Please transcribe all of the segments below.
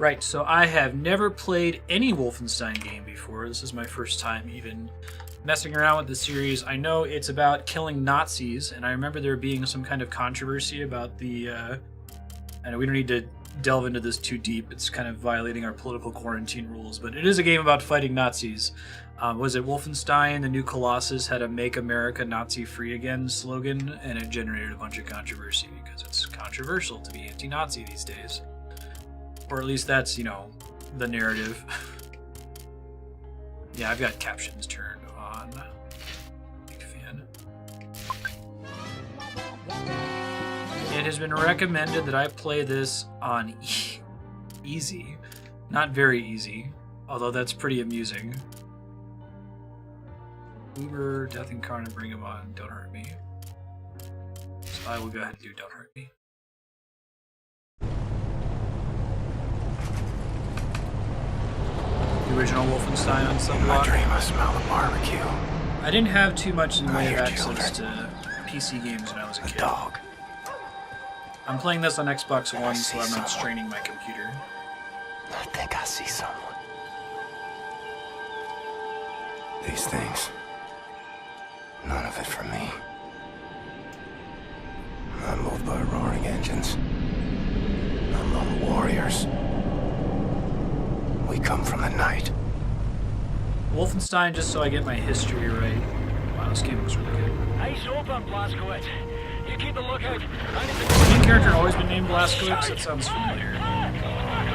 Right, so I have never played any Wolfenstein game before. This is my first time even messing around with the series. I know it's about killing Nazis, and I remember there being some kind of controversy about the... I know we don't need to delve into this too deep. It's kind of violating our political quarantine rules, but it is a game about fighting Nazis. Was it Wolfenstein? The New Colossus had a Make America Nazi-Free Again slogan, and it generated a bunch of controversy because it's controversial to be anti-Nazi these days. Or at least that's, you know, the narrative. Yeah, I've got captions turned on. Big fan. It has been recommended that I play this on easy. Not very easy, although that's pretty amusing. Uber, Death Incarnate, bring him on. Don't hurt me. So I will go ahead and do Don't Hurt Me. The original Wolfenstein on some block. I dream I smell the barbecue. I didn't have too much in the way of access to PC games when I was a kid. Dog. I'm playing this on Xbox One, so I'm not straining my computer. I think I see someone. These things. None of it for me. I'm moved by roaring engines. I'm lone warriors. We come from the night. Wolfenstein, just so I get my history right. Wow, this game was really good. Eyes open, Blazkowicz. You keep a lookout. The main character always been named Blazkowicz? That sounds familiar.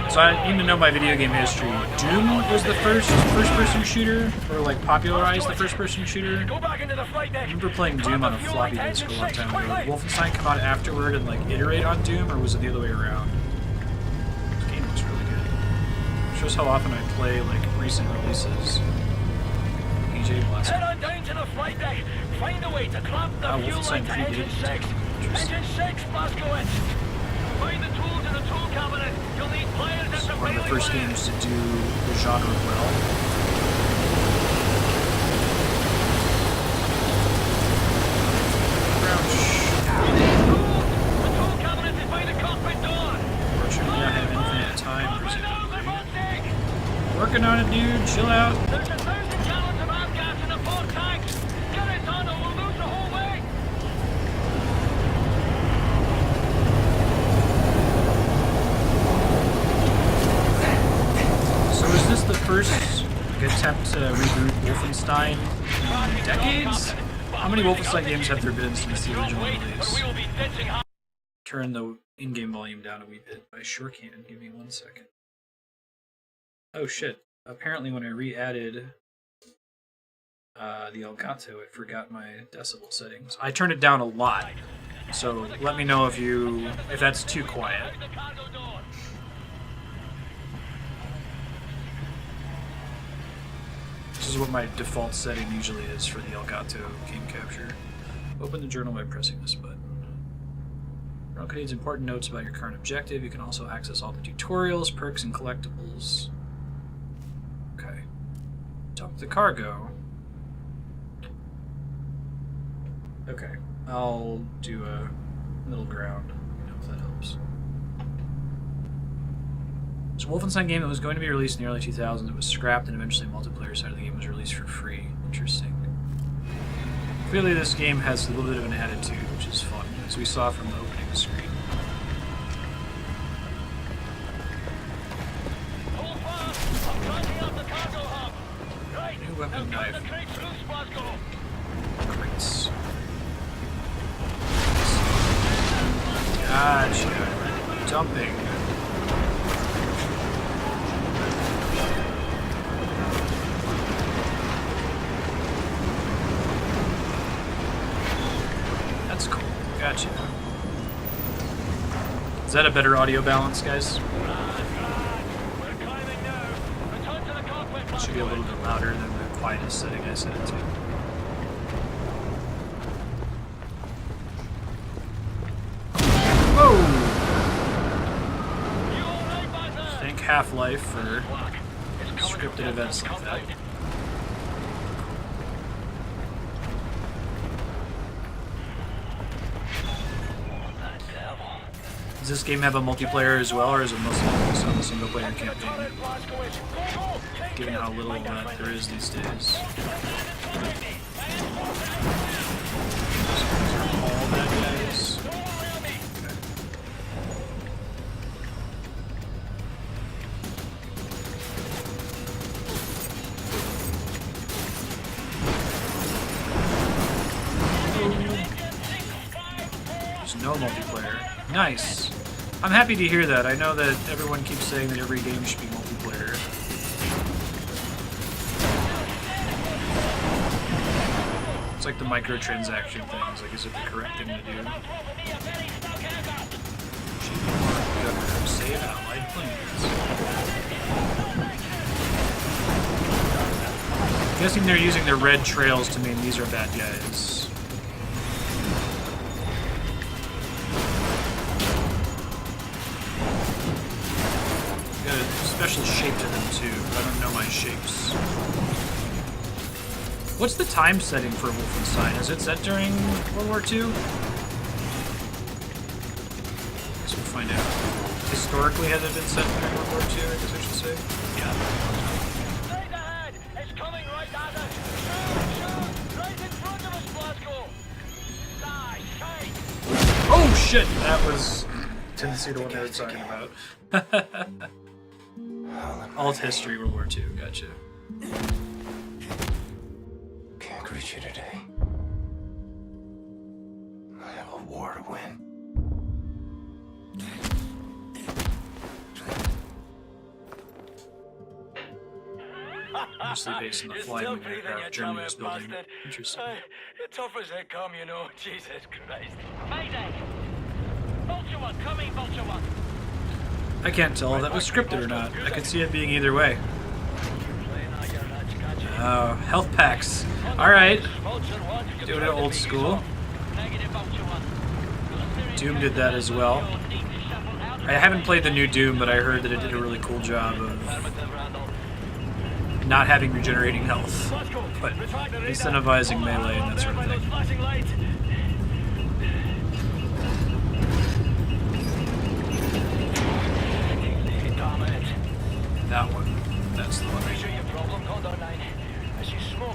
So I need to know my video game history. Doom was the first-person shooter, or like popularized the first-person shooter. Go back into the flight deck. I remember playing Doom on a floppy disk a long time ago. Did Wolfenstein come out afterward and like iterate on Doom, or was it the other way around? This game looks really good. Shows how often I play like recent releases. PJ Blazkowicz. Head on down to the flight deck. Find a way to clamp the fuel line to engine 6. Engine 6, Blazkowicz. Find the tools in the tool cabinet. You'll need pliers at the One of the first games to do the genre well. The tool cabinet is by the cockpit door. Fortunately, I have infinite time, presumably. Working on it, dude. Chill out. There's 1,000 gallons of avgas in the port tanks. Get it done or we'll lose the whole way. So is this the first attempt to reboot Wolfenstein in decades? How many Wolfenstein games have there been since the original release? Turn the in-game volume down a wee bit. I sure can. Give me 1 second. Oh shit. Apparently when I re-added the Elgato, it forgot my decibel settings. I turned it down a lot. So let me know if that's too quiet. This is what my default setting usually is for the Elgato game capture. Open the journal by pressing this button. The journal contains important notes about your current objective. You can also access all the tutorials, perks, and collectibles. Okay. Dump the cargo. Okay. I'll do a middle ground, if that helps. It's a Wolfenstein game that was going to be released in the early 2000s. It was scrapped, and eventually the multiplayer side of the game was released for free. Interesting. Clearly this game has a little bit of an attitude, which is fun, as we saw from the opening screen. New weapon knife. Crates. Gotcha. Dumping. That's cool. Gotcha. Is that a better audio balance, guys? It should be a little bit louder than the quietest setting I set it to. Whoa! Thank Half-Life for scripted events like that. Does this game have a multiplayer as well, or is it mostly focused on the single player campaign? Given how little of that there is these days. All bad guys. There's no multiplayer. Nice. I'm happy to hear that. I know that everyone keeps saying that every game should be multiplayer. It's like the microtransaction things. Like, is it the correct thing to do? Save allied planes. I'm guessing they're using their red trails to mean these are bad guys. Got a special shape to them too, but I don't know my shapes. What's the time setting for Wolfenstein? Is it set during World War II? Guess we'll find out. Historically, has it been set during World War II, I guess I should say? Yeah. Straight ahead! It's coming right at us! Shoot! Right in front of us, Glasgow! Die! Shite! Oh shit! That was tendency to what I was talking about. Alt history, World War II, gotcha. Can't greet you today. I have a war to win. Mostly based on the flying aircraft Germany was building. Interesting. Tough as they come, you know. Jesus Christ. Mayday! Vulture One, coming, Vulture One. I can't tell if that was scripted or not. I could see it being either way. Oh, health packs. Alright. Doing it old school. Doom did that as well. I haven't played the new Doom, but I heard that it did a really cool job of not having regenerating health, but incentivizing melee and that sort of thing. That one. That's the one.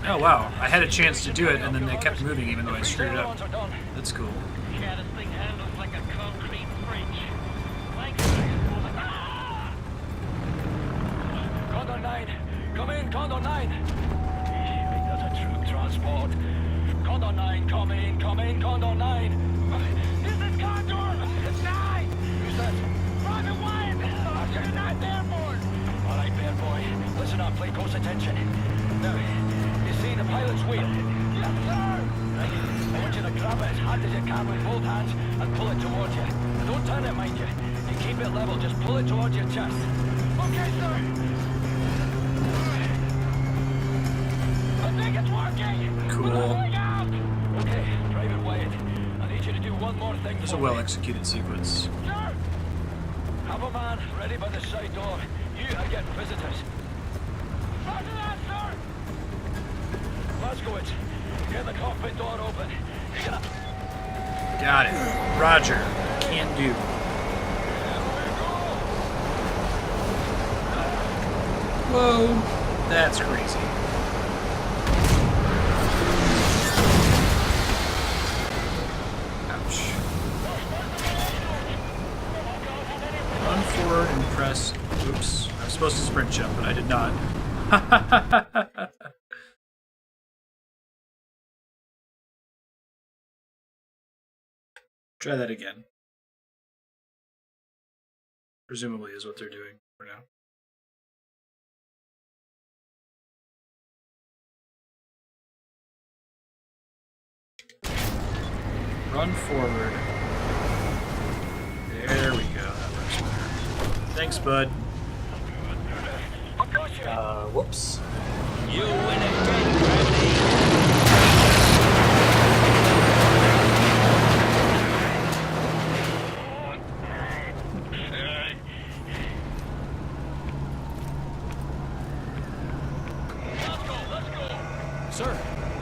Oh wow, I had a chance to do it and then they kept moving even though I screwed it up. That's cool. Condor 9! Come in, Condor 9! That's a troop transport. Condor 9, come in, Condor 9! This is Condor! 9! Who's that? Private Wyatt! You're not airborne! Alright, bear boy. Listen up, pay close attention. Now, you see the pilot's wheel? Yes, sir! Right. I want you to grab it as hard as you can with both hands and pull it towards you. Don't turn it, mind you. You keep it level, just pull it towards your chest. Okay, sir! I think it's working! Cool. Okay, Private Wyatt. I need you to do one more thing. It's a well-executed sequence. Sir! Have a man ready by the side door. You are getting visitors. Roger that, sir! Glasgow, get the cockpit door open. Got it. Roger. Can do. Whoa. That's crazy. Ouch. Run forward and press. Oops. I was supposed to sprint jump, but I did not. Try that again. Presumably is what they're doing for now. Run forward. There we go. That works better. Thanks, bud. Whoops. You win again, Let's go. Sir,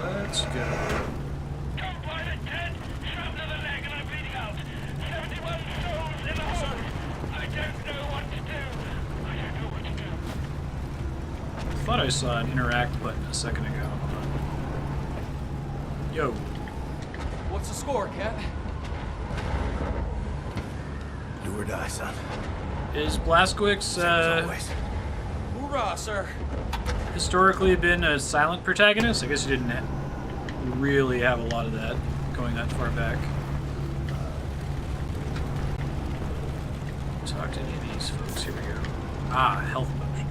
let's go. Come by the tent, shrapnel in the leg and I'm bleeding out. 71 souls in the hole. thought I saw an interact button a second ago. Hold on. Yo. What's the score, Cat? Do or die, son. Is Blazkowicz Always. Hoorah, sir. historically been a silent protagonist? I guess you didn't really have a lot of that going that far back. Talk to any of these folks. Here we go. Ah, health potion.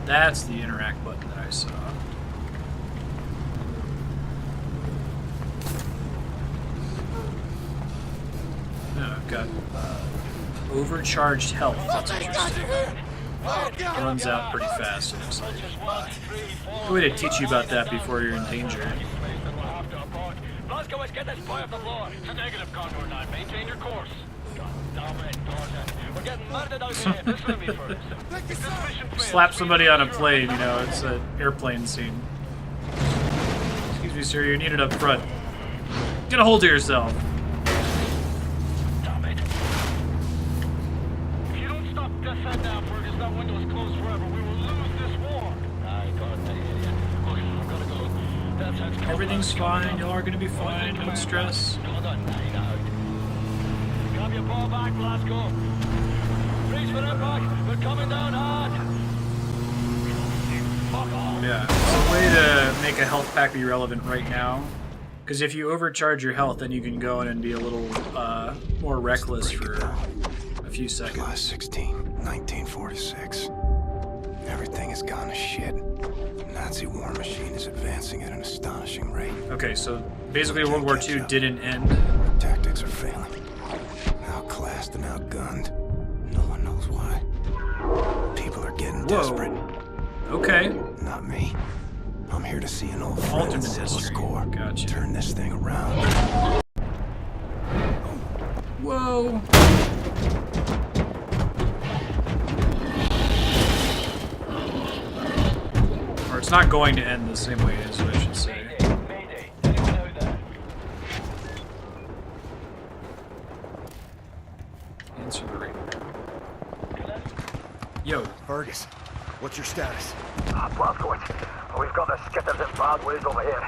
That's the interact button that I saw. No, I've got overcharged health. That's interesting. Runs out pretty fast, it looks like. Good way to teach you about that before you're in danger. Blazkowicz, get this boy off the floor. It's a negative, Condor 9. Maintain your course. God damn it, Tarzan. We're getting murdered out here. Listen to me first. If this mission fails, Slap somebody on a plane, you know, it's an airplane scene. Excuse me, sir, you're needed up front. Get a hold of yourself. Damn it. If you don't stop this head now, Fergus, that window is closed forever. We will lose this war. I got the idiot. Okay, I've got to go. That's head's covered. Everything's fine, y'all are gonna be fine, don't stress. Hold on, nine out. Grab your ball back, Glasgow. Reach for impact. We're coming down hard. Fuck off. Yeah, it's a way to make a health pack be relevant right now. Because if you overcharge your health, then you can go in and be a little more reckless for a few July seconds. 16, 1946. Everything has gone to shit. The Nazi war machine is advancing at an astonishing rate. Okay, so basically World War II didn't end. Our tactics are failing. Outclassed and outgunned. No one knows why. People are getting desperate. Okay. Not me. I'm here to see an old friend Alternate settle history. score. Gotcha. Turn this thing around. Whoa. Or it's not going to end the same way as what I should say. Mayday. Anyone out there? Answer the radio. Yo. Fergus, what's your status? Blazkowicz, we've got the skitters in bad ways over here.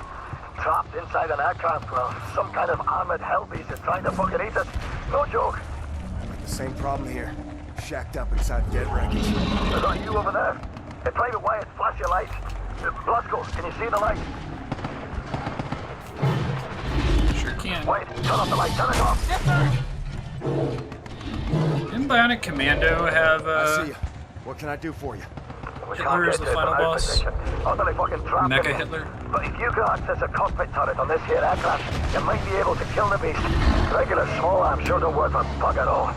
Trapped inside an aircraft, well, some kind of armored hell beast is trying to fucking eat us. No joke. The same problem here. Shacked up inside dead wreckage. Is that you over there? Hey, Private Wyatt, flash your light. Blazko, can you see the light? Sure can. Wait, turn off the light, turn it off. Yes, sir. Didn't Bionic Commando have I see you. What can I do for you? We Hitler can't is get the to it final from our boss? position. Utterly fucking trapped in Mecha here. Hitler? But if you can access a cockpit turret on this here aircraft, you might be able to kill the beast. Regular small arms sure don't work for bug at all.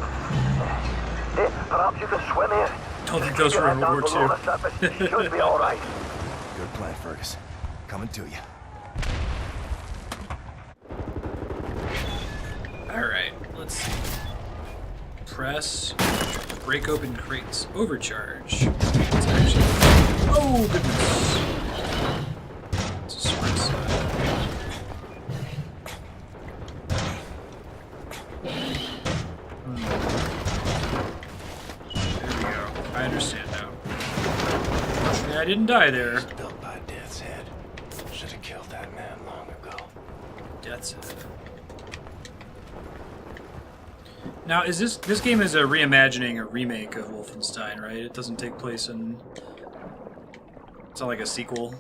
Hey, perhaps you can swim here? Don't think those were in World War II. II. Should be alright. Good plan, Fergus. Coming to you. Alright, let's see. Press. Break open crates. Overcharge. It's actually. Oh, goodness. It's a smart side. There we go. I understand now. Yeah, I didn't die there. Built by Death's Head. Should have killed that man long ago. Death's Head. Now, is this game is a reimagining, a remake of Wolfenstein, right? It doesn't take place in. It's not like a sequel.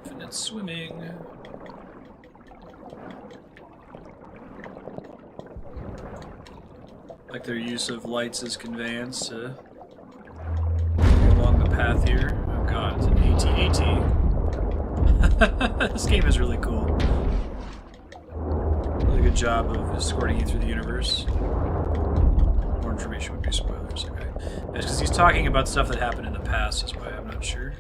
Infinite swimming. Like their use of lights as conveyance to go along the path here. Oh god, it's an AT-AT. This game is really cool. Really good job of escorting you through the universe. More information would be spoilers, okay. That's because he's talking about stuff that happened in the past, is why I'm not sure.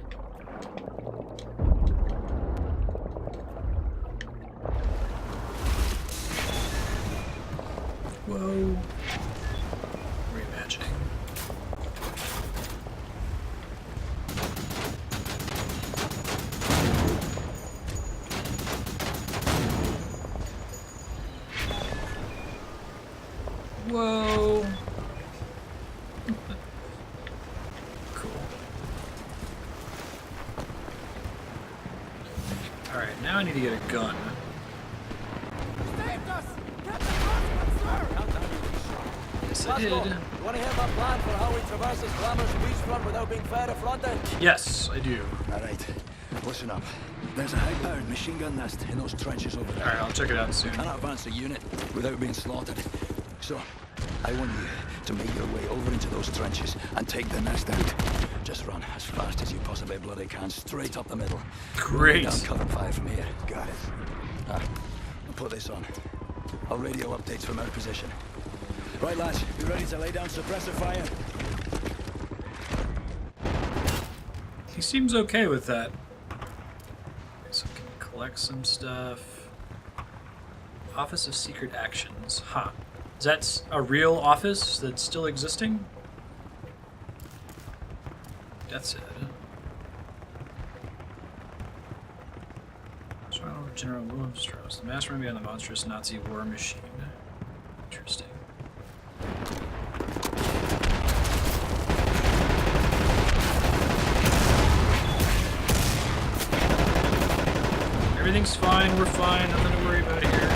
Whoa. Reimagining. Whoa. need to get a gun. Yes, I did. You want to hear my plan for how we traverse this glamorous beachfront without being fair affronted? Yes, I do. All right, listen up. There's a high-powered machine gun nest in those trenches over there. Alright, I'll check it out soon. Cannot advance the unit without being slaughtered. So, I want you to make your way over into those trenches and take the nest out. Just run as fast as you possibly bloody can, straight up the middle. Great. Down cover fire from here. Got it. I'll put this on. I'll radio updates from our position. Right, lads, you ready to lay down suppressor fire? He seems okay with that. So I can collect some stuff. Office of Secret Actions. Huh. Is that a real office that's still existing? That's it. General Wilhelmstrasse, the mastermind behind the monstrous Nazi war machine. Interesting. Everything's fine, we're fine, nothing to worry about here.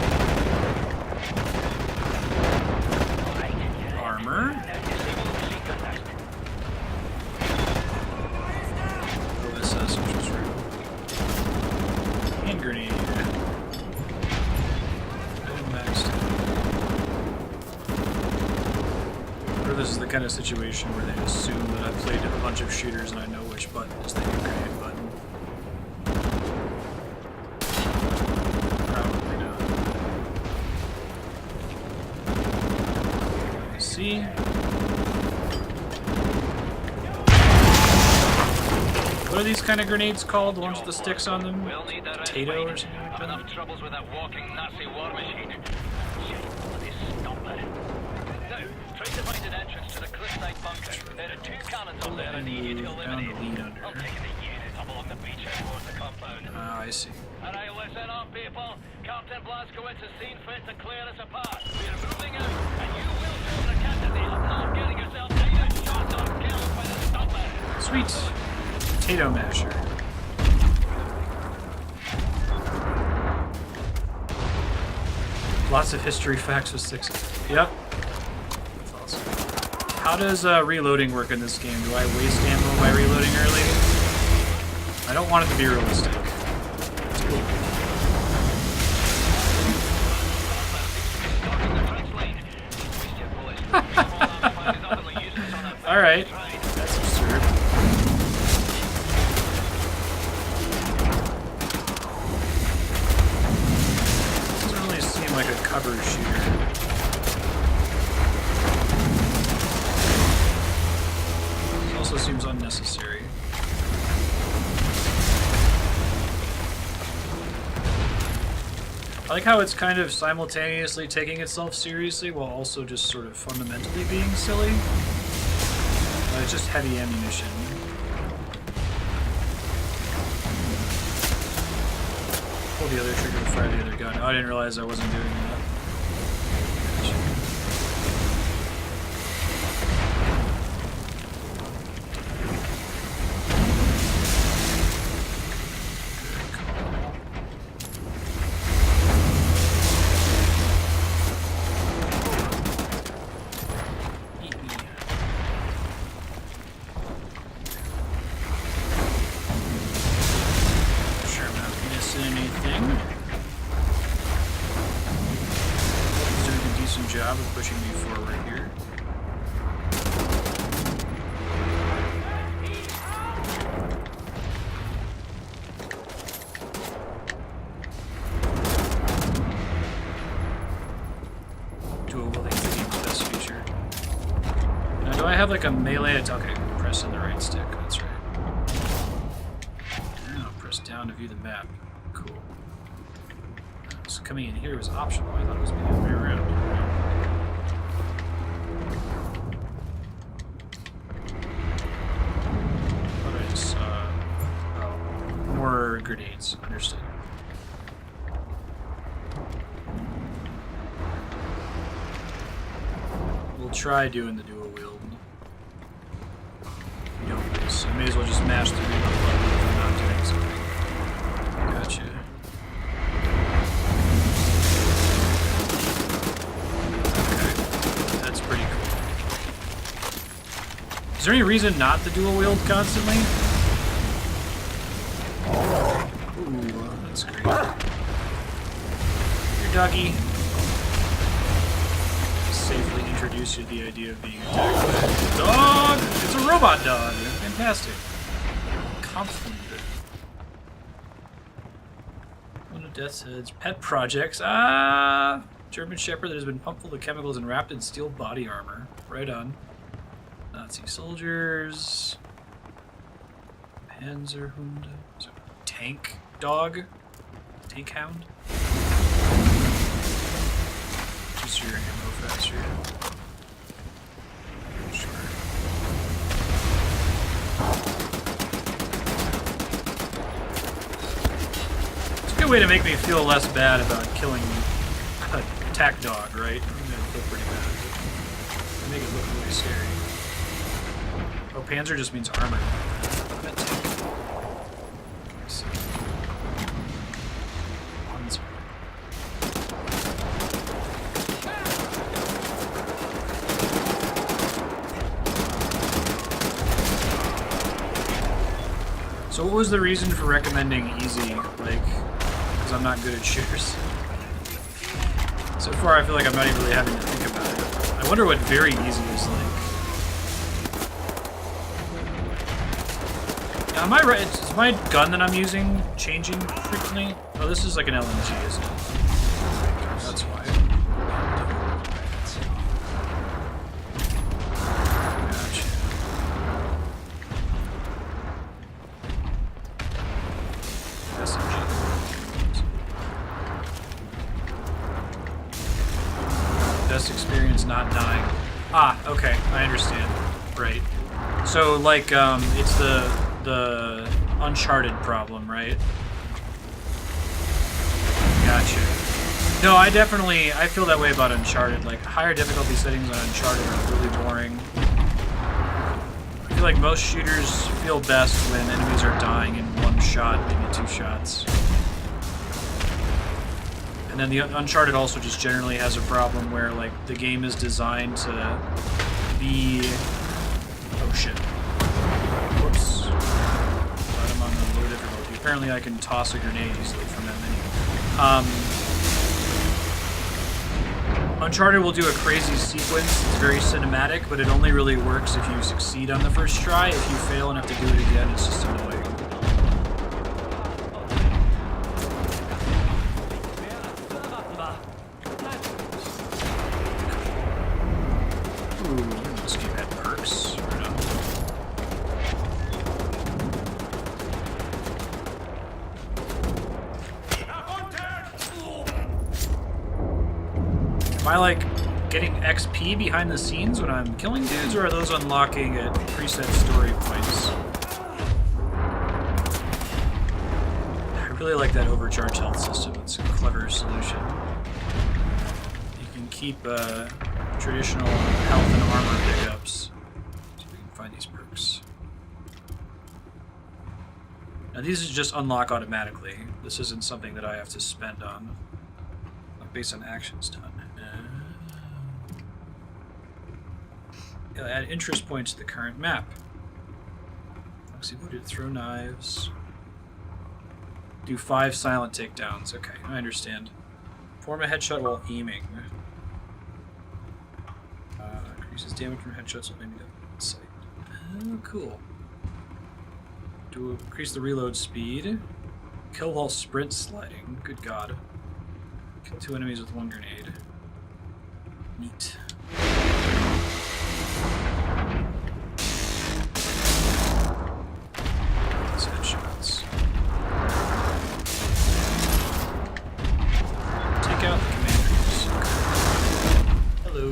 Armor. OSS, which was real. Hand grenade. Or this is the kind of situation where they assume that I've played a bunch of shooters and I know which button is the hand grenade button. Probably not. I see. What are these kind of grenades called? The ones with the sticks on them? Potato or something like that? Enough troubles with that walking Nazi war machine. Shit, bloody stumper. Now, try to find an entrance to the cliffside bunker. There are 2 cannons up there I need you to eliminate. I'm taking the unit up along the beachhead towards the compound. Ah, I see. Alright, listen up, people. Captain Blazkowicz has seen fit to clear us apart. We're moving out, and you will do the candidate of not getting yourself taken, shot, or killed by the stumper. Sweet. Potato masher. Lots of history facts with 6. Yep. That's awesome. How does reloading work in this game? Do I waste ammo by reloading early? I don't want it to be realistic. It's cool. Alright. That's absurd. Doesn't really seem like a cover shooter. It also seems unnecessary. I like how it's kind of simultaneously taking itself seriously while also just sort of fundamentally being silly. It's just heavy ammunition. Pull the other trigger to fire the other gun. Oh, I didn't realize I wasn't doing that. Job of pushing me forward here. Dual wielding is the best feature. Now, do I have like a melee attack? Okay, press in the right stick. That's right. Now press down to view the map. Cool. So coming in here was optional. I thought it was the other way around. More grenades. Understood. We'll try doing the dual wield. You don't, so I may as well just mash the reload button if I'm not doing something. Gotcha. Is there any reason not to dual wield constantly? Ooh, that's great. Here, doggy. Safely introduce you to the idea of being attacked by a dog! It's a robot dog! Fantastic. Conflict. One of Death's Head's pet projects. Ah! German Shepherd that has been pumped full of chemicals and wrapped in steel body armor. Right on. Nazi soldiers. Panzerhund. Tank dog. Tank hound. Just your ammo faster. Sure. It's a good way to make me feel less bad about killing a attack dog, right? I'm gonna feel pretty bad. But make it look really scary. Oh, Panzer just means armor. Panzer. So what was the reason for recommending easy? Like, because I'm not good at shooters? So far, I feel like I'm not even really having to think about it. I wonder what very easy is like. Now, am I right? Is my gun that I'm using changing frequently? Oh, this is like an LMG, isn't it? That's why. Gotcha. SMG. Best experience not dying. Ah, okay, I understand. Right. So, like, it's the Uncharted problem, right? Gotcha. No, I feel that way about Uncharted. Like, higher difficulty settings on Uncharted are really boring. I feel like most shooters feel best when enemies are dying in one shot, maybe two shots. And then the Uncharted also just generally has a problem where, like, the game is designed to be... Oh, shit. Whoops. Glad I'm on the low difficulty. Apparently I can toss a grenade easily from that menu. Uncharted will do a crazy sequence. It's very cinematic, but it only really works if you succeed on the first try. If you fail and have to do it again, it's just annoying. Am I, like, getting XP behind the scenes when I'm killing dudes, or are those unlocking at preset story points? I really like that overcharge health system. It's a clever solution. You can keep traditional health and armor pickups. So we can find these perks. Now these just unlock automatically. This isn't something that I have to spend on. Based on actions done. Add interest points to the current map. Oxybooted, throw knives. Do 5 silent takedowns. Okay, I understand. Form a headshot while aiming. Increases damage from headshots while aiming at sight. Oh, cool. Do increase the reload speed. Kill while sprint sliding. Good god. Kill 2 enemies with 1 grenade. Neat. These headshots. Take out the commanders. Hello.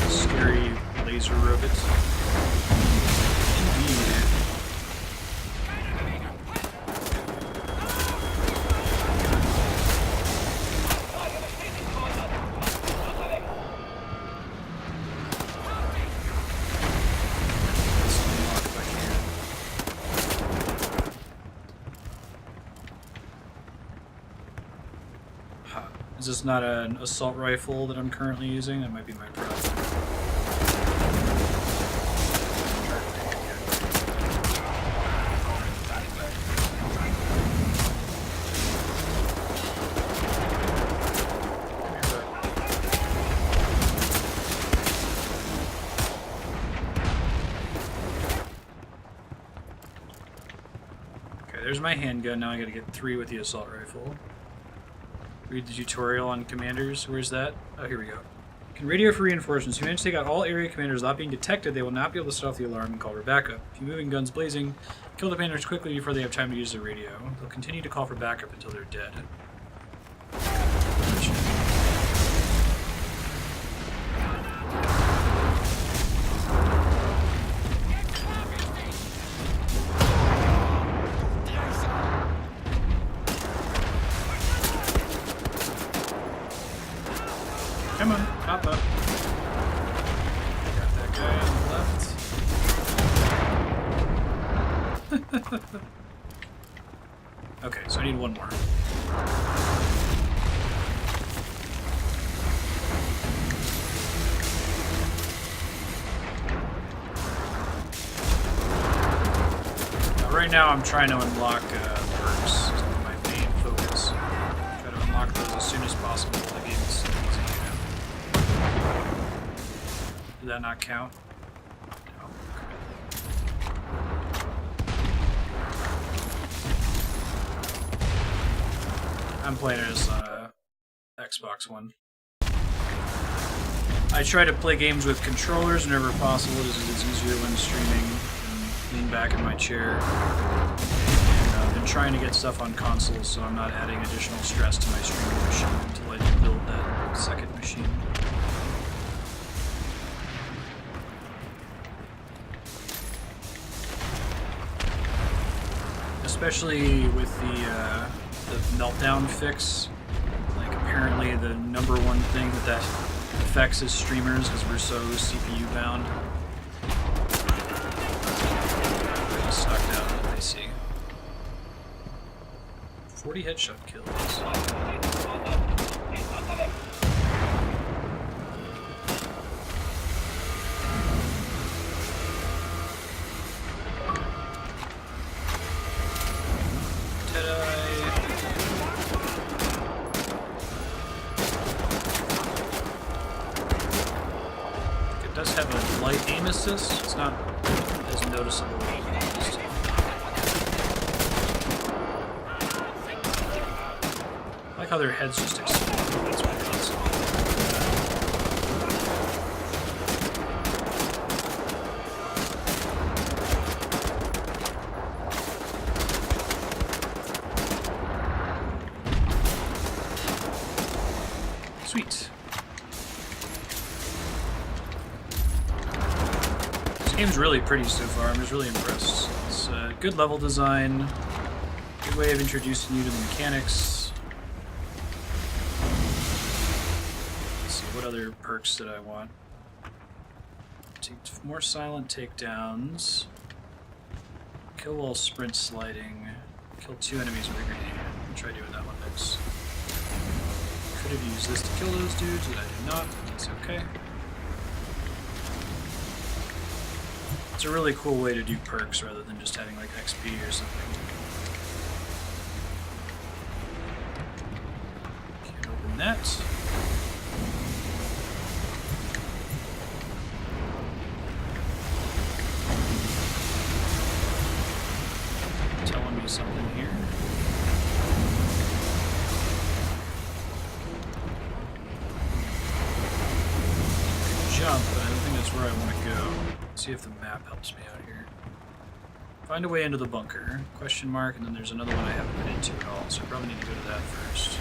Scary laser robots. Indeed. Is this not an assault rifle that I'm currently using? That might be my problem. Okay, there's my handgun. Now I gotta get 3 with the assault rifle. Read the tutorial on commanders. Where's that? Oh, here we go. You can radio for reinforcements. If you manage to take out all area commanders without being detected, they will not be able to set off the alarm and call for backup. If you move in guns blazing, kill the commanders quickly before they have time to use their radio. They'll continue to call for backup until they're dead. Come on, pop up. Got that guy on the left. Okay, so I need one more. Now, right now I'm trying to unlock perks. It's my main focus. Try to unlock those as soon as possible. The game's easy. Did that not count? No. I'm playing it as Xbox One. I try to play games with controllers whenever possible, just it's easier when streaming and lean back in my chair. And I've been trying to get stuff on consoles, so I'm not adding additional stress to my streaming machine until I build that second machine. Especially with the meltdown fix, like apparently the #1 thing that affects is streamers because we're so CPU bound. Really sucked out what they see. 40 headshot kills. It does have a light aim assist. It's not as noticeable as it used to. I like how their heads just explode. That's what it is. Sweet. This game's really pretty so far. I'm just really impressed. It's a good level design, good way of introducing you to the mechanics. Let's see, what other perks did I want? Take more silent takedowns. Kill while sprint sliding. Kill 2 enemies with a grenade. I'll try doing that one next. Could have used this to kill those dudes, but I did not. That's okay. It's a really cool way to do perks rather than just having like XP or something. Can't open that. Telling me something here. Jump, but I don't think that's where I want to go. Let's see if the map helps me out here. Find a way into the bunker. Question mark, and then there's another one I haven't been into at all, so I probably need to go to that first.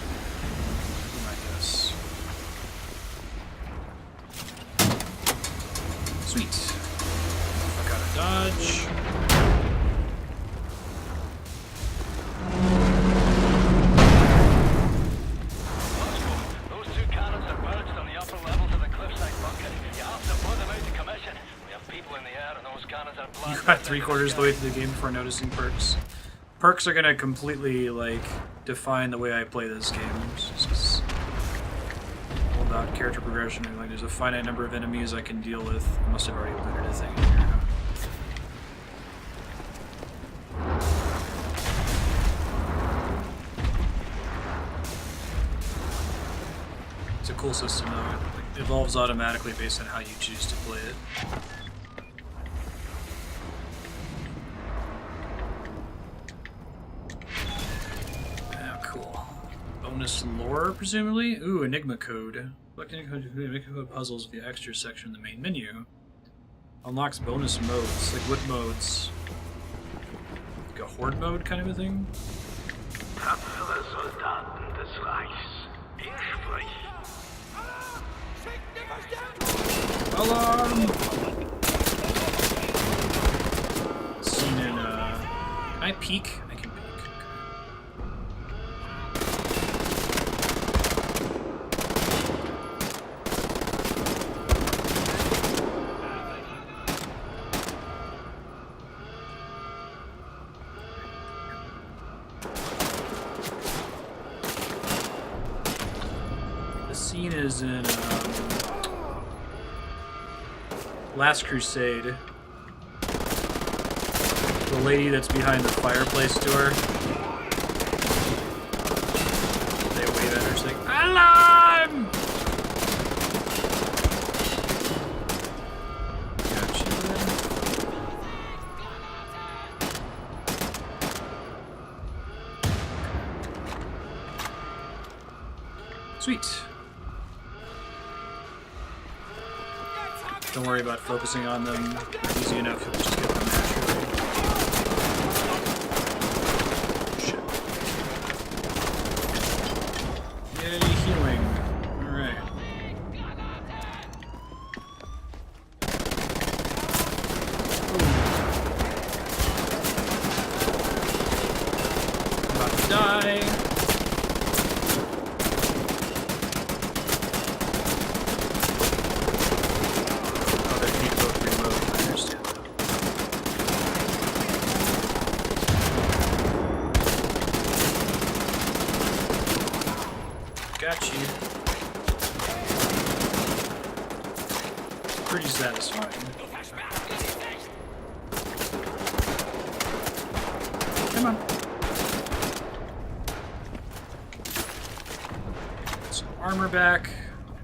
Be my guess. Sweet. Fuck out of dodge. You got 3/4 of the way through the game before noticing perks. Perks are gonna completely like define the way I play this game. It's just about character progression. Like, there's a finite number of enemies I can deal with. I must have already looted a thing in here. It's a cool system, though. It evolves automatically based on how you choose to play it. Bonus lore, presumably? Ooh, Enigma code. Select Enigma code puzzles with the extra section in the main menu. Unlocks bonus modes. Like what modes? Like a horde mode kind of a thing? Tapfere Soldaten des Reichs. Ich sprich. Alarm! Seen in, Can I peek? I can peek. Scene is in Last Crusade. The lady that's behind the fireplace door. They wave at her, she's like, alarm! Gotcha. Sweet. Don't worry about focusing on them. They're easy enough, you'll just get them naturally. Shit. Yay, healing. Alright. I'm about to die. Got you. Pretty satisfying. Come on. Get some armor back.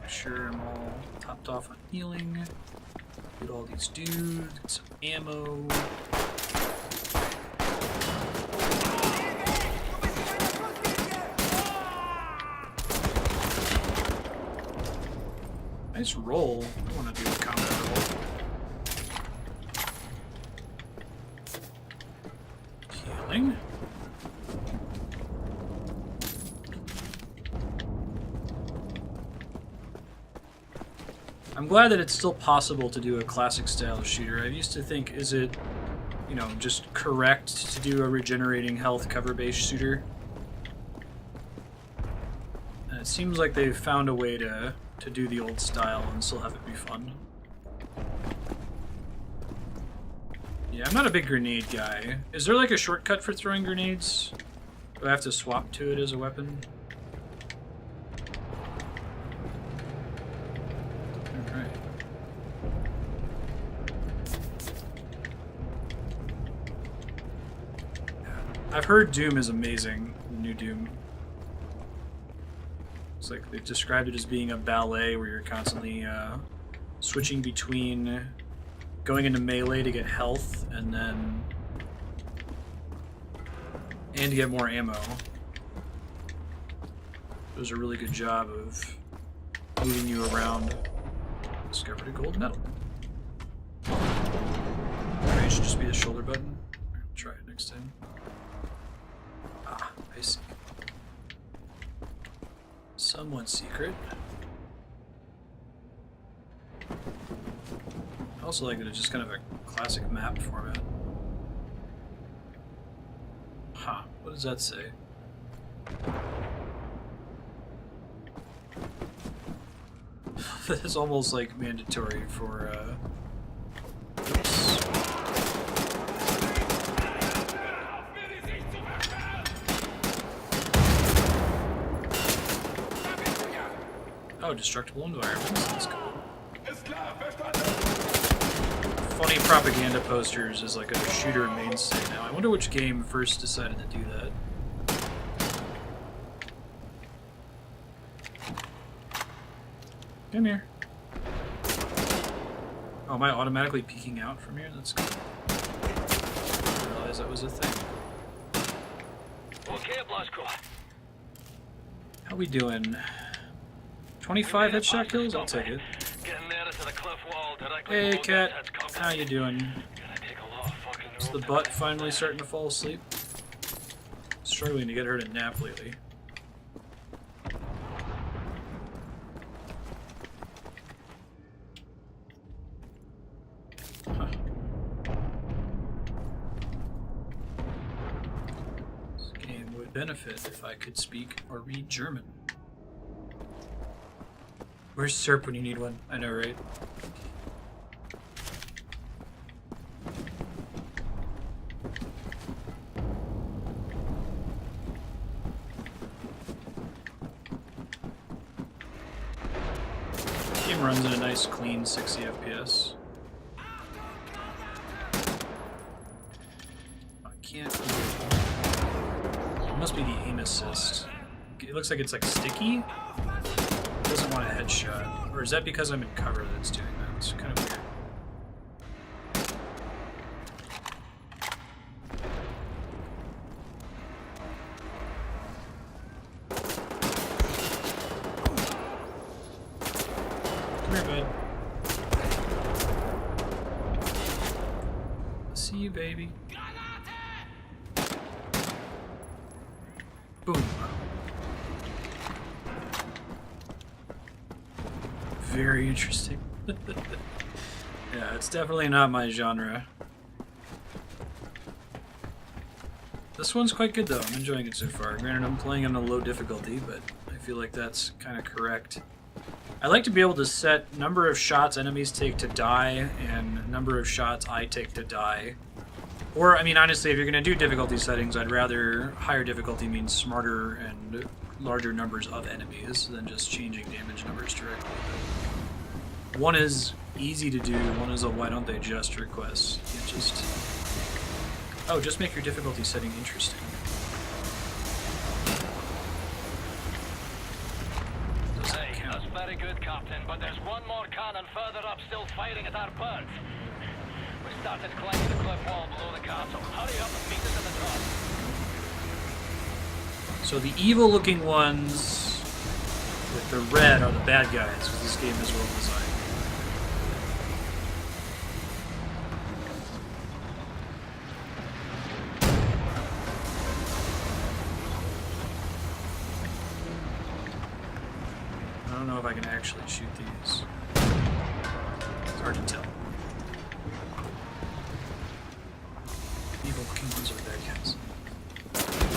Make sure I'm all topped off on healing. Get all these dudes. Get some ammo. Nice roll. I want to do a combat roll. Healing. I'm glad that it's still possible to do a classic style shooter. I used to think, is it, you know, just correct to do a regenerating health cover-based shooter? And it seems like they've found a way to do the old style and still have it be fun. Yeah, I'm not a big grenade guy. Is there like a shortcut for throwing grenades? Do I have to swap to it as a weapon? Alright. I've heard Doom is amazing, the new Doom. It's like they've described it as being a ballet where you're constantly switching between going into melee to get health and to get more ammo. It does a really good job of moving you around. Discovered a gold medal. Maybe it should just be the shoulder button. I'll try it next time. Ah, I see. Somewhat secret. I also like that it's just kind of a classic map format. Huh, what does that say? That's almost like mandatory for oops. Oh, destructible environments. That's cool. Funny propaganda posters is like a shooter mainstay now. I wonder which game first decided to do that. Come here. Oh, am I automatically peeking out from here? That's cool. I didn't realize that was a thing. Okay, Blasco. How we doing? 25 headshot kills? I'll take it. Getting nearer to the cliff wall directly Hey, below Cat. Death's Compass. How you doing? Gonna take a lot of fucking Is the rope butt to find finally that. starting to fall asleep? Struggling to get her to nap lately. Huh. This game would benefit if I could speak or read German. Where's Serp when you need one? I know, right? Game runs at a nice, clean 60 FPS. I can't. It must be the aim assist. It looks like it's like sticky. It doesn't want a headshot. Or is that because I'm in cover that it's doing that? It's kind of weird. Come here, bud. See you, baby. Boom. Very interesting. Yeah, it's definitely not my genre. This one's quite good though. I'm enjoying it so far. Granted, I'm playing on a low difficulty, but I feel like that's kind of correct. I like to be able to set number of shots enemies take to die and number of shots I take to die. Or, I mean, honestly, if you're going to do difficulty settings, I'd rather higher difficulty means smarter and larger numbers of enemies than just changing damage numbers directly. One is easy to do, one is a why don't they just request. You can't just... Oh, just make your difficulty setting interesting. Hey, that's very good, Captain, but there's one more cannon further up still firing at our birds. We started climbing the cliff wall below the castle. Hurry up and meet us at the top. So the evil-looking ones with the red are the bad guys, because this game is well designed. I don't know if I can actually shoot these. It's hard to tell. Evil-looking ones are the bad guys.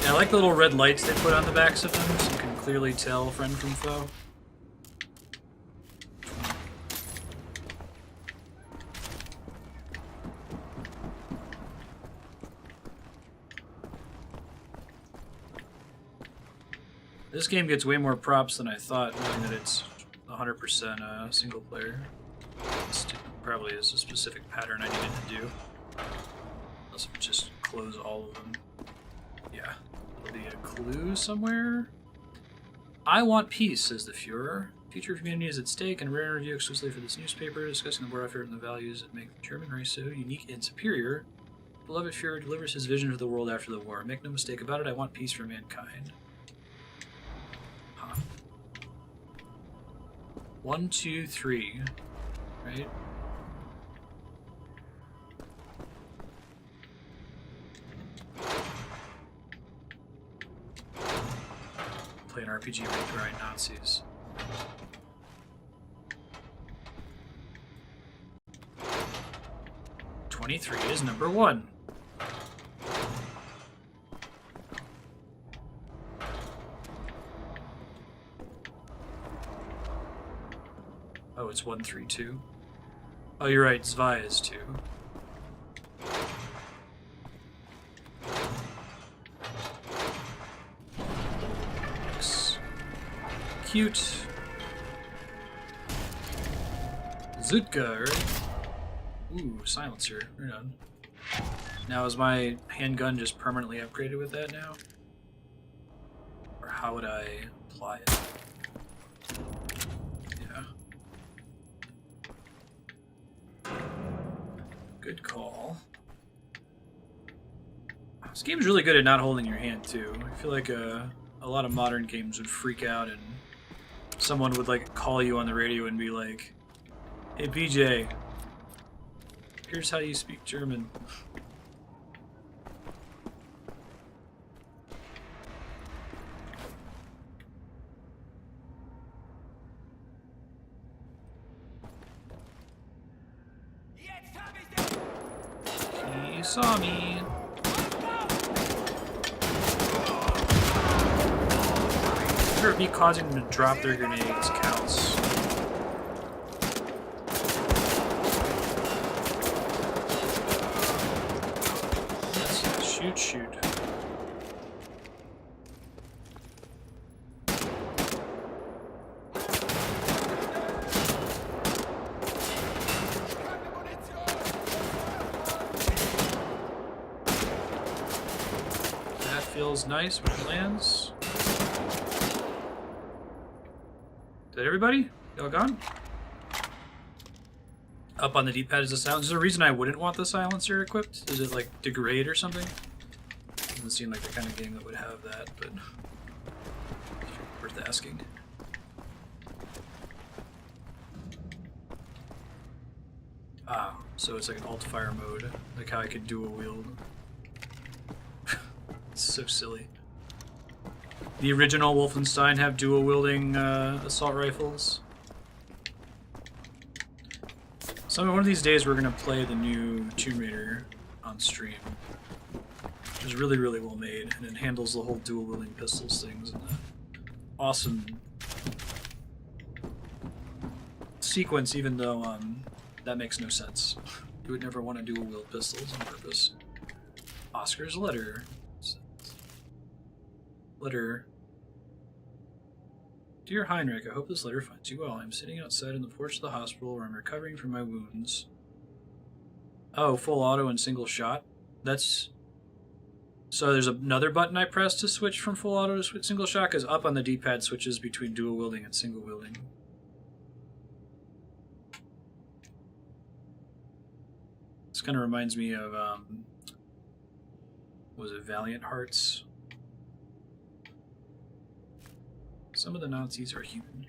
Yeah, I like the little red lights they put on the backs of them, so you can clearly tell friend from foe. This game gets way more props than I thought, knowing that it's 100% single player. This probably is a specific pattern I needed to do. Unless I just close all of them. Yeah. There'll be a clue somewhere. I want peace, says the Führer. Future community is at stake, and a rare interview exclusively for this newspaper, discussing the war effort and the values that make the German race so unique and superior. Beloved Führer delivers his vision of the world after the war. Make no mistake about it, I want peace for mankind. Huh. 1, 2, 3. Right? Play an RPG with grind Nazis. "23 is number 1. Oh, it's 132. Oh, you're right, Zwei is 2. Looks cute. Zutka, right? Ooh, silencer. Right on. Now is my handgun just permanently upgraded with that now? Or how would I apply it? Yeah. Good call. This game's really good at not holding your hand too. I feel like a lot of modern games would freak out and someone would like call you on the radio and be like, "Hey BJ, here's how you speak German." He saw me. Sure, me causing them to drop their grenades counts. Shoot, shoot. That feels nice when it lands. Is that everybody? Y'all gone? Up on the D-pad is the sound. Is there a reason I wouldn't want the silencer equipped? Does it like degrade or something? Doesn't seem like the kind of game that would have that, but worth asking. Ah, so it's like an alt-fire mode, like how I could dual wield. It's so silly. The original Wolfenstein have dual wielding assault rifles. So one of these days we're gonna play the new Tomb Raider on stream, which is really, really well made, and it handles the whole dual wielding pistols things and the awesome sequence, even though that makes no sense. You would never want to dual wield pistols on purpose. Oscar's letter. Letter. Dear Heinrich, I hope this letter finds you well. I'm sitting outside on the porch of the hospital where I'm recovering from my wounds. Oh, full auto and single shot? That's... So there's another button I press to switch from full auto to single shot? Because up on the D-pad switches between dual wielding and single wielding. This kind of reminds me of, was it Valiant Hearts? Some of the Nazis are human.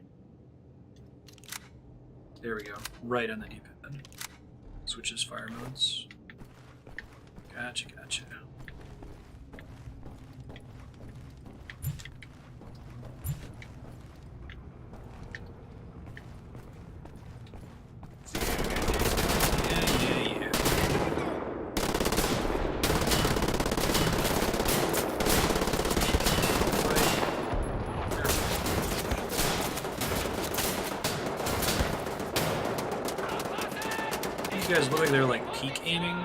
There we go. Right on the D-pad. Switches fire modes. Gotcha, gotcha. You guys look like they're like peek aiming.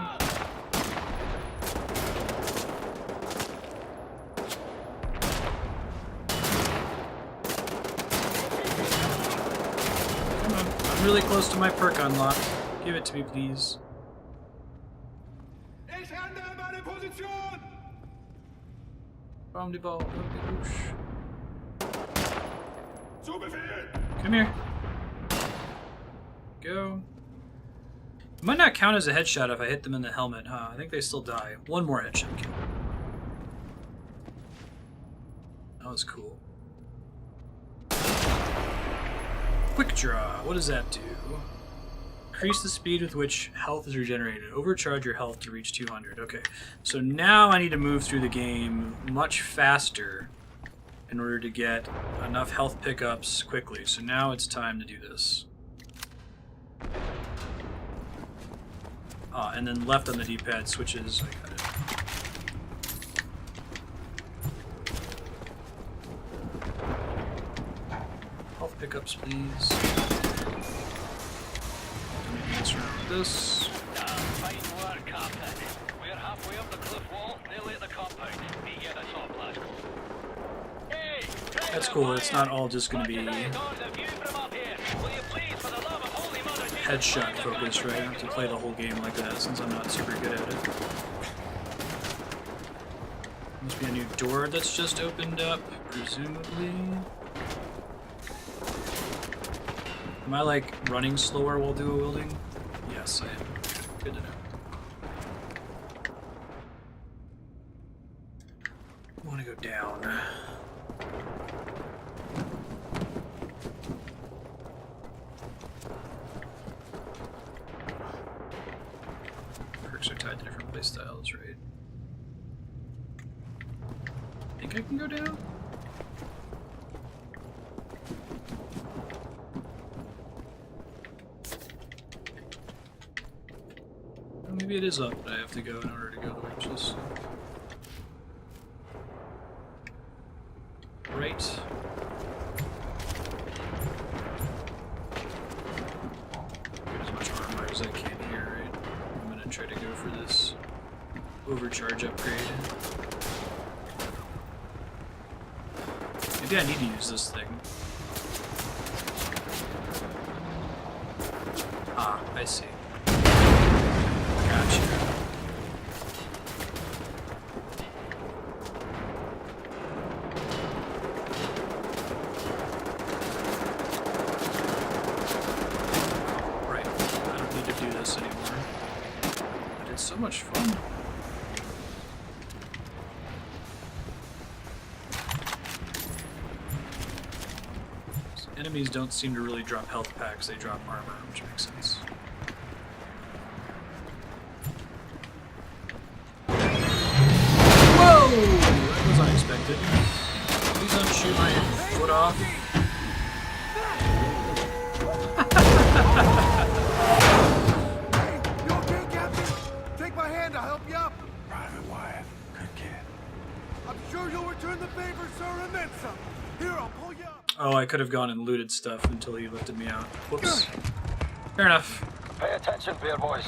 Come on, I'm really close to my perk unlock. Give it to me, please. Bomb the ball. Come here. Go. It might not count as a headshot if I hit them in the helmet, huh? I think they still die. One more headshot kill. That was cool. Quick draw. What does that do? Increase the speed with which health is regenerated. Overcharge your health to reach 200. Okay, so now I need to move through the game much faster in order to get enough health pickups quickly. So now it's time to do this. And then left on the D-pad switches. I got it. Health pickups, please. Mess around with this. Fine work, Captain. We're halfway up the cliff wall, nearly at the compound. Meet you at the top, Glasgow. Hey! That's cool. It's not all just going to be... Will you please, for the love of Holy Mother headshot focus, right? I have to play the whole game like that since I'm not super good at it. Must be a new door that's just opened up, presumably. Am I like running slower while dual wielding? Yes, I am. Good to know. I want to go down. Perks are tied to different playstyles, right? Think I can go down? Or maybe it is up, but I have to go in order to go the witches. Right. Get as much armor as I can here, right? I'm gonna try to go for this overcharge upgrade. Maybe I need to use this thing. Ah, I see. Gotcha. Right. I don't need to do this anymore. But it's so much fun. Enemies don't seem to really drop health packs, they drop armor, which makes sense. Whoa! That was unexpected. Please don't shoot my foot off. Hey, you okay, Captain? Take my hand, I'll help you up. Private Wyatt, good kid. I'm sure you'll return the favor, sir, and then some. Here, I'll pull you up. Oh, I could have gone and looted stuff until he lifted me out. Whoops. Fair enough. Pay attention, beer boys.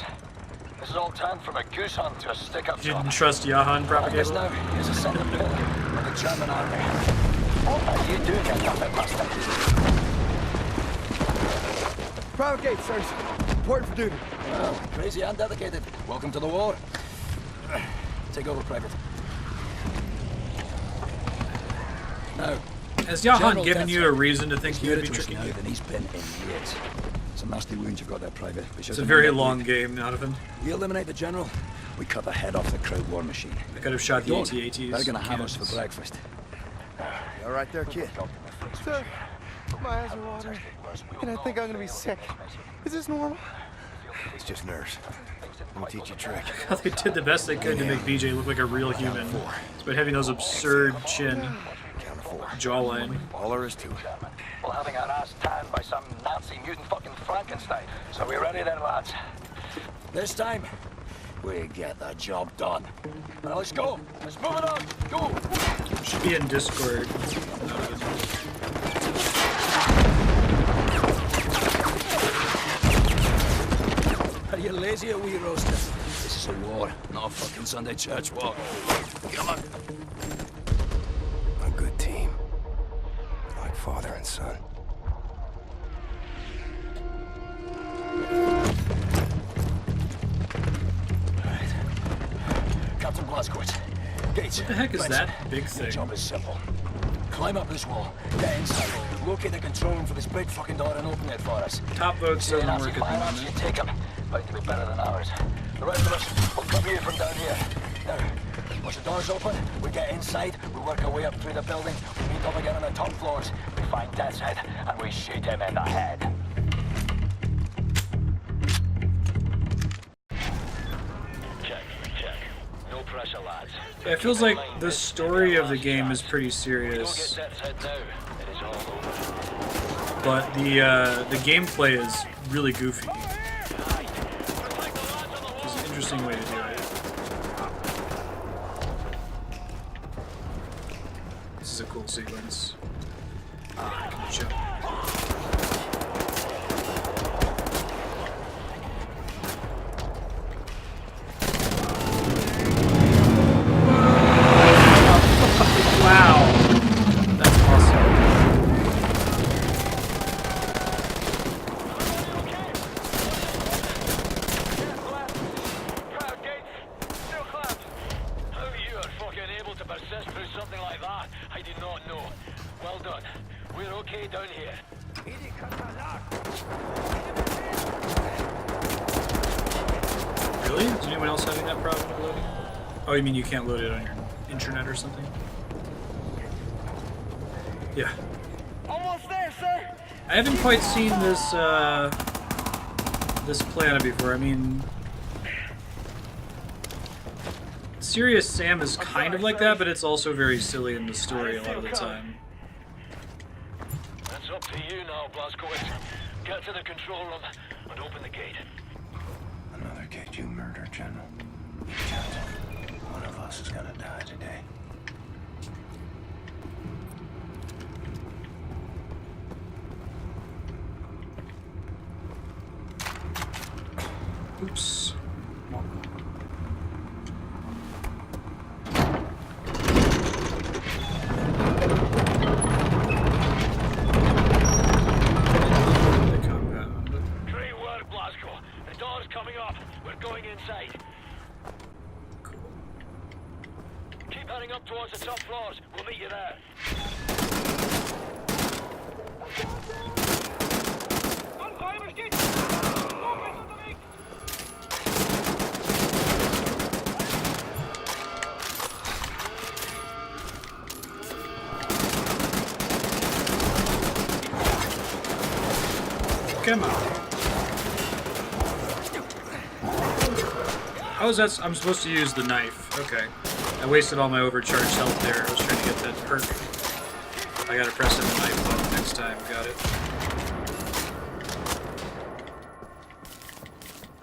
This is all turned from a goose hunt to a stick-up You job. didn't trust Jahan This propaganda? now is a center building of the German army. What are you doing at Captain Marstead? Private gate, sirs. Important for duty. Well, crazy and dedicated. Welcome to the war. Take over, Private. Now, Has Jahan General given you a reason to think he would be tricking tricking now you? than he's been in years. Some nasty wounds you've got there, Private. It's a very long game out of him. We eliminate the general, we cut the head off the crowd war machine. I could have shot the Don't. AT-ATs. They're gonna have us for cannons. breakfast. You all right there, kid? Sir, my eyes are watering, and I think I'm gonna be sick. Is this normal? It's just nerves. Let me teach you a trick. They did the best they could to make BJ look like a real human. Despite having those absurd chin, Count of 4. jawline. All there is to it. Well, having our ass tanned by some Nazi mutant fucking Frankenstein. So we ready then, lads? This time, we get the job done. Now let's go. Let's move it on. Go. Should be in Discord. Are you lazy or wee roaster? This is a war, not a fucking Sunday church walk. Come on. A good team. Like father and son. Right. Captain Blazkowicz. Gates. What the heck is Benson. that big Your thing? job is simple. Climb up this wall, get inside, locate the control room for this big fucking door and open it for us. Top votes Say doesn't Nazi work at the firearms, you moment. take them. Bound to be better than ours. The rest of us will cover you from down here. Now, once the door's open, we get inside, we work our way up through the building, we meet up again on the top floors, we find Death's Head, and we shoot him in the head. Check. No pressure, lads. Yeah, it feels like the story of the game is pretty Don't get serious, Death's Head now. It is all over. but the gameplay is really goofy. It's an interesting way to do it. This is a cool sequence. I can jump. Wow, that's awesome. get down here. Really? Is anyone else having that problem with loading? Oh, you mean you can't load it on your internet or something? Yeah. Almost there, sir. I haven't quite seen this this planet before. I mean, Serious Sam is kind of like that, but it's also very silly in the story a lot of the time. That's up to you now, Blazkowicz. Get to the control room and open the gate. Another kid you murdered, General. You can't. One of us is gonna die today. Oops. Great work, Blazko. The door's coming up. We're going inside. Cool. Keep heading up towards the top floors. We'll meet you there. Come on. Oh, that's I'm supposed to use the knife. Okay. I wasted all my overcharged health there. I was trying to get that perk. I gotta press in the knife button next time. Got it.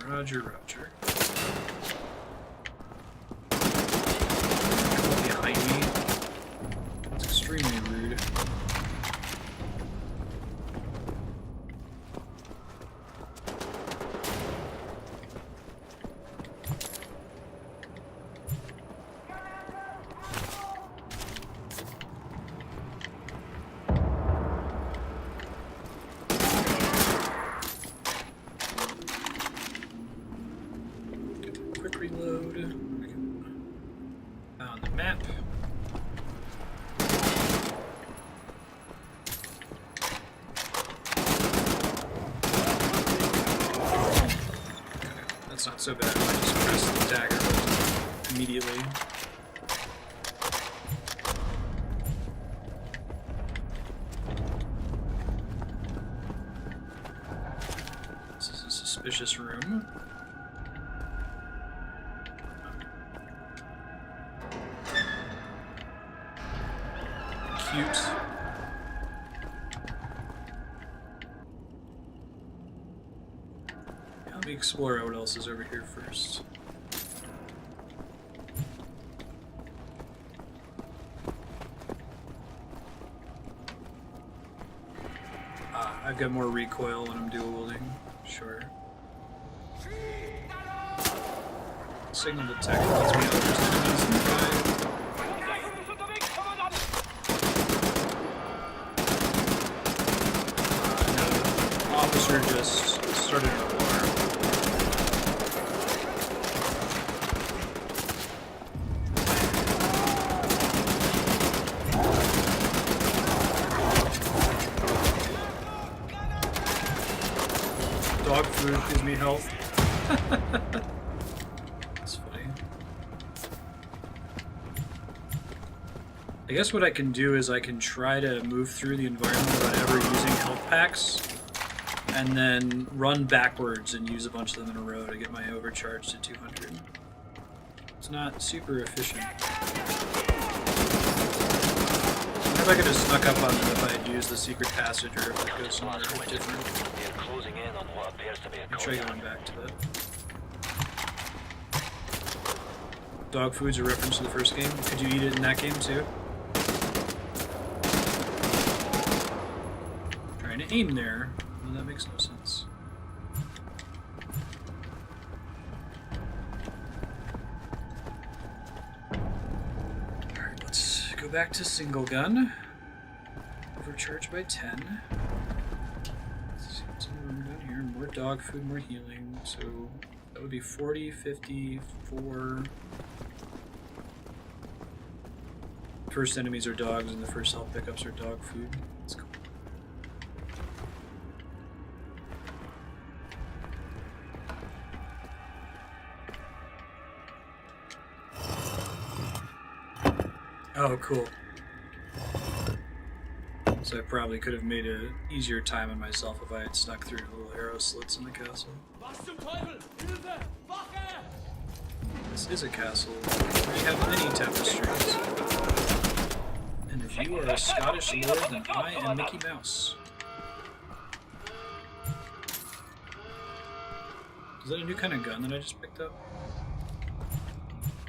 Roger, roger. Behind me. It's extremely rude. Quick reload. On the map. That's not so bad. I just press the dagger button immediately. This is a suspicious room. Cute. Let me explore out what else is over here first. I've got more recoil when I'm dual wielding. Sure. Signal detector lets me know there's enemies nearby. No, officer just started an alarm. Dog food gives me health. That's funny. I guess what I can do is I can try to move through the environment without ever using health packs, and then run backwards and use a bunch of them in a row to get my overcharge to 200. It's not super efficient. I wonder if I could have snuck up on them if I had used the secret passage, or if it goes somewhere different. They're closing in on what appears to be a I'll try going back to that. Dog food's a reference to the first game. Could you eat it in that game too? Trying to aim there. Well, that makes no sense. Alright, let's go back to single gun. Overcharged by 10. Let's see what's in the room down here. More dog food, more healing. So that would be 40, 50, 4. First enemies are dogs, and the first health pickups are dog food. That's cool. Oh, cool. So I probably could have made an easier time on myself if I had snuck through little arrow slits in the castle. This is a castle where you have many tapestries. And if you are a Scottish lord, then I am Mickey Mouse. Is that a new kind of gun that I just picked up?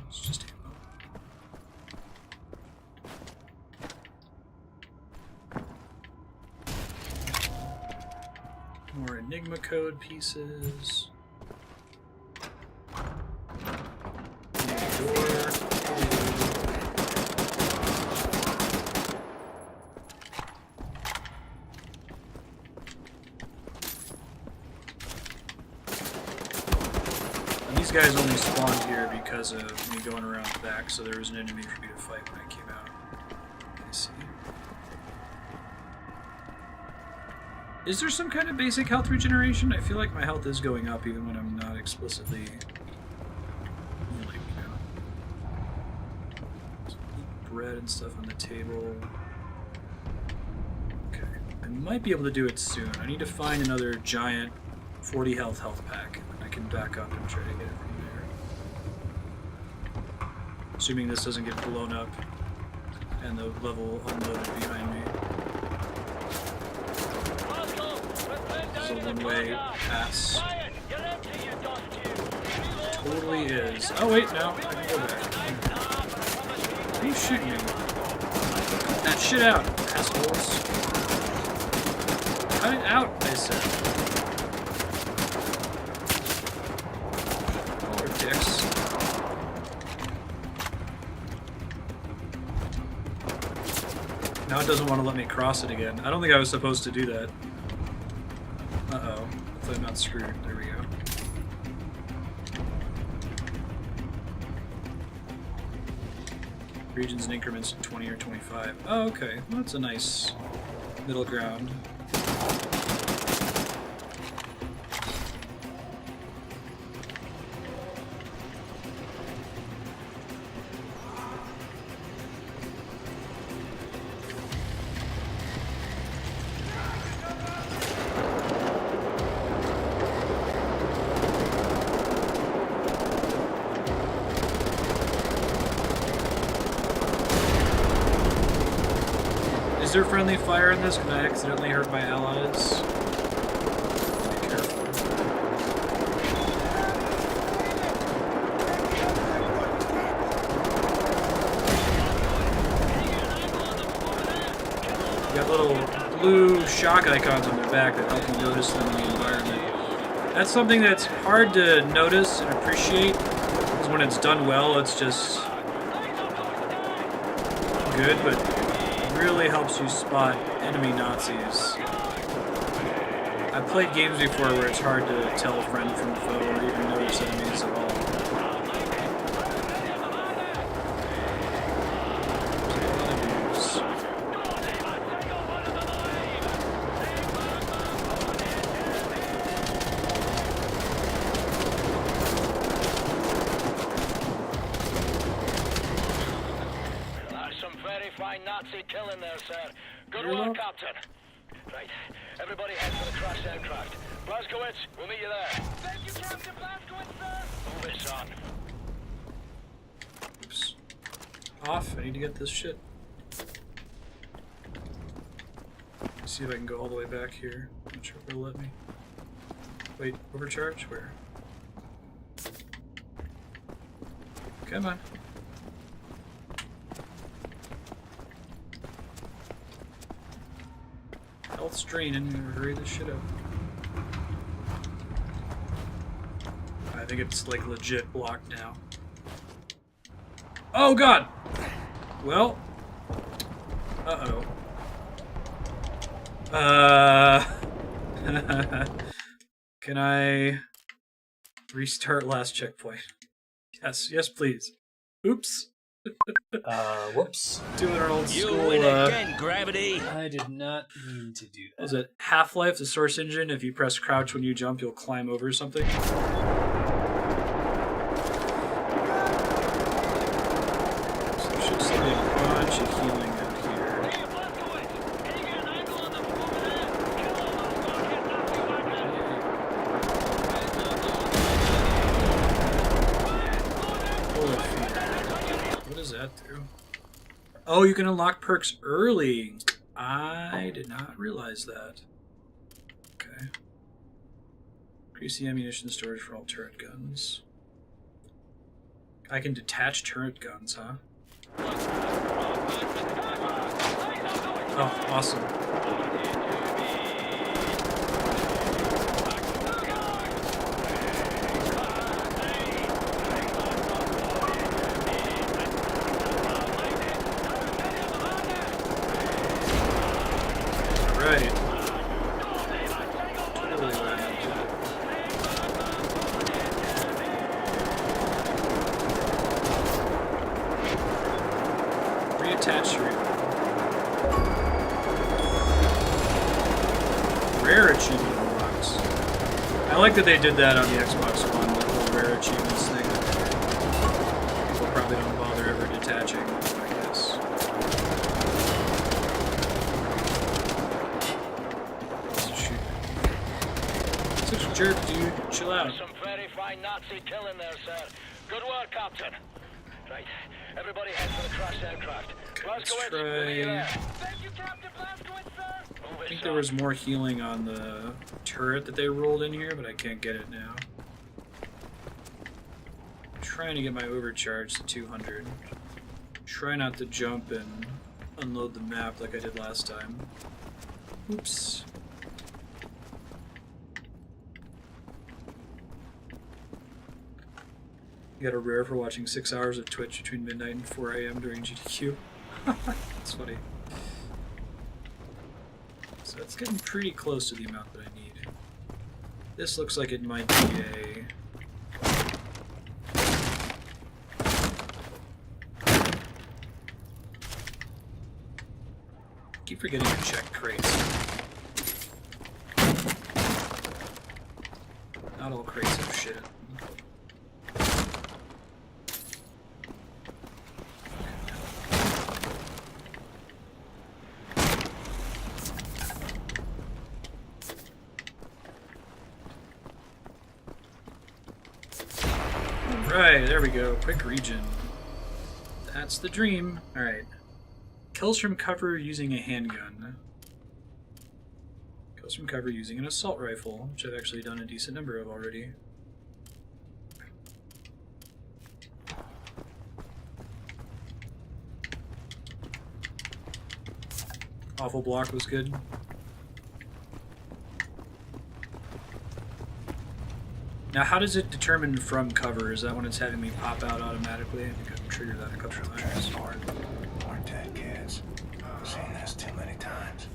It's just ammo. More Enigma code pieces. Door. And these guys only spawned here because of me going around the back, so there was an enemy for me to fight when I came out. I see. Is there some kind of basic health regeneration? I feel like my health is going up even when I'm not explicitly healing, you know. So eat bread and stuff on the table. Okay. I might be able to do it soon. I need to find another giant 40 health pack, and then I can back up and try to get it from there. Assuming this doesn't get blown up and the level unloaded behind me. It's a one-way pass. Totally is. Oh wait, no, I can go back. Who's shooting me? Cut that shit out, assholes. Cut it out, I said. Or dicks. Now it doesn't want to let me cross it again. I don't think I was supposed to do that. Uh-oh. Hopefully I'm not screwed. There we go. Regions and increments of 20 or 25. Oh, okay. Well, that's a nice middle ground. Is there friendly fire in this? Can I accidentally hurt my allies? Be careful. You got little blue shock icons on their back that help you notice them in the environment. That's something that's hard to notice and appreciate, because when it's done well, it's just good, but really helps you spot enemy Nazis. I've played games before where it's hard to tell friend from foe or even notice enemies at all. Nazi killing there, sir. Good work, Captain. Right, everybody head for the crashed aircraft. Blazkowicz, we'll meet you there. Thank you, Captain Blazkowicz, sir. Move it, son. Oops. Off. I need to get this shit. Let's see if I can go all the way back here. Not sure if it'll let me. Wait, overcharge? Where? Come on. Health straining, hurry this shit up. I think it's like legit blocked now. Oh god! Well. Uh-oh. Can I restart last checkpoint? Yes, yes please. Oops. Whoops. Doing our old You school, win again, Gravity. I did not mean to do that. Was it Half-Life, the Source Engine? If you press crouch when you jump, you'll climb over something? So there should still be a bunch Oh, you can unlock perks early. I did not realize that. Okay. Increase the ammunition storage for all turret guns. I can detach turret guns, huh? Oh, awesome. Right. Totally right. Reattach your rare achievement unlocks. I like that they did that on the Xbox One, the whole rare achievements thing. People probably don't bother ever detaching, I guess. Such a jerk, dude. Chill out. Some very fine Nazi killing there, sir. Good work, Captain. Right, everybody head for the crashed aircraft. Let's Blazkowicz, try. we'll meet you there. Thank you, Captain Blazkowicz, sir. I think there was more healing on the turret that they rolled in here, but I can't get it now. I'm trying to get my overcharge to 200. Try not to jump and unload the map like I did last time. Oops. You got a rare for watching 6 hours of Twitch between midnight and 4 a.m. during GDQ. That's funny. So it's getting pretty close to the amount that I need. This looks like it might be a... Keep forgetting to check crates. Not all crates have shit in them. Right, there we go. Quick regen. That's the dream. Alright. Kills from cover using a handgun. Kills from cover using an assault rifle, which I've actually done a decent number of already. Awful block was good. Now, how does it determine from cover? Is that when it's having me pop out automatically? I think I've triggered that a couple of times. Marstead kids. I've seen this too many times.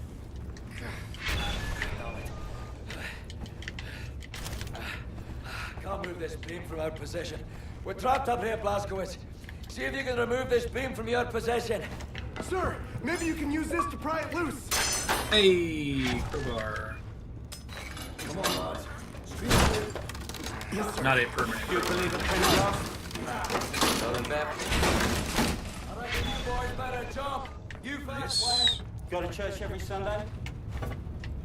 Can't move this beam from our possession. We're trapped up here, Blazkowicz. See if you can remove this beam from your possession. Sir, maybe you can use this to pry it loose. Hey, crowbar. Come on, lads. Not a permanent. You believe it can be off? I reckon you boys better jump. You first, Wayne. Go to church every Sunday?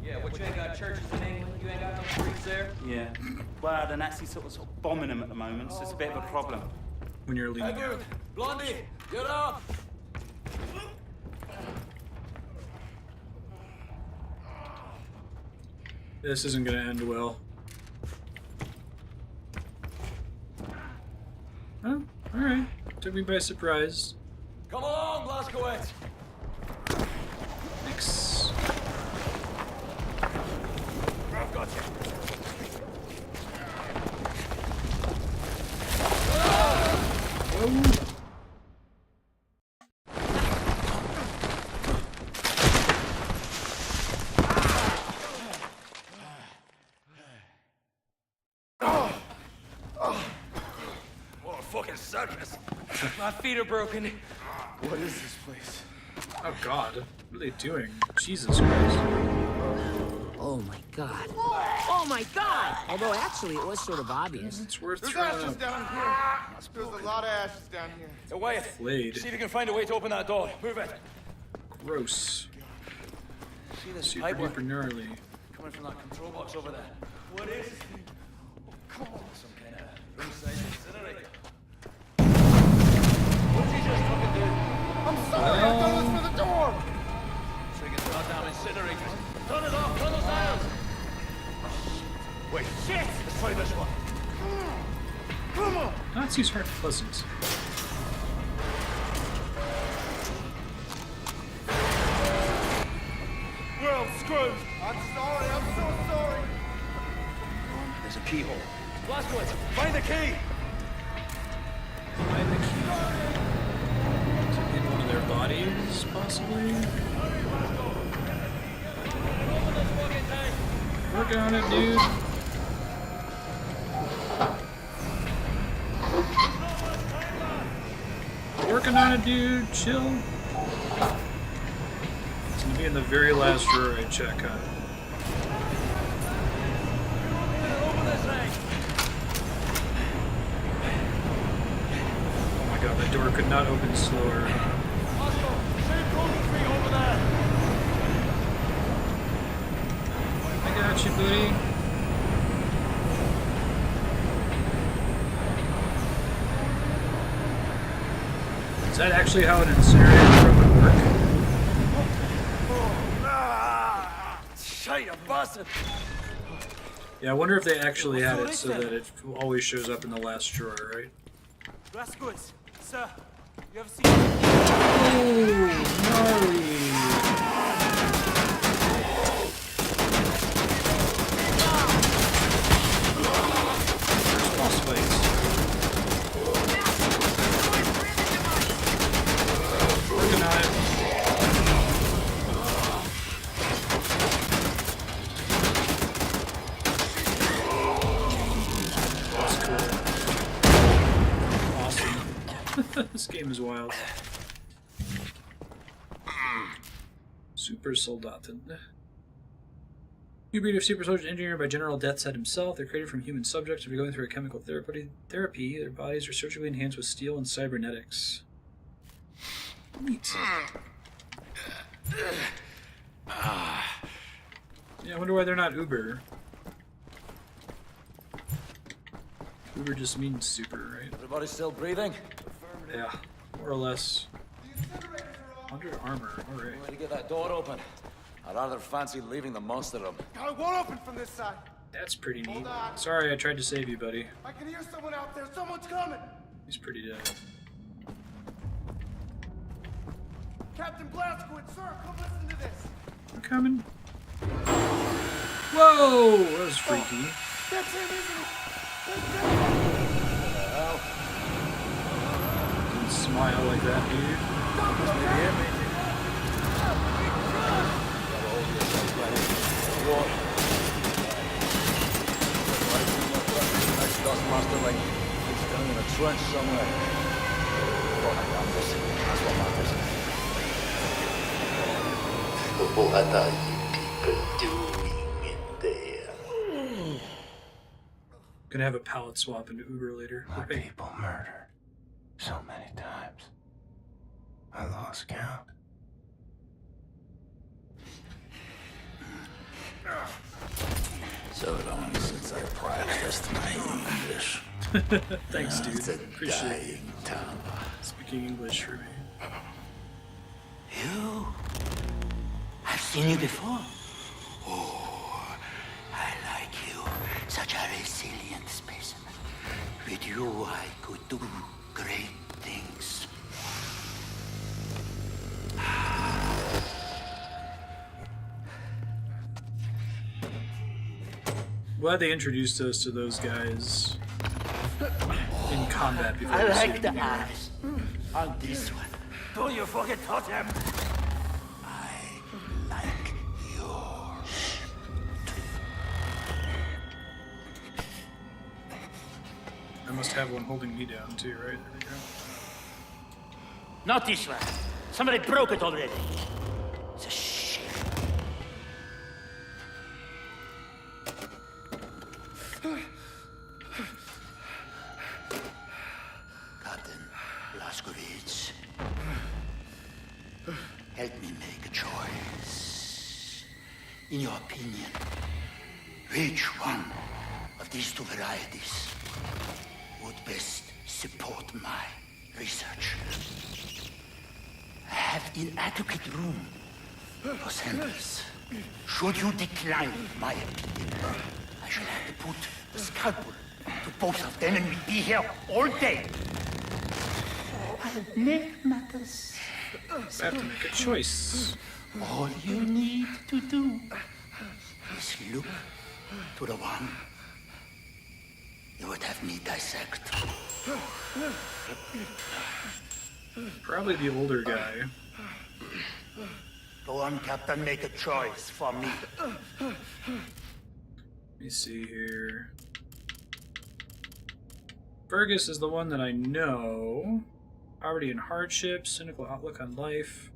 Yeah, what, you ain't got churches in England? You ain't got no streets there? Yeah. Well, the Nazis sort of bombing them at the moment, so it's a bit of a problem. When you're leaving Edward, out. Blondie, get up. This isn't going to end well. Oh, alright. Took me by surprise. Come along, Blazkowicz. Thanks. I've got you. What a fucking circus. My feet are broken. What is this place? Oh god. What are they doing? Jesus Christ. Oh my god. Oh my god! Although actually it was sort of obvious. It's worth There's throwing ashes up. down here. There's a lot of ashes down here. Hey, Wyatt, Flayed. see if you can find a way to open that door. Move it. Gross. See this Super pipe work duper gnarly. coming from that control box over there. What is it? Oh, come on. Some kind of inside incinerator. What did you just fucking do? I'm I'm sorry, I thought it was for the door. Trigger's not down incinerated. Turn it off, turn those irons. Wait, shit! Let's try this one. Come on. Nazis aren't pleasant. We're all screwed. I'm sorry, I'm so sorry. There's a keyhole. Blastwood, find the key! Find the key. To in one of their bodies, possibly? Working on it, dude. Working on it, dude. Chill. It's gonna be in the very last drawer I check, huh? Oh my god, that door could not open slower. I got you, buddy. Is that actually how an incinerator would work? Shit, you bastard! Yeah, I wonder if they actually had it so that it always shows up in the last drawer, right? Rascals, sir, you ever seen... Oh, gnarly! There's boss fights. Working on it. This game is wild. Super Soldaten. New breed of super soldiers engineered by General Deathshead himself. They're created from human subjects. After going through a chemical therapy, their bodies are surgically enhanced with steel and cybernetics. Neat. Yeah, I wonder why they're not Uber. Uber just means super, right? Everybody still breathing? Yeah, more or less. Under armor, alright. Way to get that door open. I rather fancy leaving the monster room. I won't open from this side. That's pretty neat. Hold on. Sorry, I tried to save you, buddy. I can hear someone out there. Someone's coming. He's pretty dead. Captain Blastwood, sir, come listen to this. I'm coming. Whoa! That was freaky. That's him, isn't it? That's him. Don't smile like that, dude. Dustmaster like he's down in a trench somewhere. Oh, I got this. That's what matters. What are you people doing in there? Gonna have a palette swap into Uber later. My people murdered so many times. I lost count. So long since I practiced my English. Thanks, dude. It's a Appreciate dying town. speaking English for me. You? I've seen you before. Oh, I like you. Such a resilient specimen. With you, I could do great things. Glad they introduced us to those guys in combat before. I we like see the them. eyes on this one. Don't you fucking touch him! I like yours. I must have one holding me down too, right? There we go. Not this one. Somebody broke it already. It's a shit. Captain Blazkowicz, help me make a choice. In your opinion, which one of these two varieties would best support my research? I have inadequate room for samples. Should you decline my opinion, I shall have to put a scalpel to both of them and we'll be here all day. I'll make matters. I have to make a choice. All you need to do is look to the one you would have me dissect. Probably the older guy. Go on, Captain, make a choice for me. Let me see here. Fergus is the one that I know. Poverty and hardship, cynical outlook on life.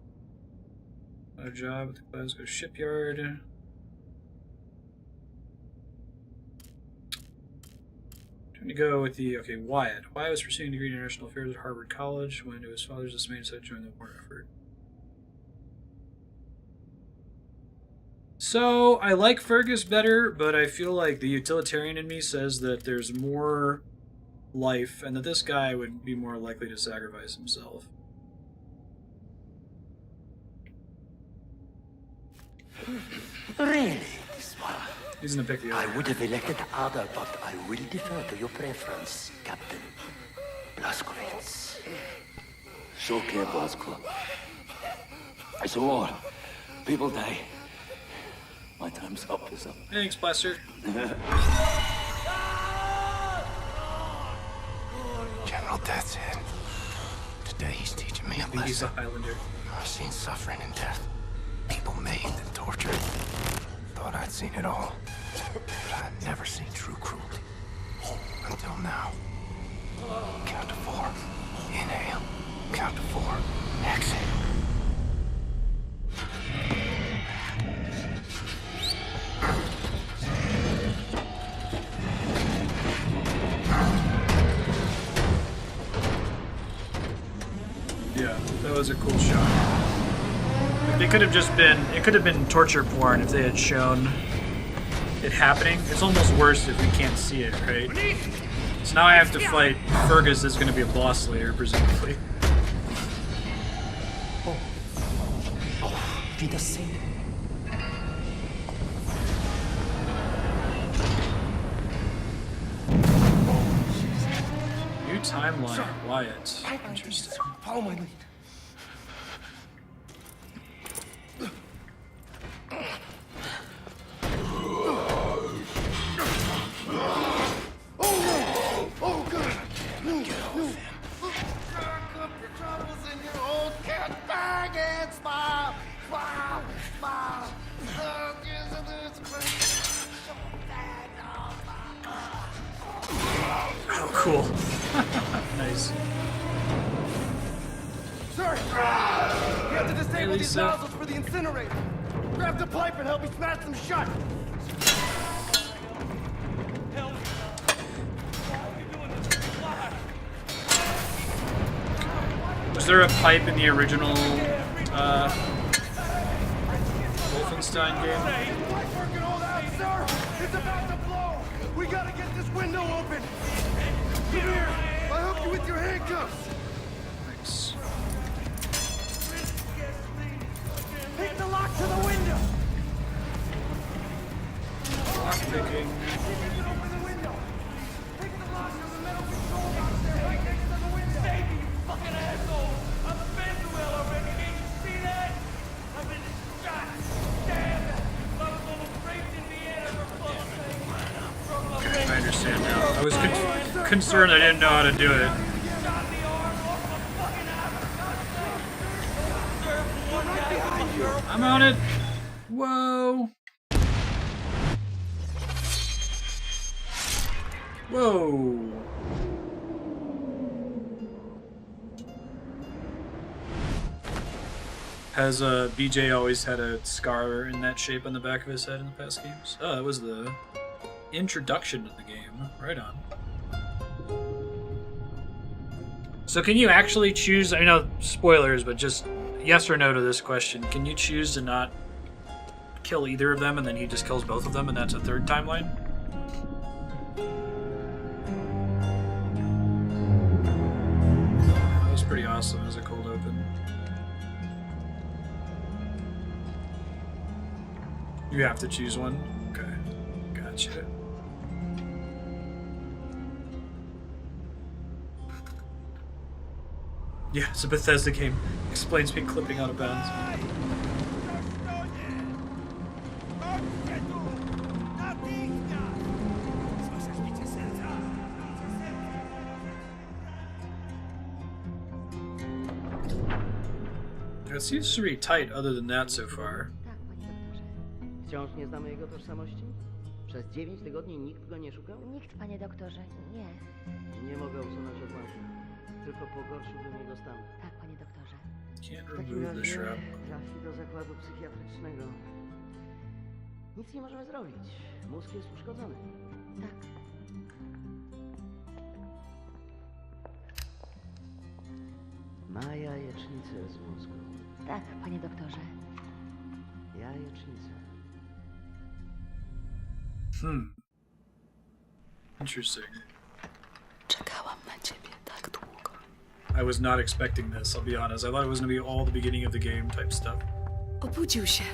Got a job at the Glasgow shipyard. Trying to go with the, okay, Wyatt. Wyatt was pursuing a degree in international affairs at Harvard College when to his father's dismay decided to join the war effort. So, I like Fergus better, but I feel like the utilitarian in me says that there's more life and that this guy would be more likely to sacrifice himself. Really? He's gonna pick the other. I would have elected other, but I will defer to your preference, Captain Blazkowicz. It's okay, Blazko. It's a war. People die. My time's up, is up. Thanks, Blaster. General Death's Head. Today he's teaching me a lesson. He's a Highlander. I've seen suffering and death. People maimed and tortured. Thought I'd seen it all. But I've never seen true cruelty. Until now. Count to 4. Inhale. Count to 4. Exhale. Yeah, that was a cool shot. Like, it could have been torture porn if they had shown it happening. It's almost worse if we can't see it, right? So now I have to fight Fergus, that's going to be a boss later, presumably. New timeline, Wyatt. Interesting. Follow my lead. Oh, God. Get off him. Rock up your troubles in your old cat bag and smile. Smile. Smile. Oh, cool. Nice. Sir, you have to disable these nozzles for the incinerator. Grab the pipe and help me smash them shut. Was there a pipe in the original Wolfenstein game? Pipe working all out, sir. It's about to blow. We gotta get this window open. Come here. I'll help you with your handcuffs. Thanks. Take the lock to the window. Lockpicking. Open the window. Take the lock to the metal control box there, right next to the window. Save me, you fucking asshole! I'm a fence well already, can't you see that? I've been shot, stabbed. I was almost raped in Vienna for fuck's sake. Okay, I understand now. I was concerned I didn't know how to do it. Shot the arm off my fucking ass. I'm on it. Whoa. Whoa. Has BJ always had a scar in that shape on the back of his head in the past games? Oh, that was the introduction to the game. Right on. So can you actually choose, I know spoilers, but just yes or no to this question. Can you choose to not kill either of them and then he just kills both of them and that's a third timeline? That was pretty awesome as a cold open. You have to choose one? Okay. Gotcha. Yeah, it's a Bethesda game. Explains me clipping out of bounds. It seems to be tight other than that so far. Tak, panie doktorze. Wciąż nie znamy jego tożsamości? Przez 9 tygodni nikt go nie szukał? Nikt, panie doktorze, nie. Nie mogę usunąć odłamku. Tylko pogorszyłbym jego stan. Tak, panie doktorze. Can't W takim remove the razie shrub. trafi do zakładu psychiatrycznego. Nic nie możemy zrobić. Mózg jest uszkodzony. Tak. Ma jajecznicę z mózgu. Tak, panie doktorze. Jajecznicę. Interesting. Czekałam na ciebie tak długo. I was not expecting this, I'll be honest. I thought it was going to be all the beginning of the game type stuff. Obudził się.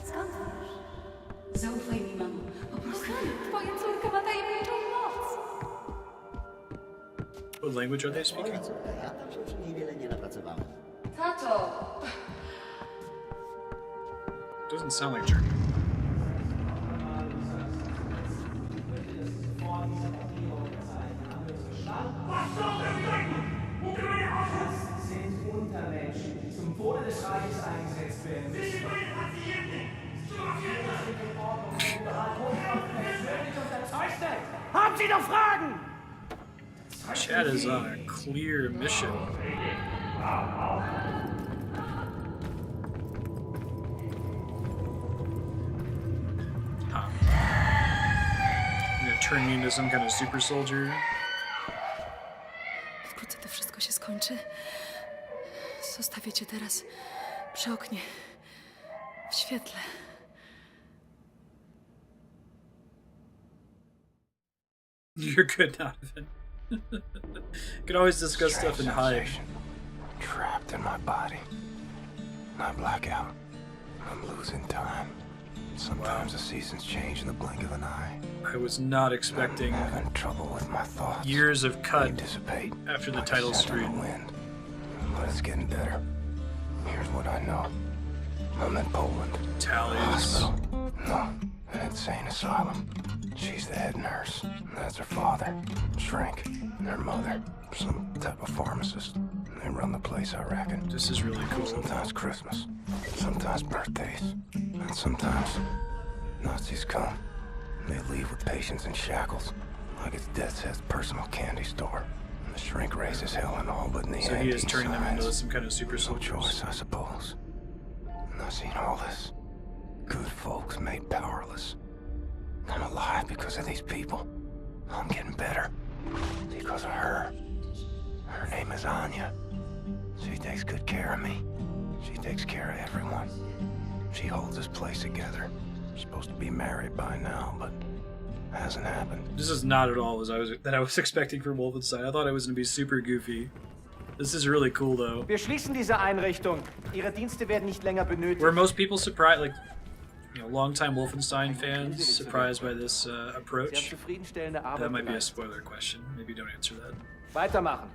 Skąd wiesz? Zaufaj mi, mamo. Po prostu twoja córka ma tajemniczą moc. What language are they speaking? Ja tam się przy niej wiele nie napracowałem. Tato! Doesn't sound like Journey. Sind Untermenschen, die zum Wohle des Reiches eingesetzt werden. Sie sind meine Patienten! Haben Sie noch Fragen? Chad is on a clear mission. Huh. Gonna turn me into some kind of super soldier. Wkrótce to wszystko się skończy. Zostawię cię teraz przy oknie. W świetle. You're good, Donovan. You can always discuss stuff and hide. Trapped in my body. I black out. I'm losing time. Sometimes the seasons change in the blink of an eye. I was not expecting I'm having trouble with my thoughts. years of cut They dissipate after the like title a scent on screen. the wind. But it's getting better. Here's what I know. I'm in Poland. Tallies. Hospital. No, an insane asylum. She's the head nurse. That's her father. Shrink. And her mother. Some type of pharmacist. They run the place, I reckon. This is really cool. Sometimes Christmas. Sometimes birthdays. And sometimes Nazis come. They leave with patients in shackles. Like it's Death's Head's personal candy store. And the shrink raises hell and all but in the So he is antique turning them into signs. some kind of super No soldiers. choice, I suppose. And I've seen all this. Good folks made powerless. I'm alive because of these people. I'm getting better. Because of her. Her name is Anya. She takes good care of me. She takes care of everyone. She holds this place together. We're supposed to be married by now, but hasn't happened. This is not at all as I was expecting from Wolfenstein. I thought it was going to be super goofy. This is really cool, though. Wir schließen diese Einrichtung. Ihre Dienste werden nicht länger benötigt. Were most people surprised, like, you know, longtime Wolfenstein fans surprised by this Sie haben approach? zufriedenstellende Arbeit That might be a geleistet. spoiler question. Maybe don't answer that. Weitermachen.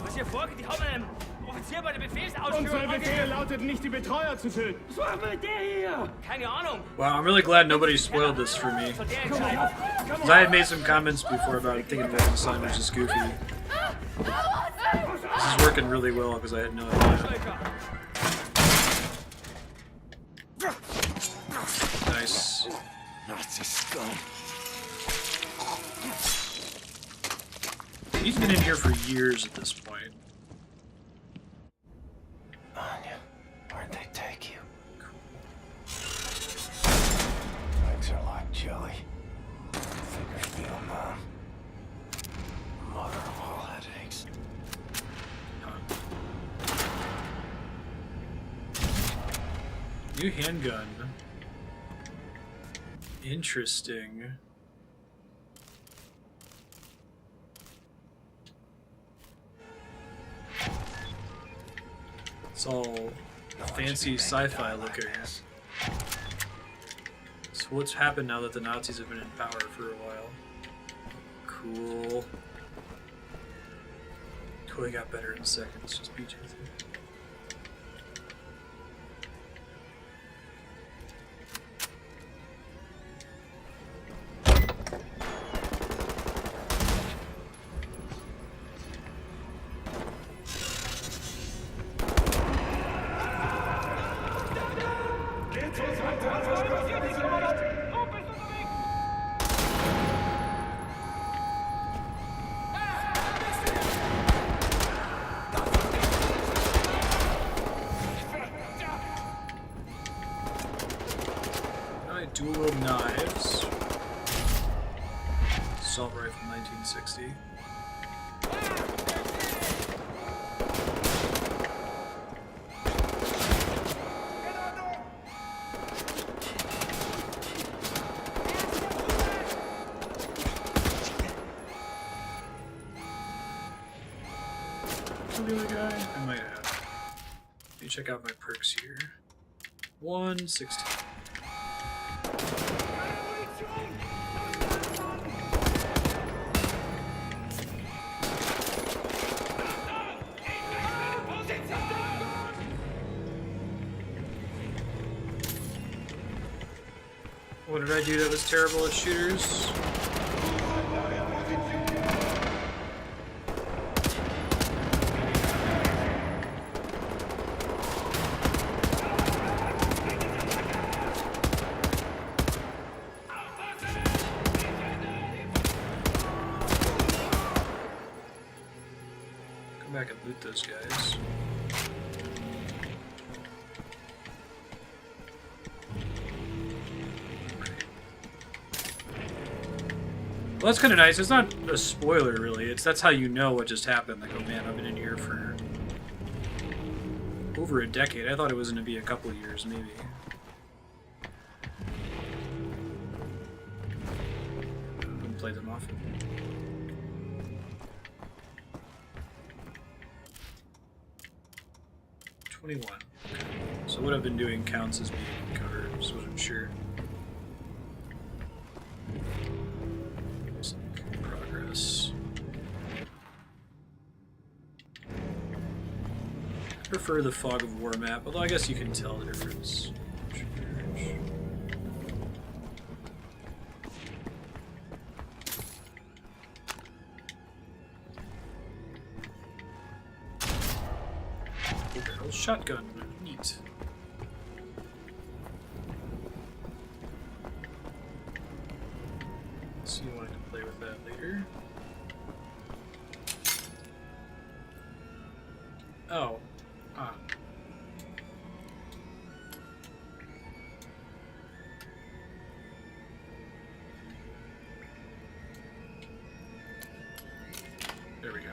Was hier vorgeht, die hauen einem Offizier bei der Befehlsausführung. Unser Befehl lautet nicht, die Betreuer zu töten. Was machen wir mit der hier? Keine Ahnung. Wow, I'm really glad nobody spoiled this for me. Soll der entscheiden? 'Cause I had made some comments before about thinking Wolfenstein was just goofy. This is working really well because I had no idea. Nice. Nazi scum. He's been in here for years at this point. Anya, where'd they take you? Legs are like jelly. Fingers feel numb. Mother of all headaches. New handgun. Interesting. It's all fancy sci-fi looking. So what's happened now that the Nazis have been in power for a while? Cool. Totally got better in seconds. Just beat you with it. Dual knives. Assault rifle 1960. Really guy? I might have. Let me check out my perks here. 160. What did I do that was terrible at shooters? Come back and loot those guys. Well, that's kind of nice. It's not a spoiler, really. That's how you know what just happened. Like, oh man, I've been in here for over a decade. I thought it was going to be a couple of years, maybe. I haven't played them often. $21. So what I've been doing counts as being covered, just wasn't sure. Progress. I prefer the Fog of War map, although I guess you can tell the difference. Barrel shotgun, neat. So you wanted to play with that later. Oh. Ah. There we go.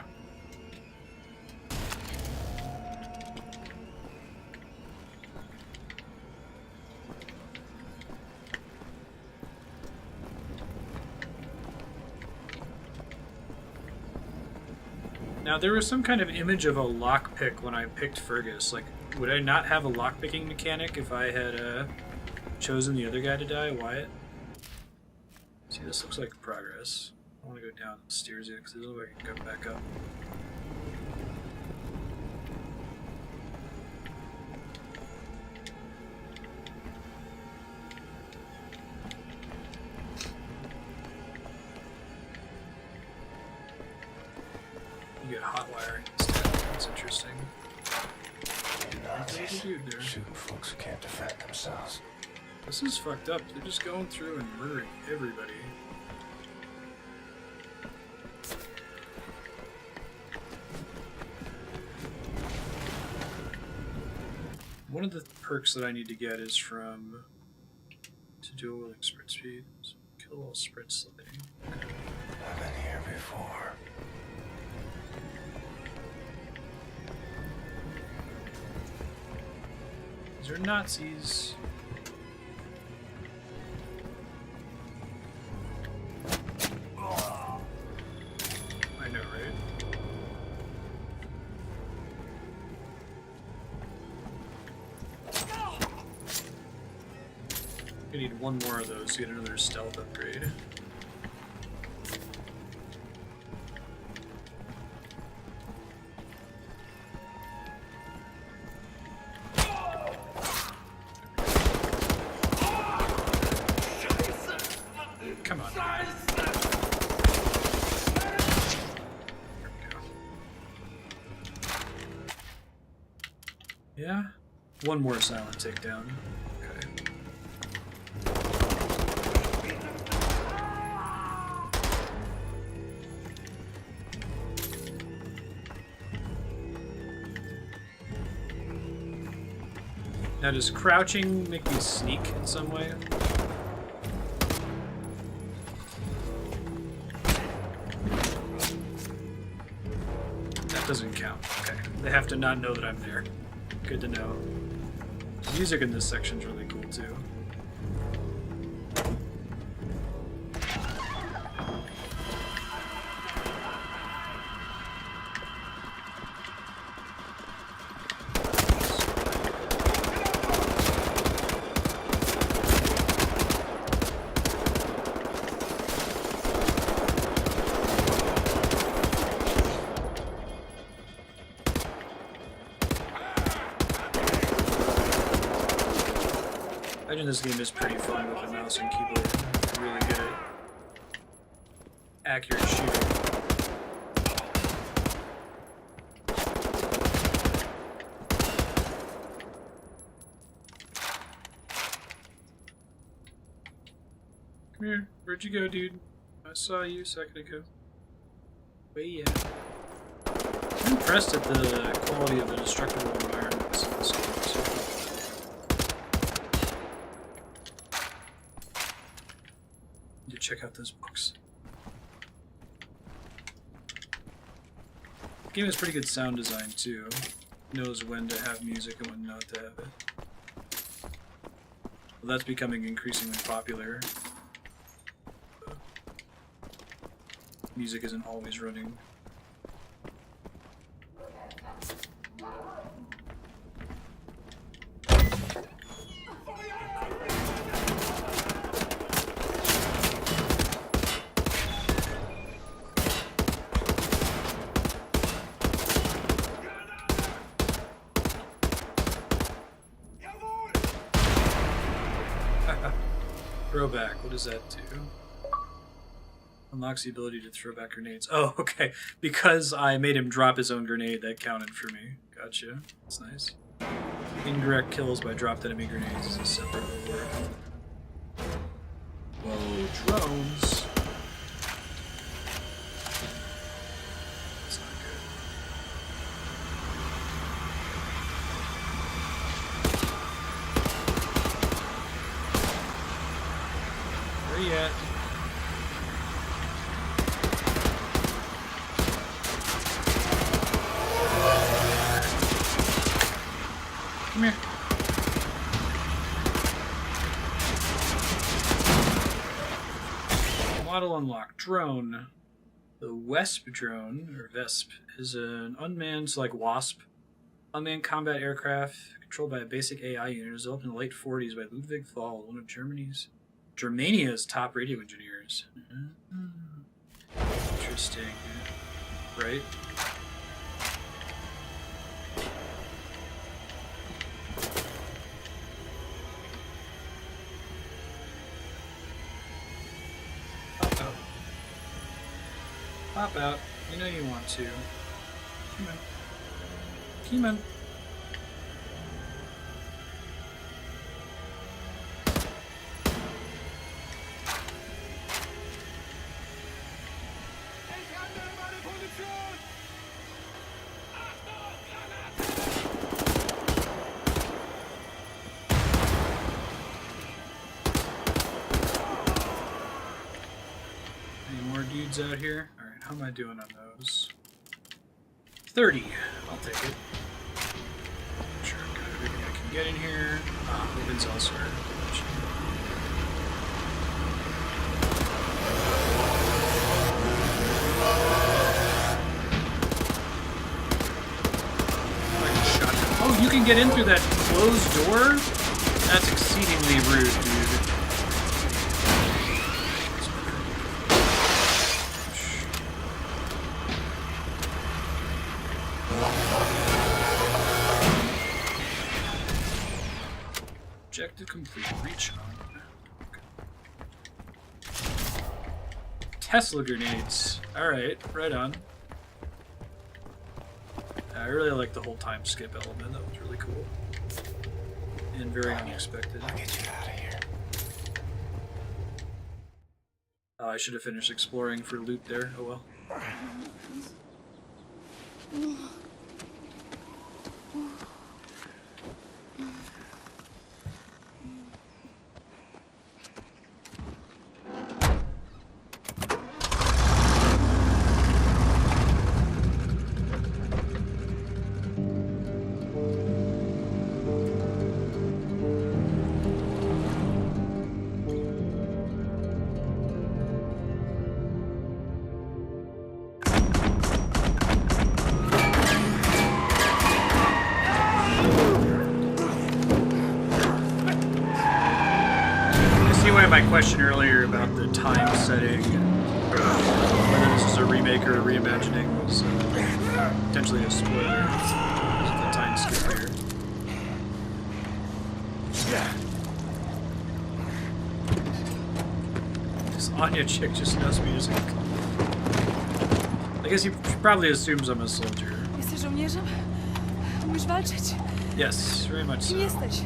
Now, there was some kind of image of a lockpick when I picked Fergus. Like, would I not have a lockpicking mechanic if I had chosen the other guy to die, Wyatt? See, this looks like progress. I want to go down the stairs yet, because there's no way I can go back up. You get hot wiring instead. That's interesting. Shooting folks who can't defend themselves. This is fucked up. They're just going through and murdering everybody. One of the perks that I need to get is from to dual wielding sprint speed. So kill all sprint sliding. I've been here before. These are Nazis. I know, right? I need one more of those to get another stealth upgrade. Come on. Yeah? One more silent takedown. Okay. Now, does crouching make me sneak in some way? That doesn't count. Okay. They have to not know that I'm there. Good to know. The music in this section's really cool, too. I imagine this game is pretty fun with a mouse and keyboard. Really good at accurate shooting. Come here. Where'd you go, dude? I saw you a second ago. Way yeah. I'm impressed at the quality of the destructible environments in this game. To check out those books. The game has pretty good sound design too. Knows when to have music and when not to have it. Well, that's becoming increasingly popular. Music isn't always running. Throwback, what does that do? Unlocks the ability to throw back grenades. Oh, okay. Because I made him drop his own grenade, that counted for me. Gotcha. That's nice. Indirect kills by dropped enemy grenades is a separate reward. Whoa, drones. That's not good. Where you at? Come here. Model unlocked. Drone. The WESP drone, or VESP, is an unmanned, like WASP, unmanned combat aircraft controlled by a basic AI unit developed in the late 40s by Ludwig Thal, one of Germania's top radio engineers. Interesting. Right? Pop out. Pop out. You know you want to. Come on. Come on. Out here. Alright, how am I doing on those? 30. I'll take it. Sure, I've got everything I can get in here? Ah, opens elsewhere. Oh, you can get in through that closed door? That's exceedingly rude, dude. Objective complete. Reach on. Tesla grenades. Alright, right on. I really like the whole time skip element. That was really cool. And very unexpected. I'll get you out of here. I should have finished exploring for loot there. Oh well. My question earlier about the time setting, whether this is a remake or a reimagining, was potentially a spoiler. The time skip here. This Anya chick just knows music. I guess he probably assumes I'm a soldier. Jesteś żołnierzem? Umiesz walczyć? Yes, very much so. Kim jesteś?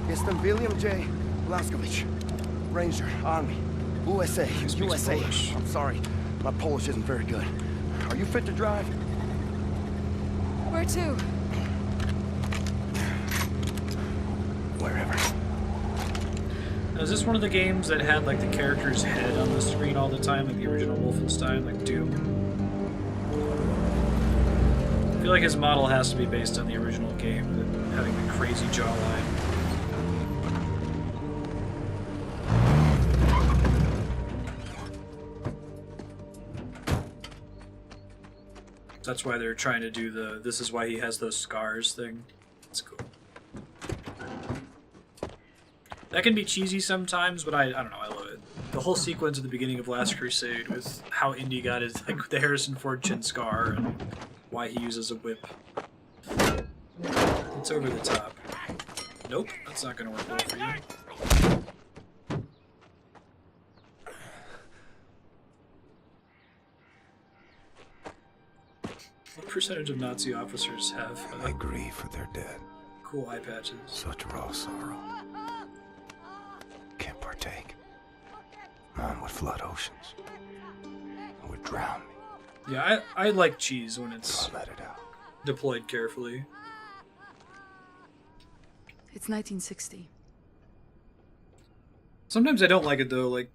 Jestem William J. Blaskovich, Ranger, Army, USA, USA. Polish. I'm sorry, my Polish isn't very good. Are you fit to drive? Where to? Wherever. Now, is this one of the games that had like the character's head on the screen all the time, like the original Wolfenstein, like Doom? I feel like his model has to be based on the original game, having the crazy jawline. That's why they're trying to do the "this is why he has those scars" thing. That's cool. That can be cheesy sometimes, but I don't know, I love it. The whole sequence at the beginning of Last Crusade with how Indy got his, like, the Harrison Ford chin scar and why he uses a whip. It's over the top. Nope, that's not gonna work well for you. What percentage of Nazi officers have They grieve for their dead. Cool eye patches? Such raw sorrow. Can't partake. Mom would flood oceans. Would drown me. Yeah, I like cheese when it's So I let it out. deployed carefully. It's 1960. Sometimes I don't like it though, like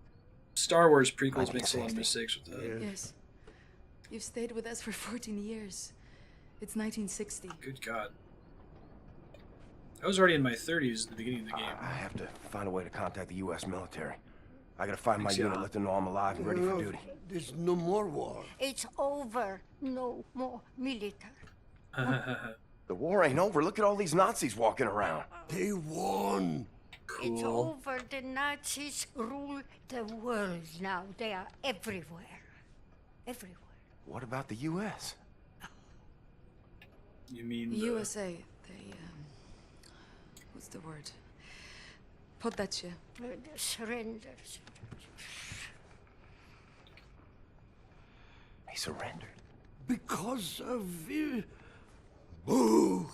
Star Wars prequels makes a lot of mistakes with that. Yes. You've stayed with us for 14 years. It's 1960. Good God. I was already in my 30s at the beginning of the game. I have to find a way to contact the U.S. military. I gotta find my Thanks, unit, yeah. let them know I'm alive and ready for duty. There's no more war. It's over. No more military. The war ain't over. Look at all these Nazis walking around. They won. It's over. The Nazis rule the world now. They are everywhere. Everywhere. What about the U.S.? You mean The USA, they, what's the word? Poddacie. Surrenders. He surrendered. Because of Boo.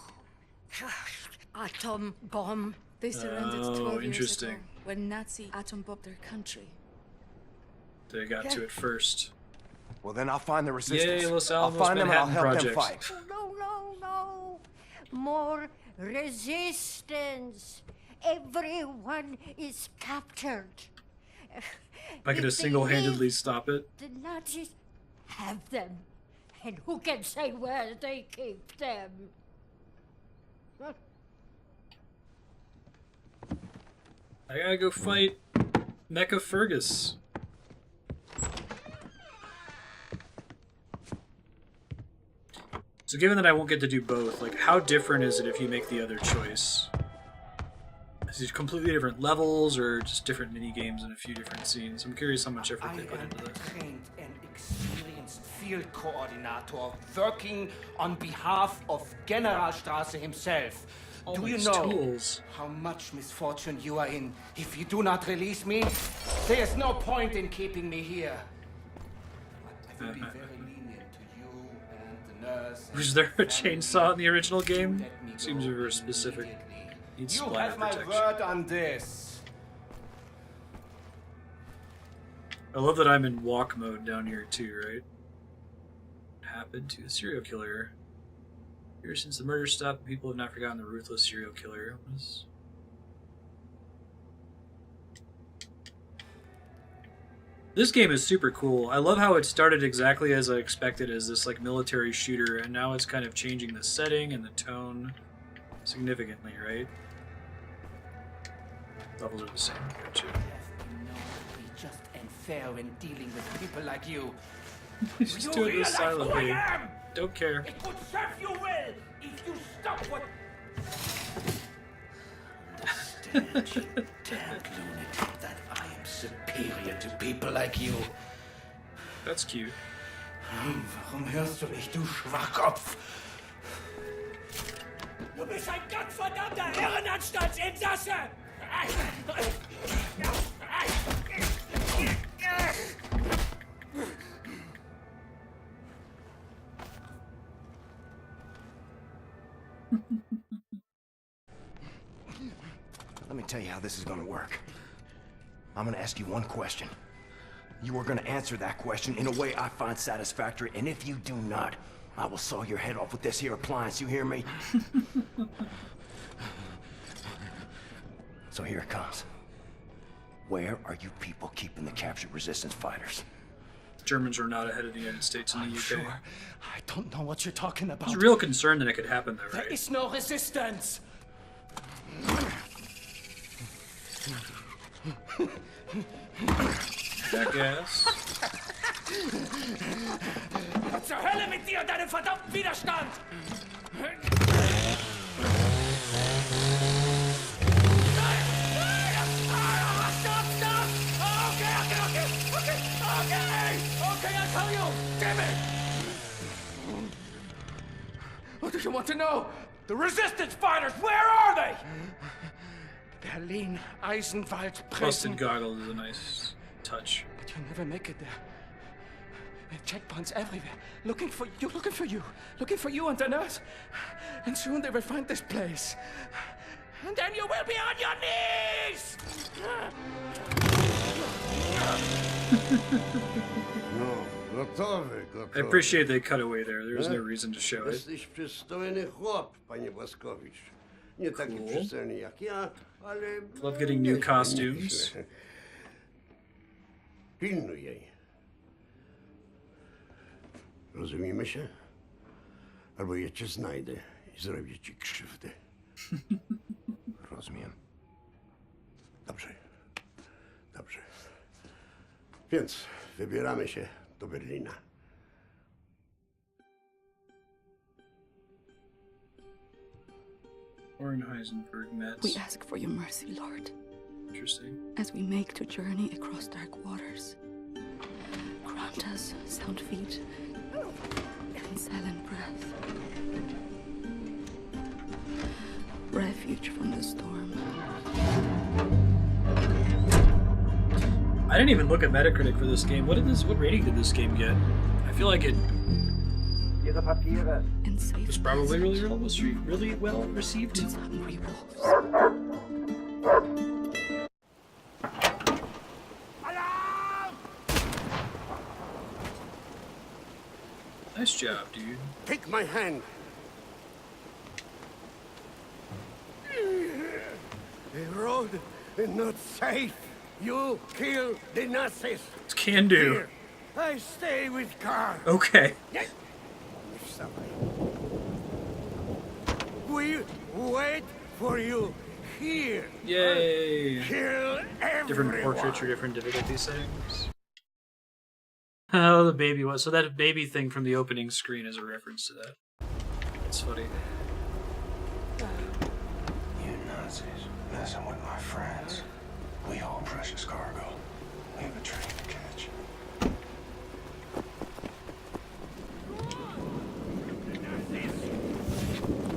Atom bomb. They surrendered Oh, 12 years interesting. ago when Nazi atom bombed their country. They got to it first. Well, then I'll find the resistance. Yay, Los I'll Alamos find them and I'll Manhattan help them Project. fight. No, no, no. More resistance. Everyone is captured. If I could If have they single-handedly leave, stop it. the Nazis have them. And who can say where they keep them? I gotta go fight Mecha Fergus. So given that I won't get to do both, like, how different is it if you make the other choice? Is it completely different levels or just different mini games and a few different scenes? I'm curious how much effort they put into this. Trained and experienced field coordinator working on behalf of Generalstrasse himself. All do you these know tools. how much misfortune you are in? If you do not release me, there is no point in keeping me here. But I will be very lenient to you and the nurse. Was there a chainsaw in the original game? Seems very specific. Needs You splatter have my protection. word on this. I love that I'm in walk mode down here too, right? What happened to the serial killer? Here since the murder stopped, people have not forgotten the ruthless serial killer. This game is super cool. I love how it started exactly as I expected, as this like military shooter, and now it's kind of changing the setting and the tone significantly, right? Levels are the same. Gotcha. Be just and fair when dealing with people like you. Just You do it realize silently. who I am? Don't care. It would serve you well if you stop what. Understand, you damned lunatic, that I am superior to people like you. That's cute. Warum hörst du mich, du Schwachkopf? Du bist ein gottverdammter Irrenanstaltsinsasse! Let me tell you how this is gonna work. I'm gonna ask you one question. You are gonna answer that question in a way I find satisfactory, and if you do not, I will saw your head off with this here appliance, you hear me? So here it comes. Where are you people keeping the captured resistance fighters? Germans are not ahead of the United States in the UK. Sure. I don't know what you're talking about. It's a real concern that it could happen, though, right? There is no resistance. Jackass. Zur Hölle mit dir und deinem verdammten Widerstand! Okay, I'll tell you! Damn it! What do you want to know? The resistance fighters, where are they? Berlin, Eisenwald, Presen. Busted goggles is a nice touch. But you'll never make it there. There are checkpoints everywhere, looking for you and the nurse. And soon they will find this place. And then you will be on your knees! I appreciate they cut away there. There's no reason to show it. Jesteś przystojny chłop, panie Błaskowicz. Nie taki przystojny jak ja, ale... Love getting new costumes. Pilnuj jej. Rozumiemy się? Albo ja cię znajdę i zrobię ci krzywdę. Rozumiem. Dobrze. Dobrze. Więc wybieramy się do Berlina. Warren Heisenberg Metz. We ask for your mercy, Lord. Interesting. As we make the journey across dark waters, grant us sound feet and silent breath. Refuge from the storm. I didn't even look at Metacritic for this game. What rating did this game get? I feel like it was probably really well received. Nice job, dude. Take my hand. The road is not safe. You kill the Nazis. It's can do. Here, I stay with Karl. Okay. we wait for you here. Yay! Kill everyone. Different portraits or different difficulty settings. Oh, the baby was. So that baby thing from the opening screen is a reference to that. That's funny. You Nazis messing with my friends. We haul precious cargo. We have a train to catch.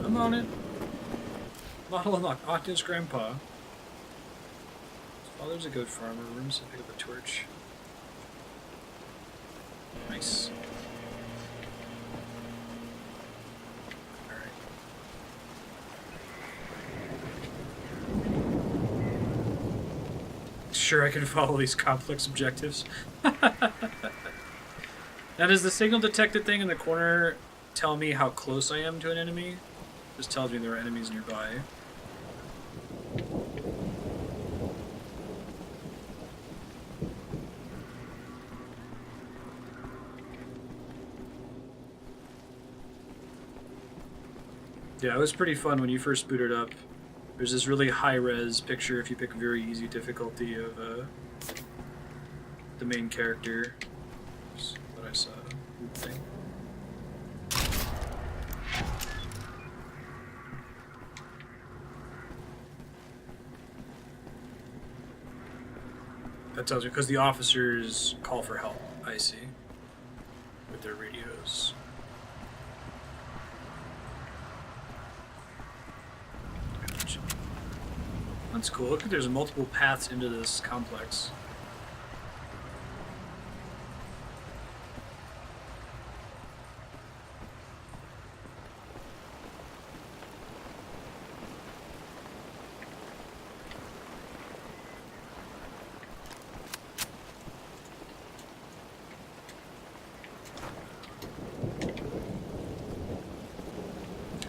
I'm on it. Model unlocked. Octa's grandpa. His father's a goat farmer. Rooms to pick up a torch. Nice. Alright. Sure, I can follow these complex objectives. Now, does the signal detected thing in the corner tell me how close I am to an enemy? Just tells me there are enemies nearby. Yeah, it was pretty fun when you first booted up. There's this really high-res picture if you pick a very easy difficulty of the main character. That's what I saw. Thing. That tells you because the officers call for help. I see. With their radios. Gotcha. That's cool. Look, there's multiple paths into this complex.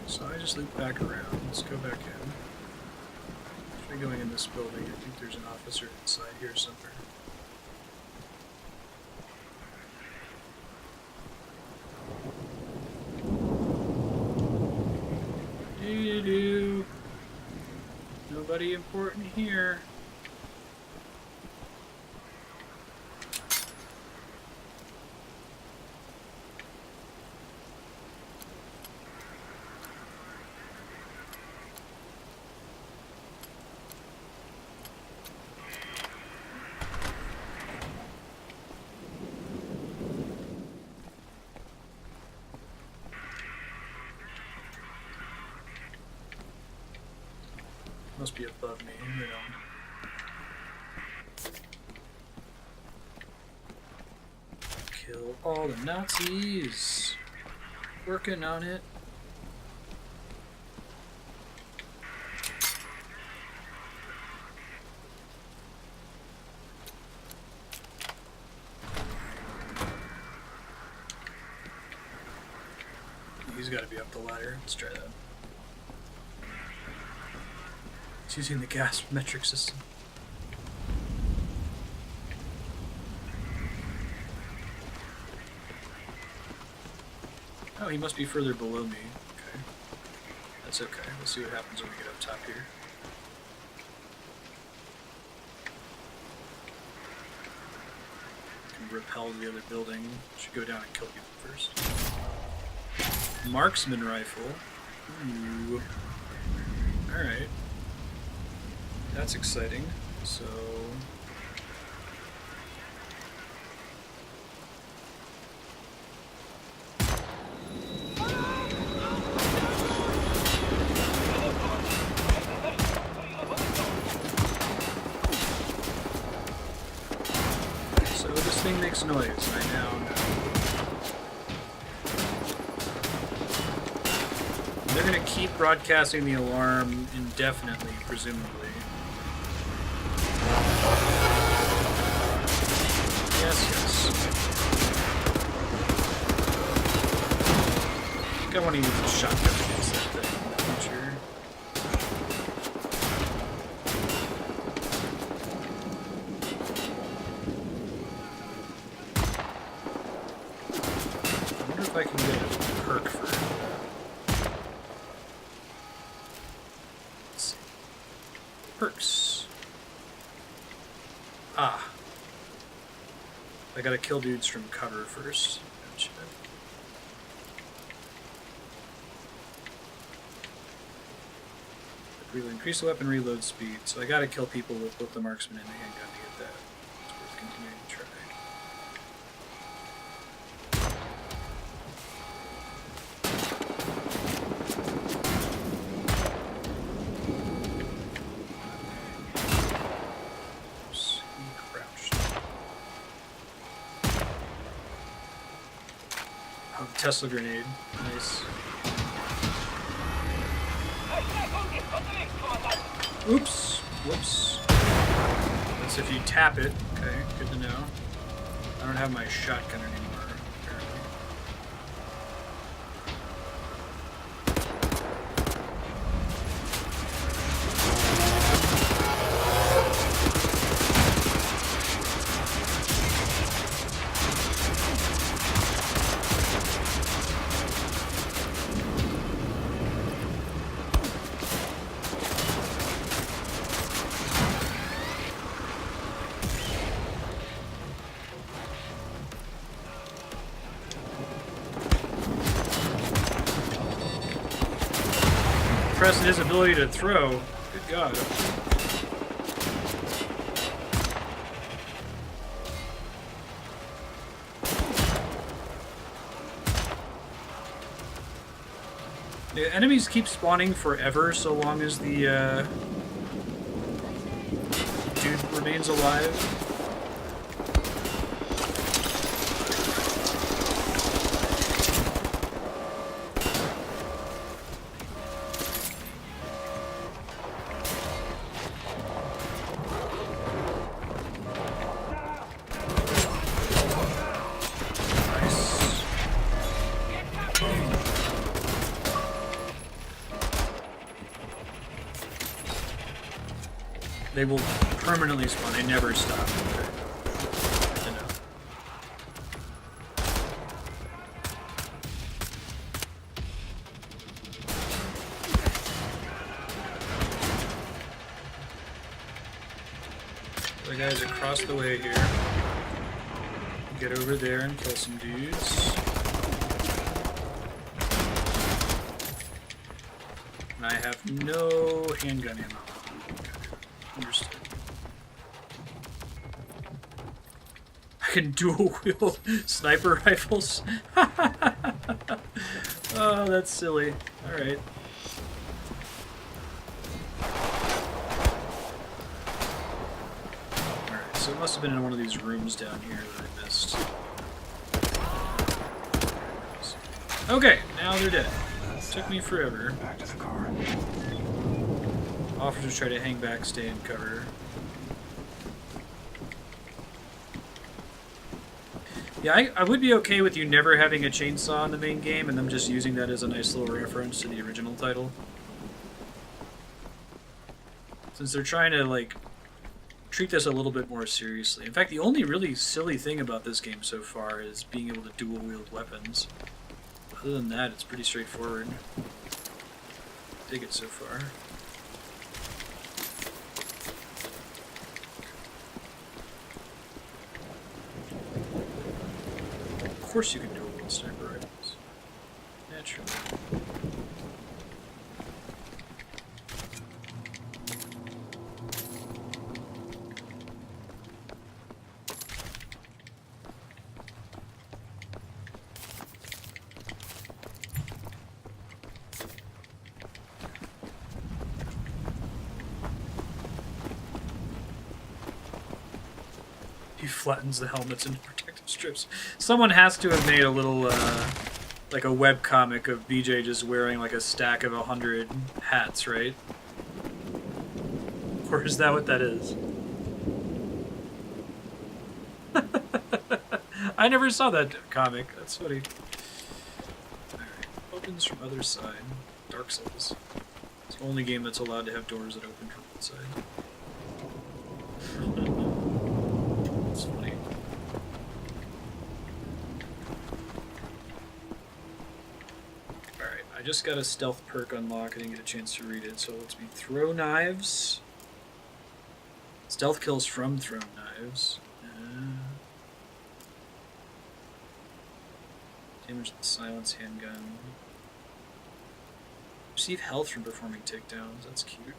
So I just loop back around. Let's go back in. Try going in this building. I think there's an officer inside here somewhere. Doo-doo. Nobody important here. Must be above me. Right on. Kill all the Nazis. Working on it. He's got to be up the ladder. Let's try that. He's using the gas metric system. Oh, he must be further below me. Okay. That's okay. We'll see what happens when we get up top here. Can repel to the other building. Should go down and kill people first. Marksman rifle. Ooh. Alright. That's exciting. So... So this thing makes noise, I now know. They're gonna keep broadcasting the alarm indefinitely, presumably. Yes. I think I want to use a shotgun against that thing in the future. I wonder if I can get a perk for it. Perks. Ah. I gotta kill dudes from cover first. Gotcha. Increase the weapon reload speed, so I gotta kill people with both the marksman and the handgun to get that. It's worth continuing to try. Oops, he crouched. Oh, the Tesla grenade. Nice. Oops. Whoops. That's if you tap it. Okay, good to know. I don't have my shotgun anymore, apparently. Impressed at his ability to throw. Good God. The enemies keep spawning forever so long as the dude remains alive. They will permanently spawn. They never stop. Okay. Good to know. The guys across the way here. Get over there and kill some dudes. And I have no handgun ammo. Understood. I can dual wield sniper rifles. Oh, that's silly. Alright. Alright, so it must have been in one of these rooms down here that I missed. Okay, now they're dead. Took me forever. Back to the car. Officers try to hang back, stay in cover. Yeah, I would be okay with you never having a chainsaw in the main game and them just using that as a nice little reference to the original title. Since they're trying to, like, treat this a little bit more seriously. In fact, the only really silly thing about this game so far is being able to dual-wield weapons. Other than that, it's pretty straightforward. Dig it so far. Of course you can dual wield sniper rifles. Naturally. He flattens the helmets into protective strips. Someone has to have made a little, like a web comic of BJ just wearing like a stack of 100 hats, right? Or is that what that is? I never saw that comic. That's funny. Alright. Opens from other side. Dark Souls. It's the only game that's allowed to have doors that open from outside. That's funny. Alright, I just got a stealth perk unlock. I didn't get a chance to read it, so it lets me throw knives Stealth kills from thrown knives. Damage the silence handgun. Receive health from performing takedowns. That's cute.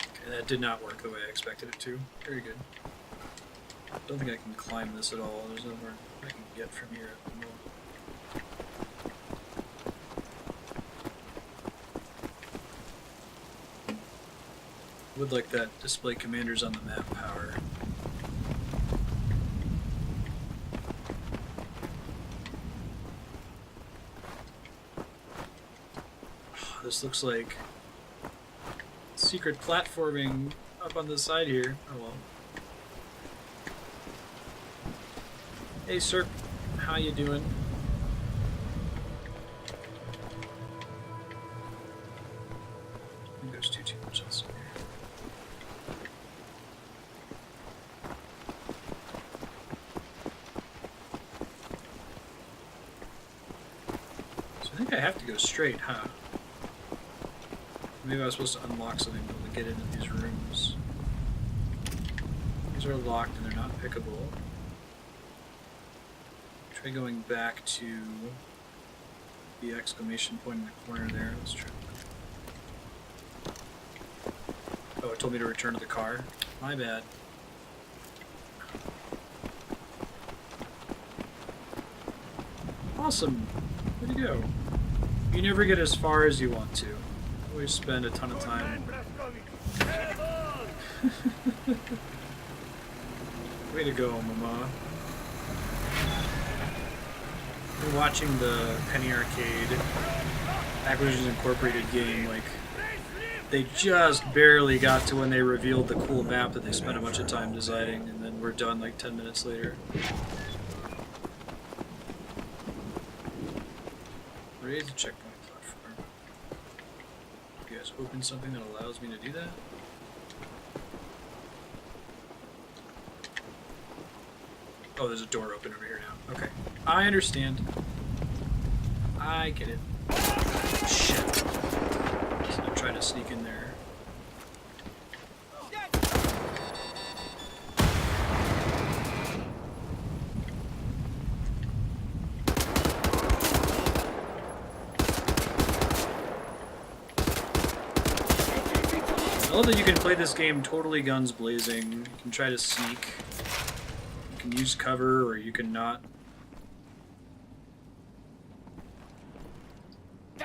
Okay, that did not work the way I expected it to. Very good. Don't think I can climb this at all. There's nowhere I can get from here at the moment. Would like that display commanders on the map power. Oh, this looks like secret platforming up on the side here. Oh well. Hey sir, how you doing? I think there's too much else in here. I think I have to go straight, huh? Maybe I was supposed to unlock something to get into these rooms. These are locked and they're not pickable. Try going back to the exclamation point in the corner there. Let's try. Oh, it told me to return to the car. My bad. Awesome. Where'd you go? You never get as far as you want to. Always spend a ton of time. Way to go, Mama. We're watching the Penny Arcade Acquisitions Incorporated game, like, they just barely got to when they revealed the cool map that they spent a bunch of time designing, and then we're done like 10 minutes later. Raise the checkpoint platform. You guys open something that allows me to do that? Oh, there's a door open over here now. Okay. I understand. I get it. Shit. So I'm trying to sneak in there. I love that you can play this game totally guns blazing. You can try to sneak. You can use cover, or you can not. I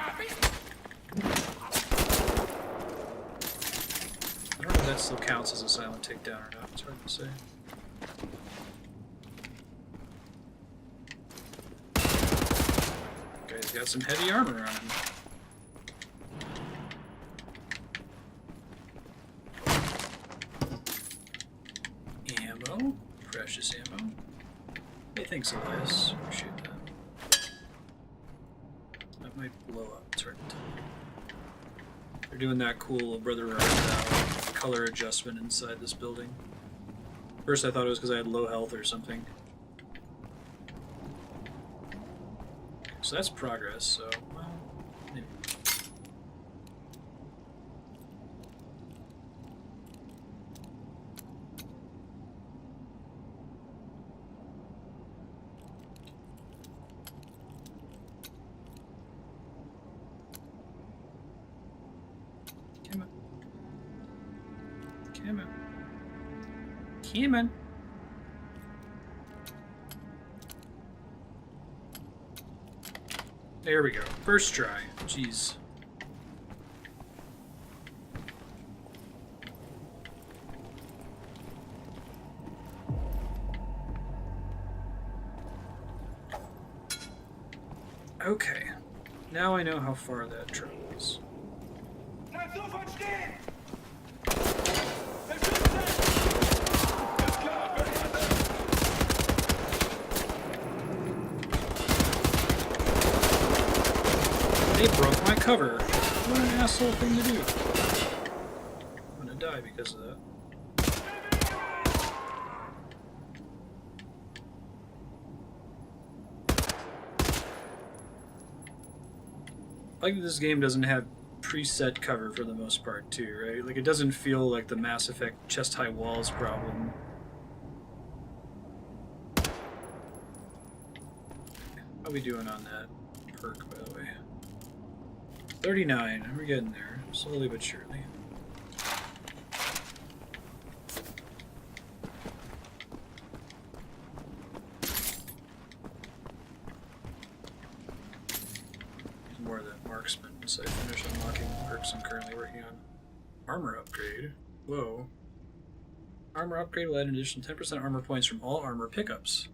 don't know if that still counts as a silent takedown or not. It's hard to say. Guy's got some heavy armor on him. Ammo. Precious ammo. Hey, thanks, Elias. Appreciate that. That might blow up. It's hard to tell. They're doing that cool Brother Art color adjustment inside this building. First I thought it was because I had low health or something. So that's progress, so, well, maybe. Come on. Come on. Come on. There we go. First try. Jeez. Okay. Now I know how far that travels. They broke my cover. What an asshole thing to do. I'm gonna die because of that. Like this game doesn't have preset cover for the most part too, right? Like it doesn't feel like the Mass Effect chest-high walls problem. How we doing on that perk, by the way? 39. We're getting there, slowly but surely. More of that marksman once I finish unlocking perks I'm currently working on. Armor upgrade. Whoa. Armor upgrade will add an additional 10% armor points from all armor pickups.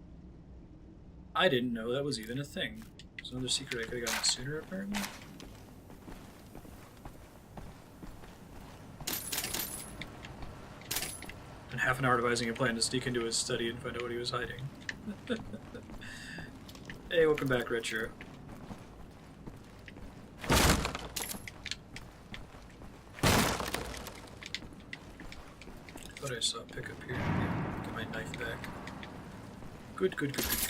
I didn't know that was even a thing. There's another secret I could have gotten sooner, apparently. And half an hour devising a plan to sneak into his study and find out what he was hiding. Hey, welcome back, Retro. Thought I saw a pickup here. Get my knife back. Good, good, good, good.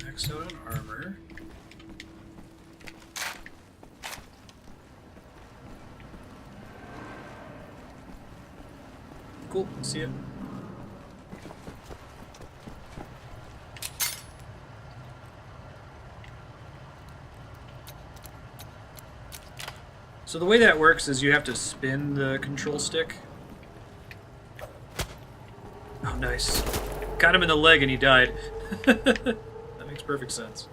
Max out on armor. Cool, see ya. So the way that works is you have to spin the control stick. Oh, nice. Got him in the leg and he died. That makes perfect sense.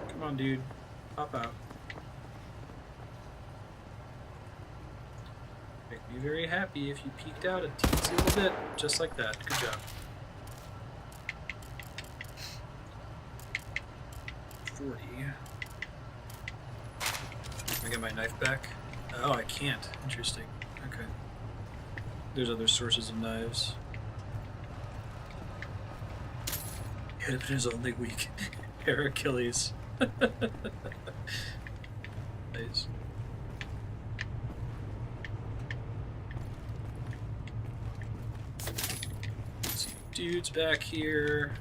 Come on, dude. Pop out. Make me very happy if you peeked out a teensy little bit. Just like that. Good job. 40. Can I get my knife back? Oh, I can't. Interesting. Okay. There's other sources of knives. Hit his only weak. Hair Achilles. Nice. See dudes back here.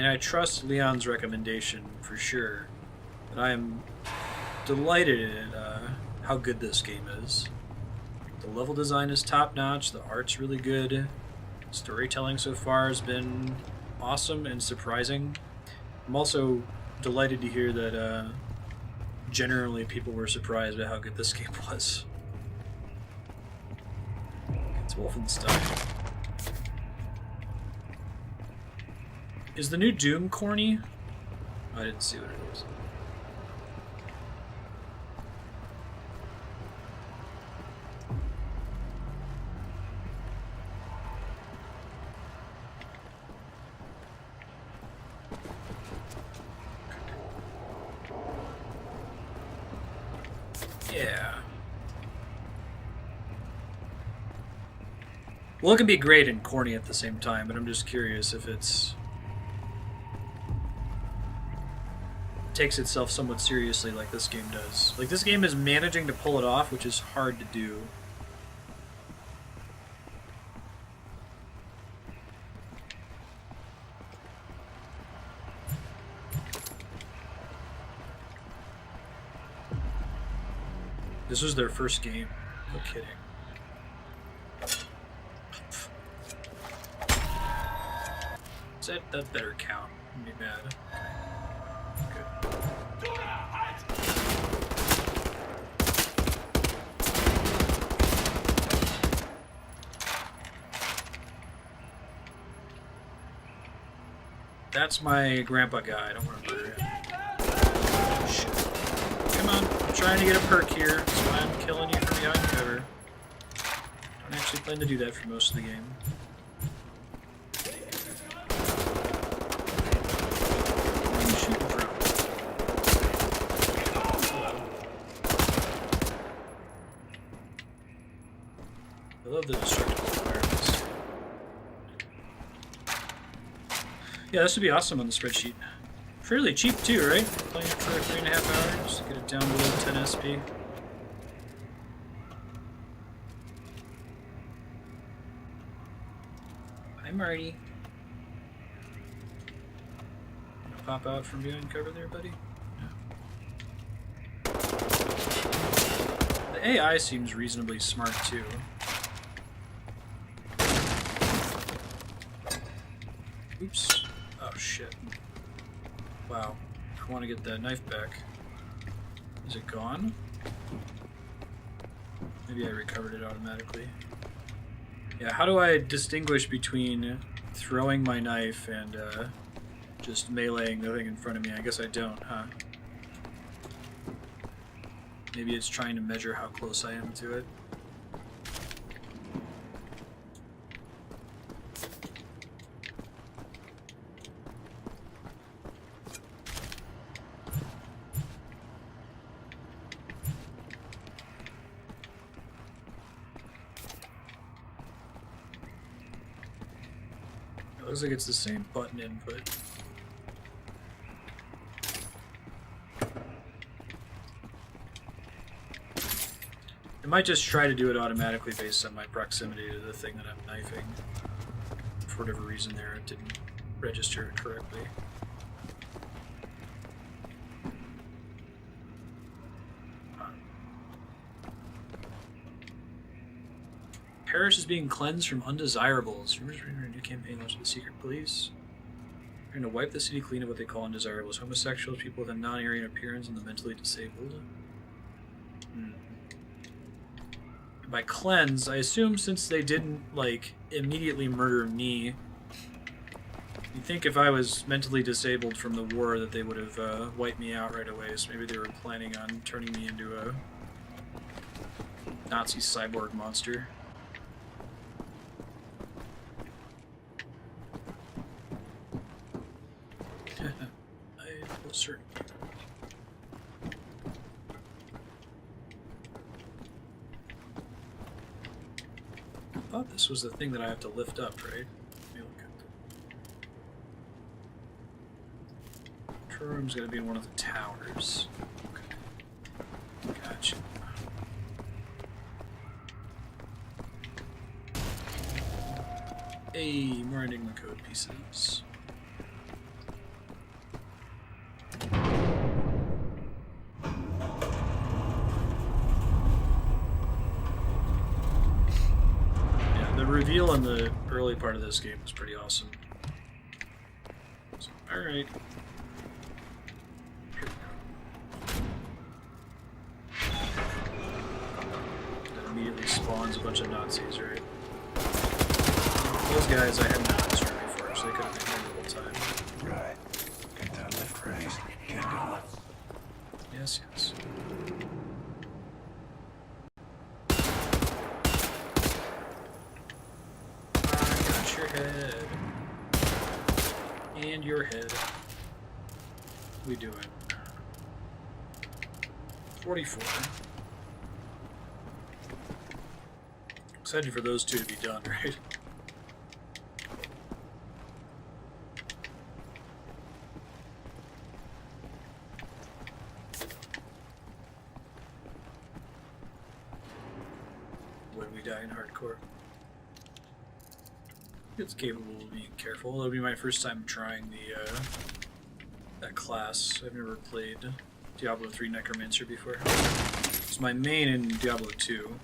I trust Leon's recommendation for sure, but I am delighted at how good this game is. The level design is top-notch, the art's really good, storytelling so far has been awesome and surprising. I'm also delighted to hear that generally people were surprised at how good this game was. It's Wolfenstein. Is the new Doom corny? I didn't see what it is. Yeah. Well, it can be great and corny at the same time, but I'm just curious if it's takes itself somewhat seriously like this game does. Like, this game is managing to pull it off, which is hard to do. This was their first game. No kidding. That better count. I'd be mad. That's my grandpa guy. I don't want to murder him. Shit. Come on. I'm trying to get a perk here. That's why I'm killing you from behind cover. Don't actually plan to do that for most of the game. What are you shooting from? I love the destructible environments. Yeah, this would be awesome on the spreadsheet. Fairly cheap too, right? Playing for 3.5 hours, get it down below 10 SP. Hi, Marty. Gonna pop out from behind cover there, buddy? No. The AI seems reasonably smart too. Oops. Oh shit. Wow. I want to get that knife back. Is it gone? Maybe I recovered it automatically. Yeah, how do I distinguish between throwing my knife and just meleeing the thing in front of me? I guess I don't, huh? Maybe it's trying to measure how close I am to it. Looks like it's the same button input. I might just try to do it automatically based on my proximity to the thing that I'm knifing. For whatever reason there, it didn't register it correctly. Parish is being cleansed from undesirables. Rumors are a new campaign launched by the secret police. They're going to wipe the city clean of what they call undesirables. Homosexuals, people with a non-Aryan appearance, and the mentally disabled. By cleanse, I assume since they didn't, like, immediately murder me, you'd think if I was mentally disabled from the war that they would have wiped me out right away, so maybe they were planning on turning me into a Nazi cyborg monster. I will certainly. I thought this was the thing that I have to lift up, right? Let me look at the control room's gonna be in one of the towers. Okay. Gotcha. Hey, more Enigma code pieces. The reveal in the early part of this game was pretty awesome. So, alright. That immediately spawns a bunch of Nazis, right? Those guys I had not destroyed before, so they could have been here the whole time. Right. Get that lift raised. Get going. Yes, yes. Your head. And your head. We do it. 44. Excited for those two to be done, right? When we die in hardcore. It's capable of being careful. It'll be my first time trying the that class. I've never played Diablo 3 Necromancer before. It's my main in Diablo 2.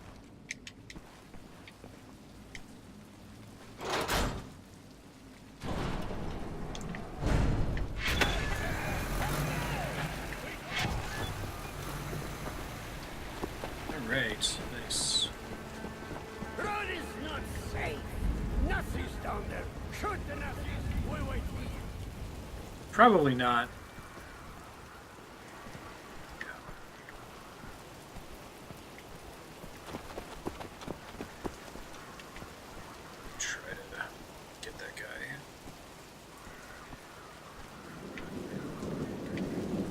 Alright, nice. Road is not safe. Nazis down there. Shoot the Nazis. We wait for you. Probably not. Try to get that guy.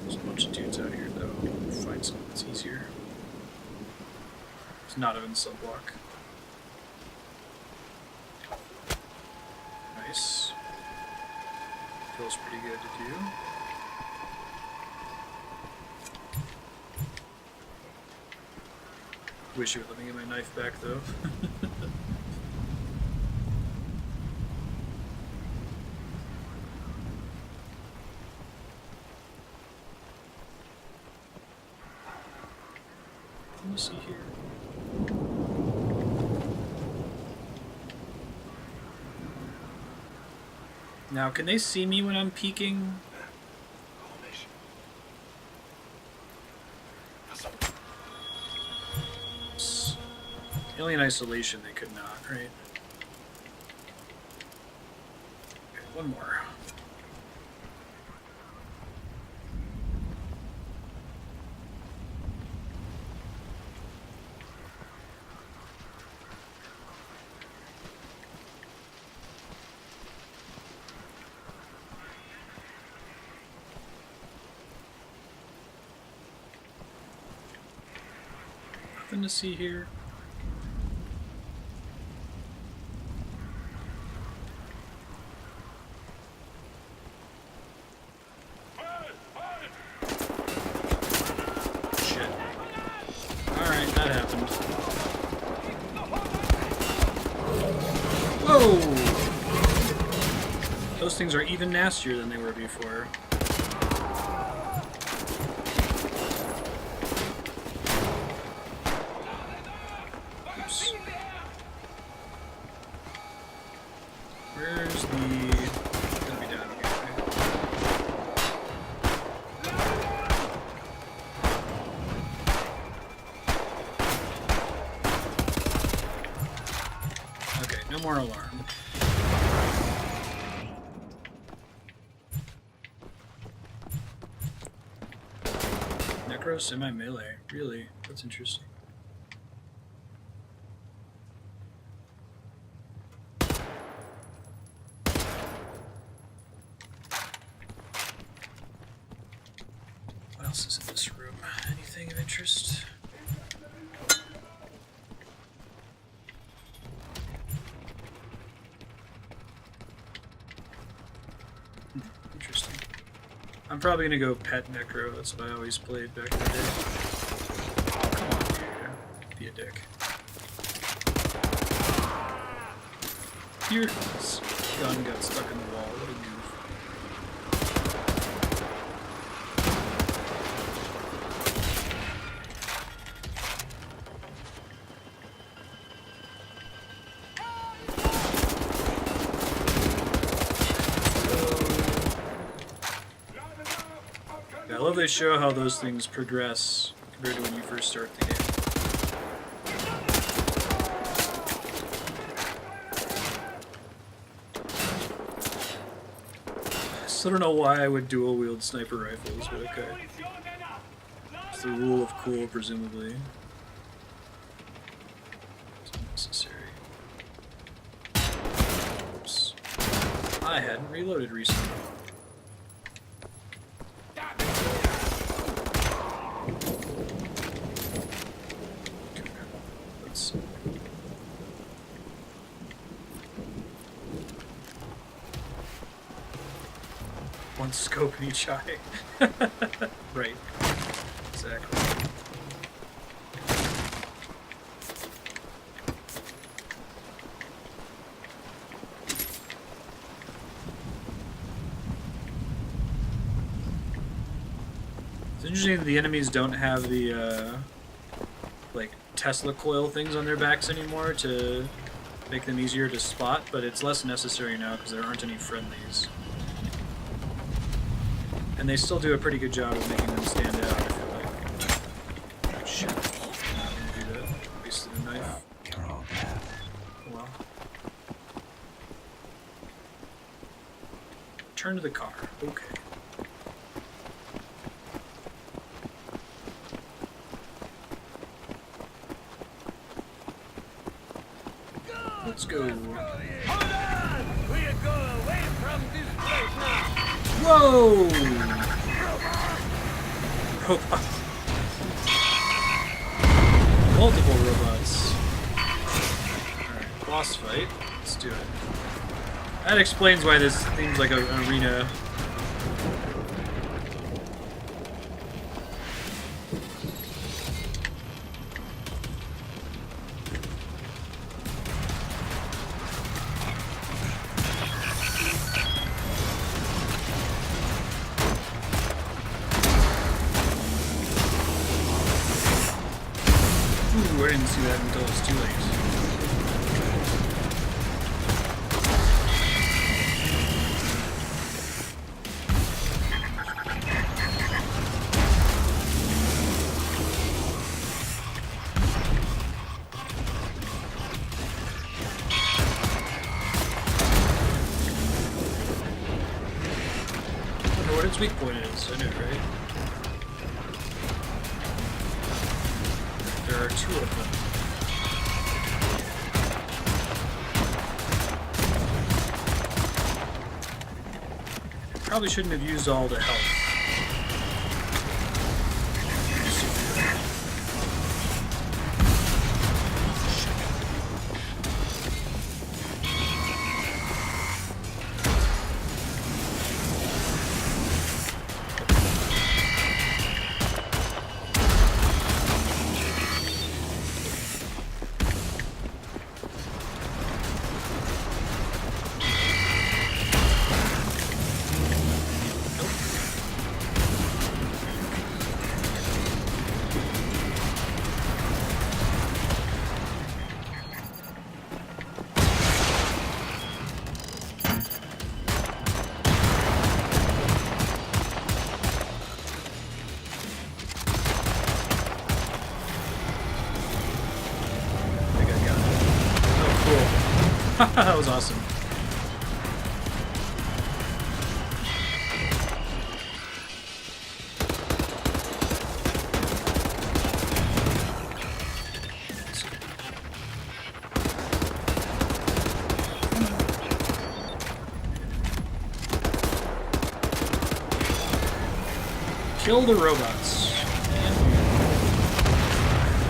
There's a bunch of dudes out here though. We'll find something that's easier. It's not even sub-block. Nice. Feels pretty good to do. Wish you would let me get my knife back, though. Let me see here. Now, can they see me when I'm peeking? Alien Isolation, they could not, right? Okay, one more. Nothing to see here. Those things are even nastier than they were before. Oops. Where's the... It's gonna be down here. Okay, no more alarm. Semi-melee, really? That's interesting. What else is in this room? Anything of interest? Interesting. I'm probably gonna go pet Necro, that's what I always played back in the day. Oh, come on, dude. Be a dick. Here, this gun got stuck in the wall. What a goof. I love they show how those things progress compared to when you first start the game. I still don't know why I would dual wield sniper rifles, but okay. It's the rule of cool, presumably. It's unnecessary. Oops. I hadn't reloaded recently. One scope in each eye. Right. Exactly. It's interesting that the enemies don't have the like Tesla coil things on their backs anymore to make them easier to spot, but it's less necessary now because there aren't any friendlies. And they still do a pretty good job of making them stand out, I feel like. Oh, shit. I'm not gonna do that. Wasted a knife. You're all dead. Well. Turn to the car. Okay. Let's go. Hold on! We'll go away from this place now! Whoa! Robots. Multiple robots. Alright, boss fight. Let's do it. That explains why this seems like an arena. hurry and see what happens until it's too late. I wonder what its weak point is. I know, right? There are two of them. Probably shouldn't have used all the health. That was awesome. Kill the robots.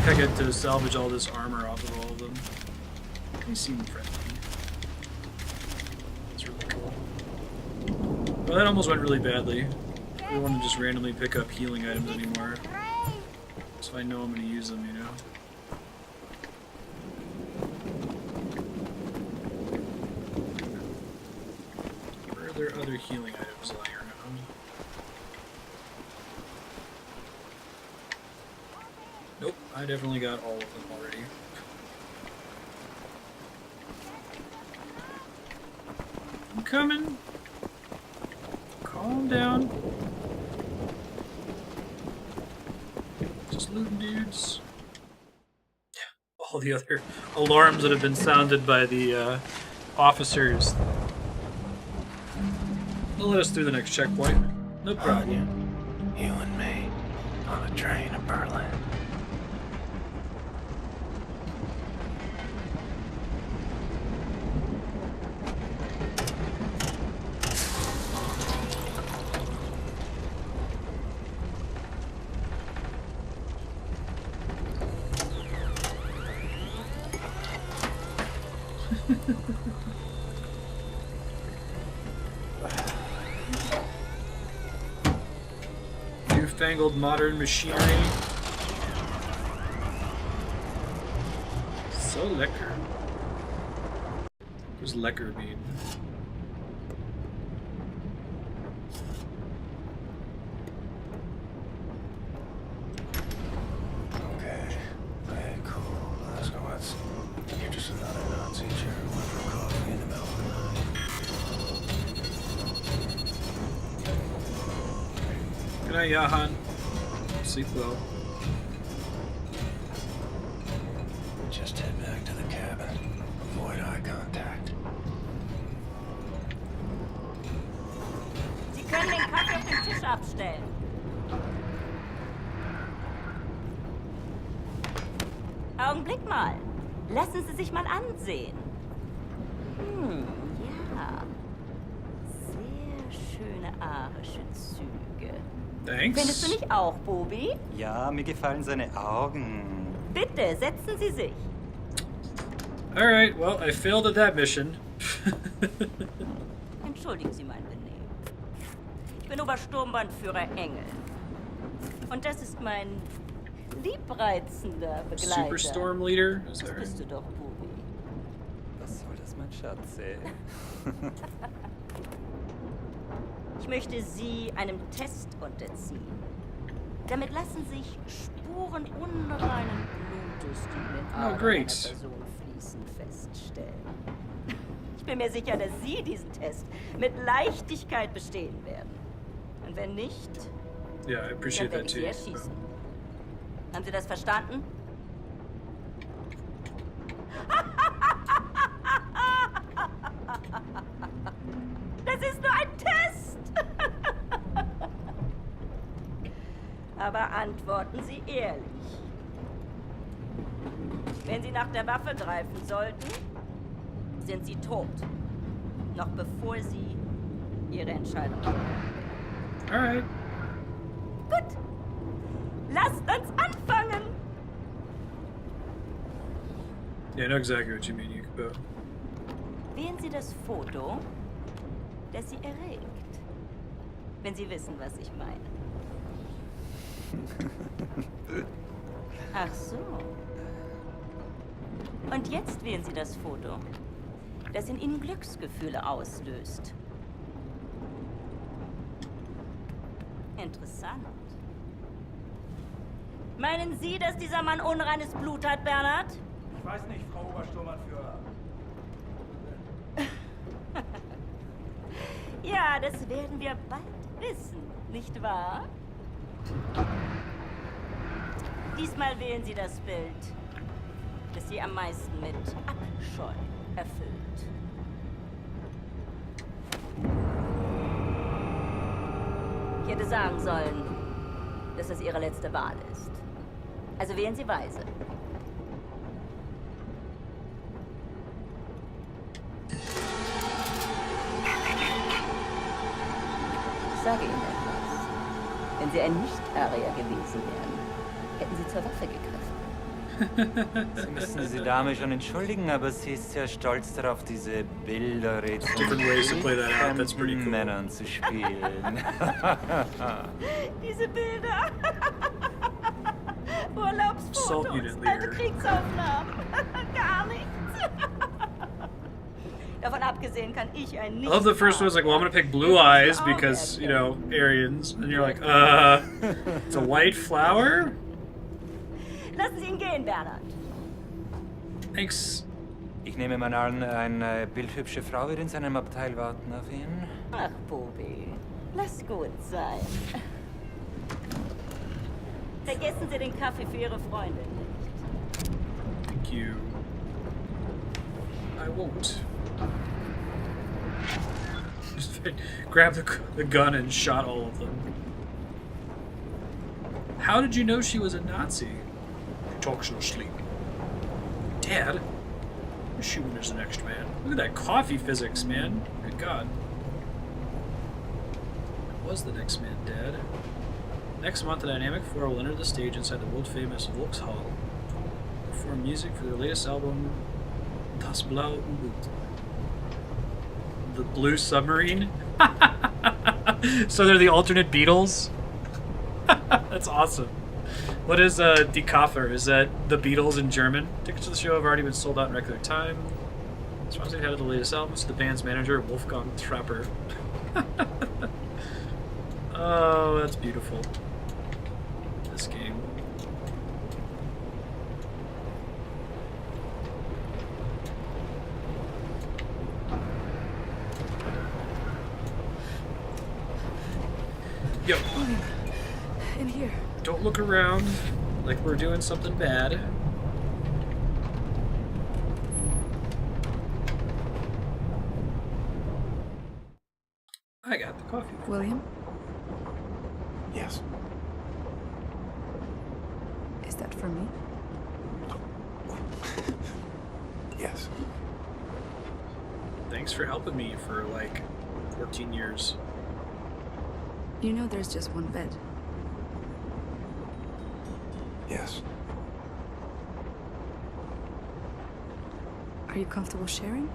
I get to salvage all this armor off of all of them. They seem friendly. That's really cool. Well, that almost went really badly. I don't want to just randomly pick up healing items anymore. So I know I'm going to use them, you know? Where are there other healing items lying around? Nope, I definitely got all of them already. I'm coming. Calm down. Just looting dudes. All the other alarms that have been sounded by the officers. They'll let us through the next checkpoint. No problem. You and me on a train to Berlin. Newfangled modern machinery. So lecker. Who's lecker mean? Okay, cool. Let's go outside. You're just another Nazi chair. Went for coffee in the middle of the night. Good night, Jahan. Sleep well. Just head back to the cabin. Avoid eye contact. Sie können den Kaffee auf den Tisch abstellen. Augenblick mal. Lassen Sie sich mal ansehen. Ja. Sehr schöne arische Züge. Thanks. Findest du nicht auch, Bobi? Ja, mir gefallen seine Augen. Bitte, setzen Sie sich. Alright, well, I failed at that mission. Entschuldigen Sie mein Benehmen. Ich bin Obersturmbannführer Engel. Und das ist mein liebreizender Begleiter. Superstorm Leader? Is Das that bist right? du doch, Bobi. Was soll das, mein Schatz, ey? Ich möchte Sie einem Test unterziehen. Damit lassen sich Spuren unreinen Fotos, die in den Oh, Adern great. einer Person fließen, feststellen. Ich bin mir sicher, dass Sie diesen Test mit Leichtigkeit bestehen werden. Und wenn nicht, Yeah, I appreciate dann werde that ich too. Sie erschießen. Haben Sie das verstanden? Das ist nur ein Test! Aber antworten Sie ehrlich. Wenn Sie nach der Waffe greifen sollten, sind Sie tot. Noch bevor Sie Ihre Entscheidung treffen. Alright. Gut. Lasst uns anfangen! Yeah, I know exactly what you mean, Yukibo. Wählen Sie das Foto, das Sie erregt. Wenn Sie wissen, was ich meine. Ach so. Und jetzt wählen Sie das Foto, das in Ihnen Glücksgefühle auslöst. Interessant. Meinen Sie, dass dieser Mann unreines Blut hat, Bernhard? Ich weiß nicht, Frau Obersturmanführer. Ja, das werden wir bald wissen, nicht wahr? Diesmal wählen Sie das Bild, das Sie am meisten mit Abscheu erfüllt. Ich hätte sagen sollen, dass es Ihre letzte Wahl ist. Also wählen Sie weise. Ich sage Ihnen etwas. Wenn Sie ein Nicht-Arier gewesen wären, hätten Sie zur Waffe gegriffen. Sie müssen diese Dame schon entschuldigen, aber sie ist sehr stolz darauf, diese Bilderrätsel Different ways to play that out. That's pretty cool. Männern zu spielen. Diese Bilder. Salt Urlaubsfotos, Unit alte Leader. Kriegsaufnahmen. Gar nichts. Davon abgesehen kann ich ein I Nicht. love the first one was like, well, I'm gonna pick blue eyes because, you know, Aryans. And you're like, it's a white flower? Lassen Sie ihn gehen, Bernhard. Thanks. Ich nehme mal an, eine bildhübsche Frau wird in seinem Abteil warten auf ihn. Ach, Bobi, lass gut sein. Vergessen Sie den Kaffee für Ihre Freundin nicht. Thank you. I won't. Just grabbed the gun and shot all of them. How did you know she was a Nazi? She talks in her sleep. Dad? You're shooting as the next man. Look at that coffee physics, man. Good God. That was the next man, Dad. Next month, the Dynamic Four will enter the stage inside the world-famous Volkshall. Perform music for their latest album, Das Blaue U-Boot. The Blue Submarine? So they're the alternate Beatles? That's awesome. What is Die Kaffer? Is that the Beatles in German? Tickets to the show have already been sold out in record time. Sponsored head of the latest album to the band's manager, Wolfgang Trapper. Oh, that's beautiful. This game. Yo. In here. Don't look around like we're doing something bad. I got the coffee. William? Yes. Is that for me? Yes. Thanks for helping me for like 14 years. You know there's just one bed. Yes. Are you comfortable sharing?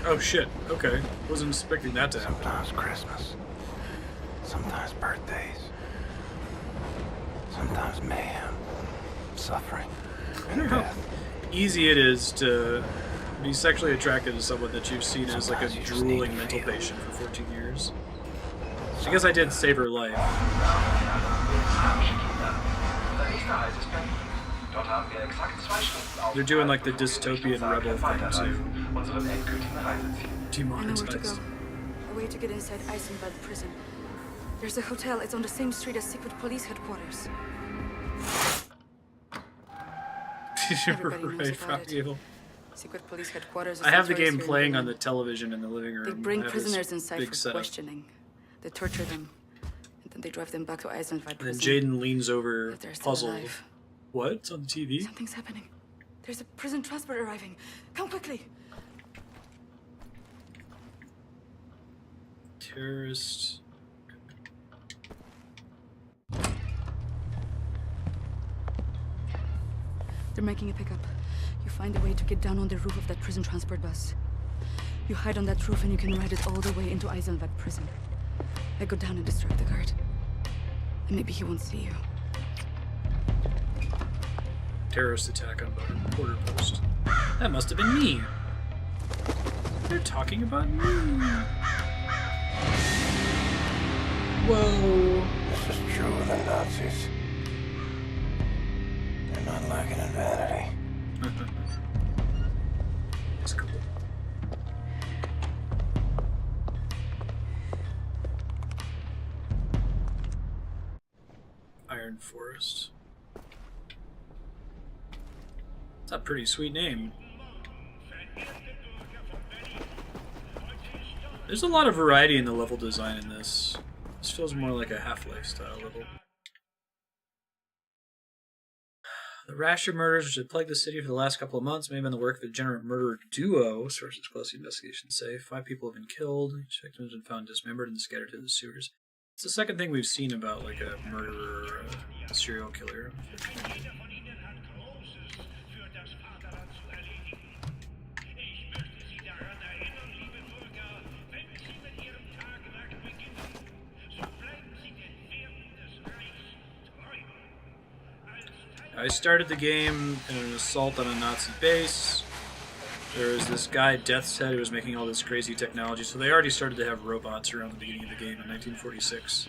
Oh shit, okay. Wasn't expecting that to happen. Sometimes Christmas. Sometimes birthdays. Sometimes mayhem. Suffering. I wonder how easy it is to be sexually attracted to someone that you've seen as like a drooling mental patient for 14 years. I guess I did save her life. They're doing like the dystopian rebel thing too. I know where to go. A way to get inside Eisenwald prison. There's a hotel. It's on the same street as secret police headquarters. Everybody knows about it. Secret police headquarters. I have the game playing on the television in the living room. They bring prisoners inside for setup. questioning. They torture them, and then they drive them back to Eisenwald And then prison. Jaden leans over, If they're still puzzled. alive. What? It's on the TV? Something's happening. There's a prison transport arriving. Come quickly. Terrorist. They're making a pickup. You find a way to get down on the roof of that prison transport bus. You hide on that roof and you can ride it all the way into Eisenwald prison. I go down and distract the guard. And maybe he won't see you. Terrorist attack on border post. That must have been me. They're talking about me. Whoa. This is true of the Nazis. They're not lacking in vanity. That's cool. Iron Forest. It's a pretty sweet name. There's a lot of variety in the level design in this. This feels more like a Half-Life style level. The rash of murders which had plagued the city for the last couple of months may have been the work of a degenerate murderer duo, sources close to the investigation say. 5 people have been killed, each victim has been found dismembered and scattered to the sewers. It's the second thing we've seen about like a murderer or a serial killer. I started the game in an assault on a Nazi base. There was this guy, Death's Head, who was making all this crazy technology. So they already started to have robots around the beginning of the game in 1946.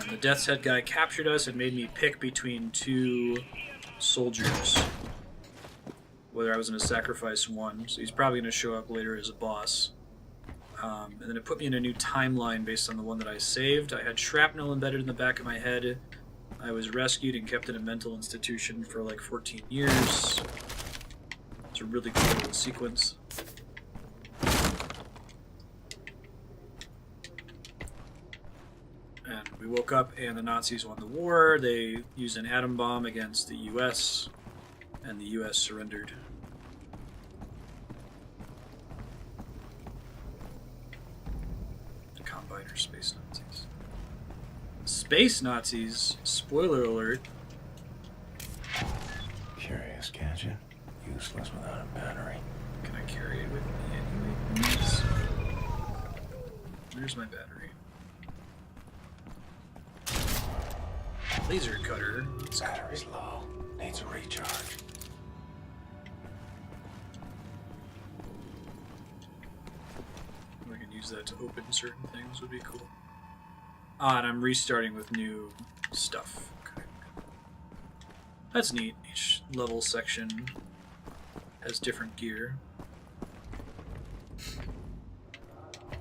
The Death's Head guy captured us and made me pick between 2 soldiers, whether I was going to sacrifice one. So he's probably going to show up later as a boss. And then it put me in a new timeline based on the one that I saved. I had shrapnel embedded in the back of my head. I was rescued and kept in a mental institution for like 14 years. It's a really cool little sequence. And we woke up and the Nazis won the war. They used an atom bomb against the US, and the US surrendered. The Combiner Space Nazis. Space Nazis? Spoiler alert. Curious, can't you? Useless without a battery. Can I carry it with me anyway? Please? There's my battery. Laser cutter. Battery's low. Needs a recharge. If I can use that to open certain things would be cool. Ah, and I'm restarting with new stuff. Okay. That's neat. Each level section has different gear.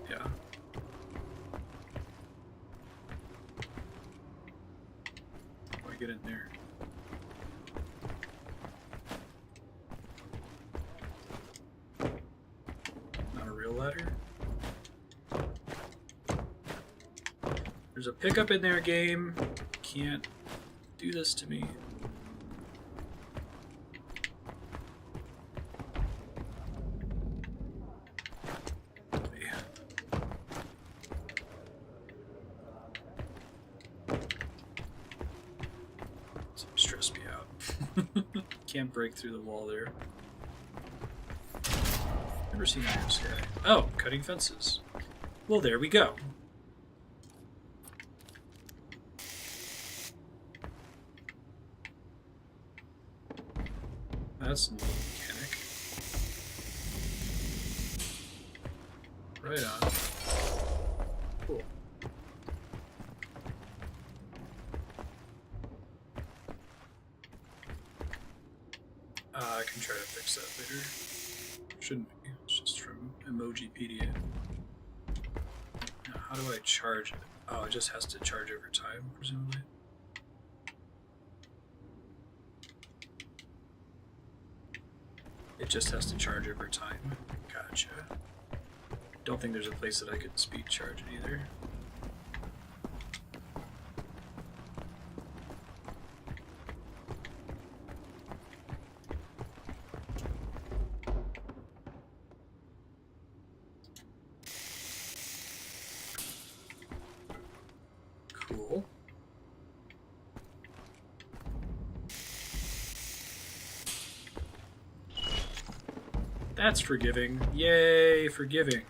Yeah. How do I get in there? Not a real ladder? There's a pickup in there, game. Can't do this to me. Stress me out. Can't break through the wall there. Never seen Iron Sky. Oh, cutting fences. Well, there we go. That's a new mechanic. Right on. Cool. fix that later. Shouldn't be. It's just from Emojipedia. Now, how do I charge it? Oh, it just has to charge over time, presumably. It just has to charge over time. Gotcha. Don't think there's a place that I could speed charge it either. Cool. That's forgiving. Yay, forgiving.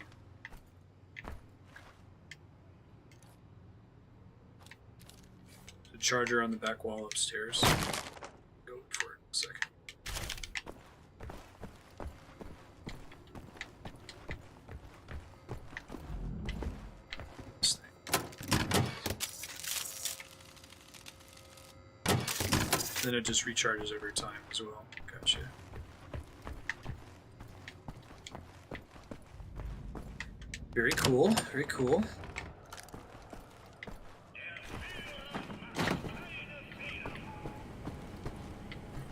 The charger on the back wall upstairs. Go for it in a second. This thing. Then it just recharges every time as well. Gotcha. Very cool, very cool.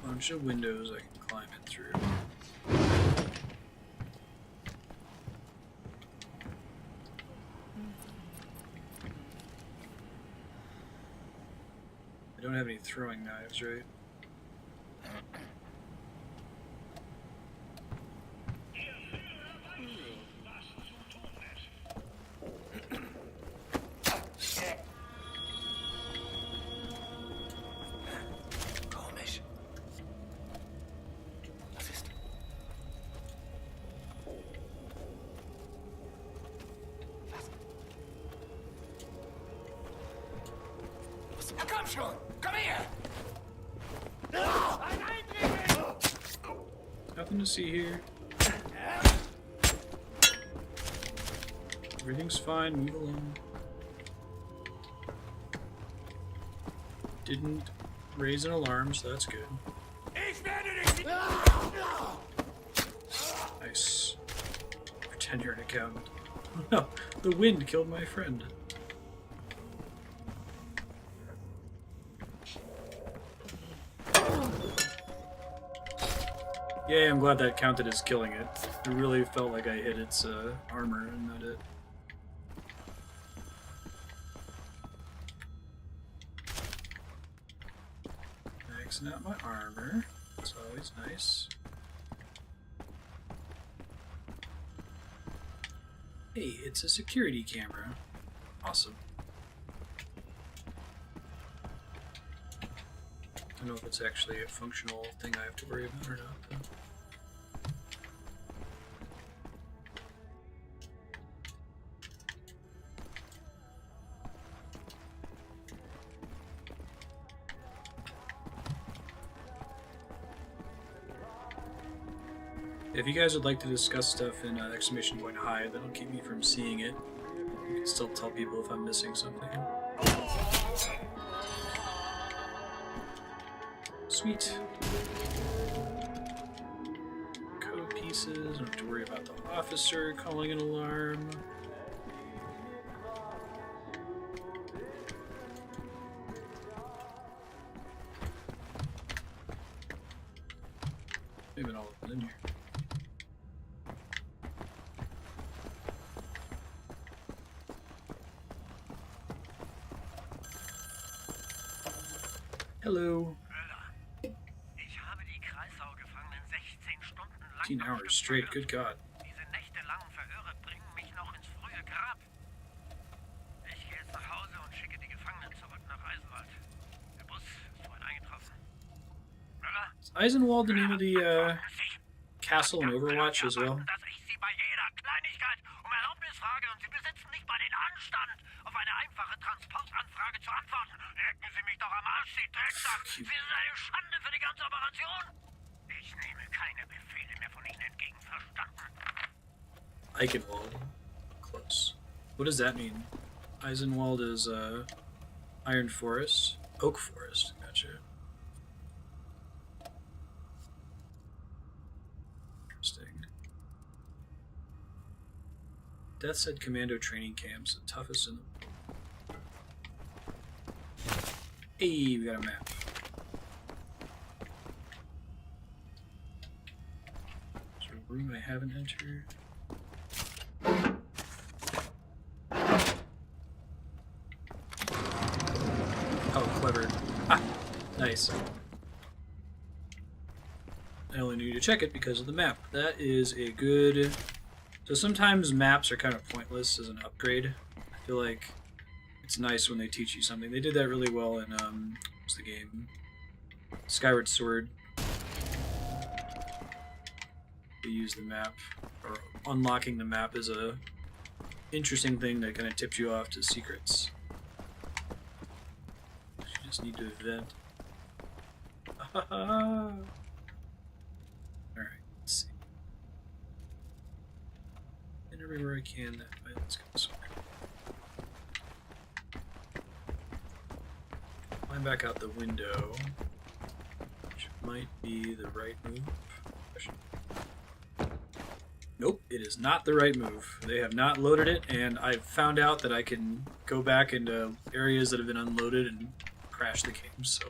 Bunch of windows I can climb in through. I don't have any throwing knives, right? Komm schon! Komm her! Nothing to see here. Everything's fine, move along. Didn't raise an alarm, so that's good. Nice. Pretend you're an accountant. Oh no, the wind killed my friend. Yay, I'm glad that counted as killing it. It really felt like I hit its armor and not it. Maxing out my armor. It's always nice. Hey, it's a security camera. Awesome. I don't know if it's actually a functional thing I have to worry about or not, though. If you guys would like to discuss stuff in exclamation point high, that'll keep me from seeing it. You can still tell people if I'm missing something. Sweet. Code pieces, don't have to worry about the officer calling an alarm. Maybe all of it in here. Hello. 18 hours straight, good God. Diese nächtelangen Verhöre bringen mich noch ins frühe Grab. Ich gehe jetzt nach Hause und schicke die Gefangenen zurück nach Eisenwald. Der Bus ist vorhin eingetroffen. Is Eisenwald the name of the castle in Overwatch as well? Dass ich Sie bei jeder Kleinigkeit um Erlaubnis frage und Sie besitzen nicht mal den Anstand, auf eine einfache Transportanfrage zu antworten. Lecken Sie mich doch am Arsch, Sie Drecksack. Sie sind eine Schande für die ganze Operation. Ich nehme keine Befehle mehr von Ihnen entgegen, verstanden? Eichenwald. Close. What does that mean? Eisenwald is Iron Forest. Oak Forest. Gotcha. Death Set Commando training camps, the toughest in the... Hey, we got a map. Is there a room I haven't entered? Oh, clever. Ah, nice. I only need to check it because of the map. That is a good... So sometimes maps are kind of pointless as an upgrade. I feel like it's nice when they teach you something. They did that really well in, what's the game? Skyward Sword. They use the map, or unlocking the map is a interesting thing that kind of tips you off to secrets. You just need to event. Alright, let's see. And everywhere I can that way, let's go this way. Climb back out the window, which might be the right move. Nope, it is not the right move. They have not loaded it, and I've found out that I can go back into areas that have been unloaded and crash the game, so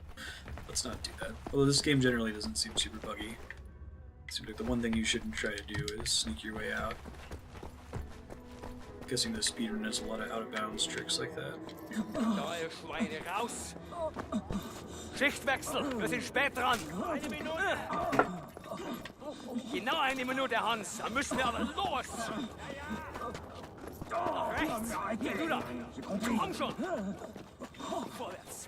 let's not do that. Although this game generally doesn't seem super buggy. It seems like the one thing you shouldn't try to do is sneak your way out. I'm guessing the speedrun has a lot of out-of-bounds tricks like that. Neue Schweine, raus! Schichtwechsel, wir sind spät dran. Eine Minute. Genau eine Minute, Hans. Dann müssen wir aber los. Nach rechts. Hier, du da. Komm schon. Vorwärts.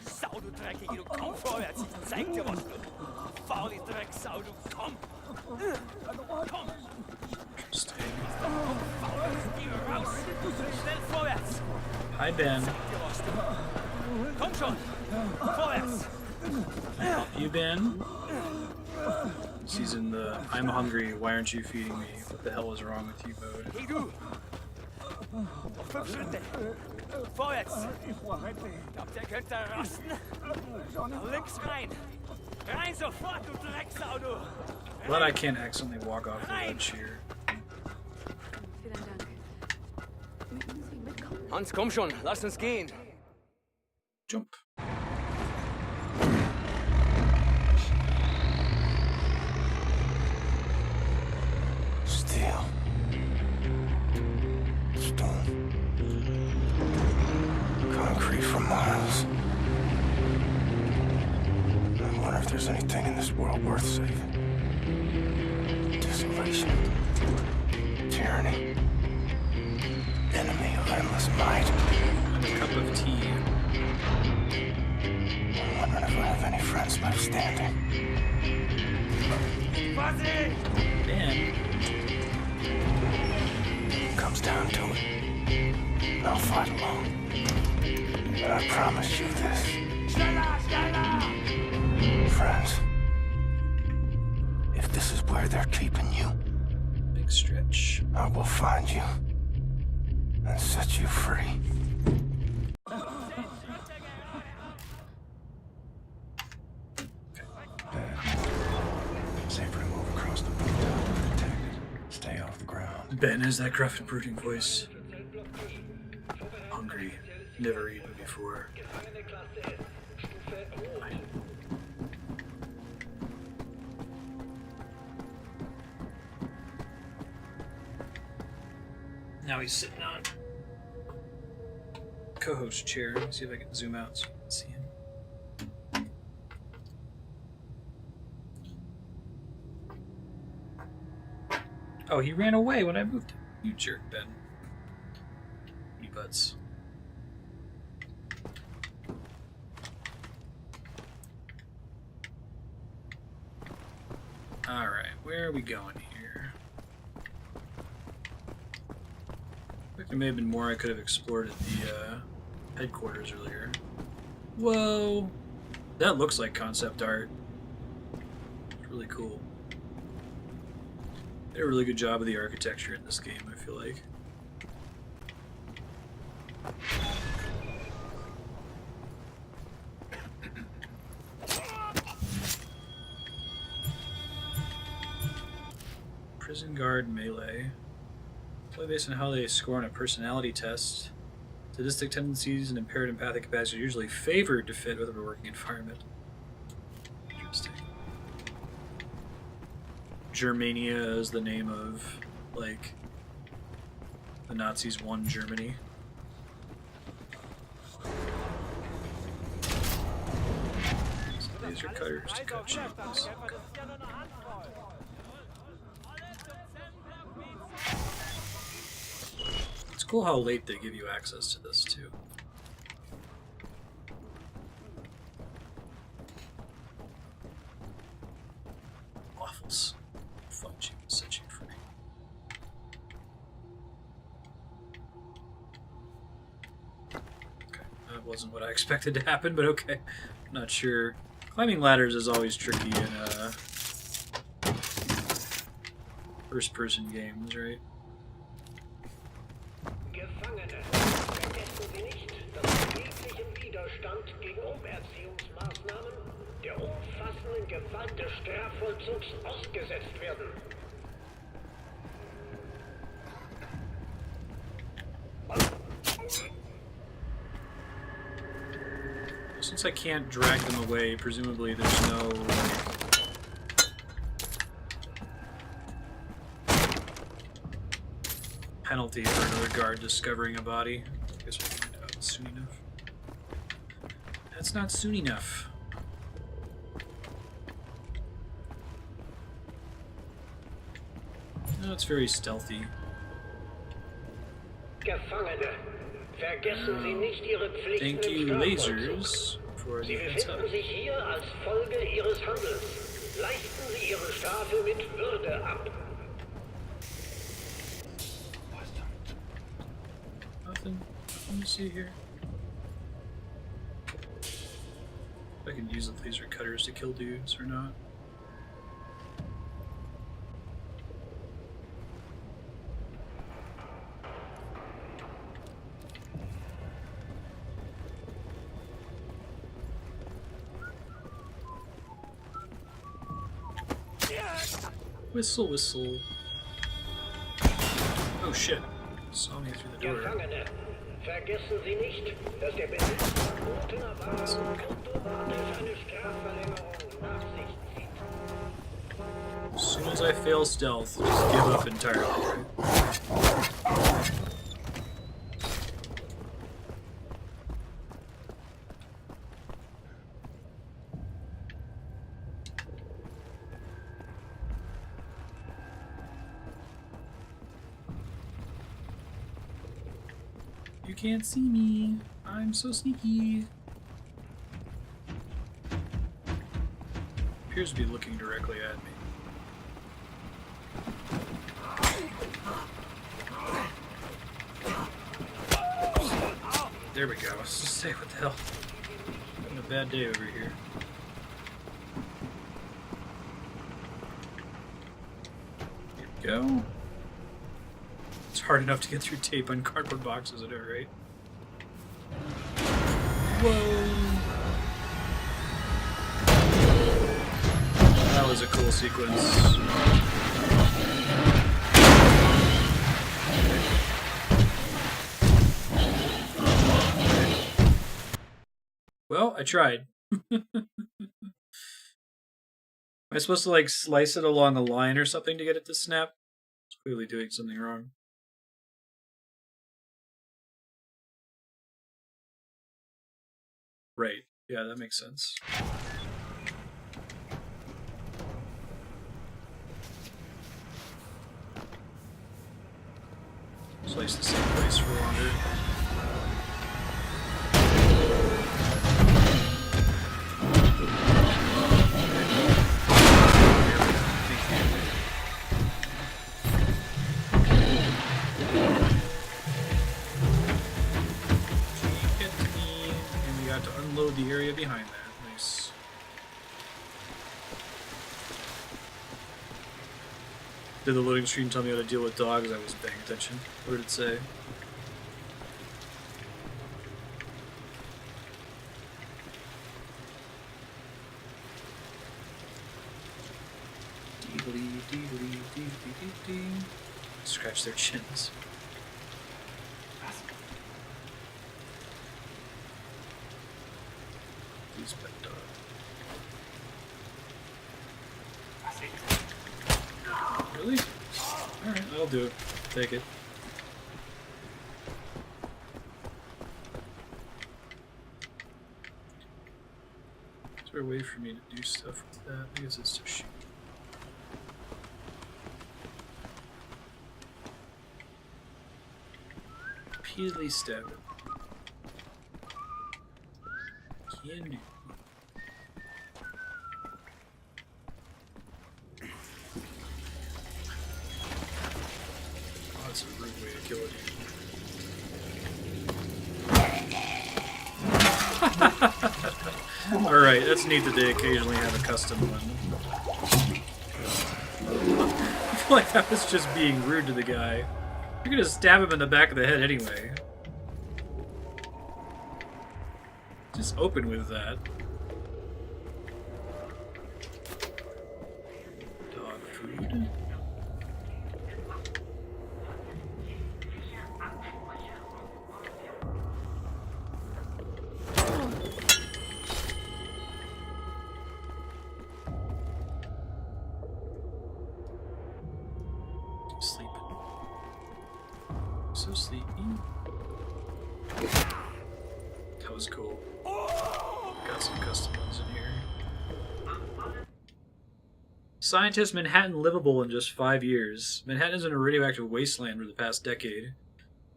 Sau, du Dreckige, du komm vorwärts. Ich zeig dir was, du. Faule Drecksau, du komm. Komm. Geh raus. Schnell vorwärts. Hi, Ben. Komm schon. Vorwärts. You, Ben? He's in the I'm hungry, why aren't you feeding me? What the hell is wrong with you mode? Hey, du. Noch 5 Schritte. Vorwärts. Glaubt, ihr könnt da rasten? Links rein. Rein sofort, du Drecksau, du. But I can't accidentally walk off the ledge here. Hans, komm schon. Lass uns gehen. Jump. Steel. Stone. Concrete for miles. I wonder if there's anything in this world worth saving. Desolation. Tyranny. Enemy of endless might. A cup of tea. I'm wondering if I have any friends left standing. Ben. Comes down to it, I'll fight alone. But I promise you this. Friends, if this is where they're keeping you, big stretch, I will find you and set you free. Safer to move across the rooftop undetected. Stay off the ground. Ben has that gruff and brooding voice. Hungry, never eaten before. Now he's sitting on co-host chair. Let's see if I can zoom out so you can see him. Oh, he ran away when I moved him. You jerk, Ben. You butts. Alright, where are we going here? I think there may have been more I could have explored at the headquarters earlier. Whoa! That looks like concept art. It's really cool. They did a really good job of the architecture in this game, I feel like. Prison guard melee. Play based on how they score on a personality test. Sadistic tendencies and impaired empathic capacity are usually favored to fit with a working environment. Interesting. Germania is the name of, like, the Nazis won Germany. So laser cutters to cut shapes. It's cool how late they give you access to this, too. Waffles. Fudge you, set you free. Okay, that wasn't what I expected to happen, but okay. I'm not sure. Climbing ladders is always tricky in first-person games, right? Gefangene, vergessen Sie nicht, dass jeglichem Widerstand gegen Umerziehungsmaßnahmen der umfassenden Gewalt des Strafvollzugs ausgesetzt werden. Since I can't drag them away, presumably there's no, like, penalty for another guard discovering a body. I guess we'll find out soon enough. That's not soon enough. No, it's very stealthy. Gefangene, vergessen Sie nicht Ihre Pflichten Thank you, im lasers, Strafvollzug. for Sie the heads up. befinden sich hier als Folge Ihres Handelns. Leisten Sie Ihre Strafe mit Würde ab. Nothing to see here. If I can use the laser cutters to kill dudes or not. Whistle, whistle. Oh shit. Saw me through the door. Gefangene, vergessen Sie nicht, dass der Besitz verbotener Waren automatisch eine Strafverlängerung nach sich zieht. As soon as I fail stealth, just give up entirely. You can't see me. I'm so sneaky. Appears to be looking directly at me. There we go. Let's just say, what the hell? Having a bad day over here. Here we go. It's hard enough to get through tape on cardboard boxes, I know, right? Whoa! That was a cool sequence. Well, I tried. Am I supposed to, like, slice it along a line or something to get it to snap? It's clearly doing something wrong. Right. Yeah, that makes sense. Slice the same place for longer. Unload the area behind that. Nice. Did the loading screen tell me how to deal with dogs? I wasn't paying attention. What did it say? Deedly, deedly, deedly, deedly. Scratch their chins. Please, pet dog. Really? Alright, I'll do it. Take it. Is there a way for me to do stuff with that? I guess it's to shoot. Repeatedly stab it. Can do. Oh, that's a rude way to kill it. Alright, that's neat that they occasionally have a custom one. I feel like that was just being rude to the guy. You're gonna stab him in the back of the head anyway. Just open with that. Dog food. Sleeping. So sleepy. That was cool. Got some custom ones in here. Scientists Manhattan livable in just 5 years. Manhattan has been a radioactive wasteland for the past decade.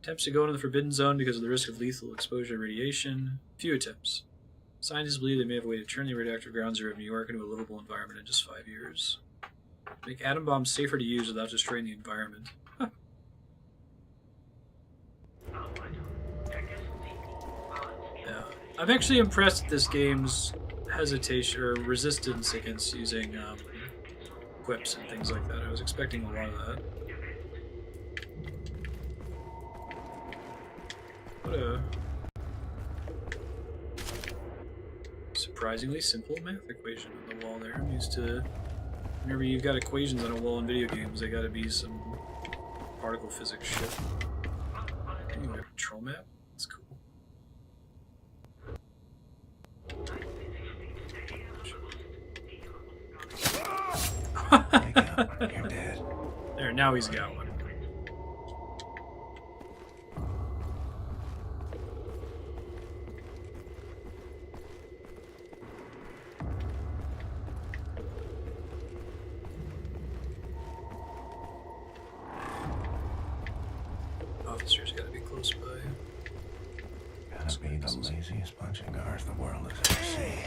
Attempts to go into the Forbidden Zone because of the risk of lethal exposure to radiation. Few attempts. Scientists believe they may have a way to turn the radioactive ground zero of New York into a livable environment in just 5 years. Make atom bombs safer to use without destroying the environment. Huh. Yeah. I'm actually impressed at this game's hesitation or resistance against using quips and things like that. I was expecting a lot of that. What a surprisingly simple math equation on the wall there. I'm used to, whenever you've got equations on a wall in video games, they gotta be some particle physics shit. Anyway, control map? That's cool. You're dead. There, now he's got one. Officer's gotta be close by. Gotta be the laziest bunch of guards the world has ever seen.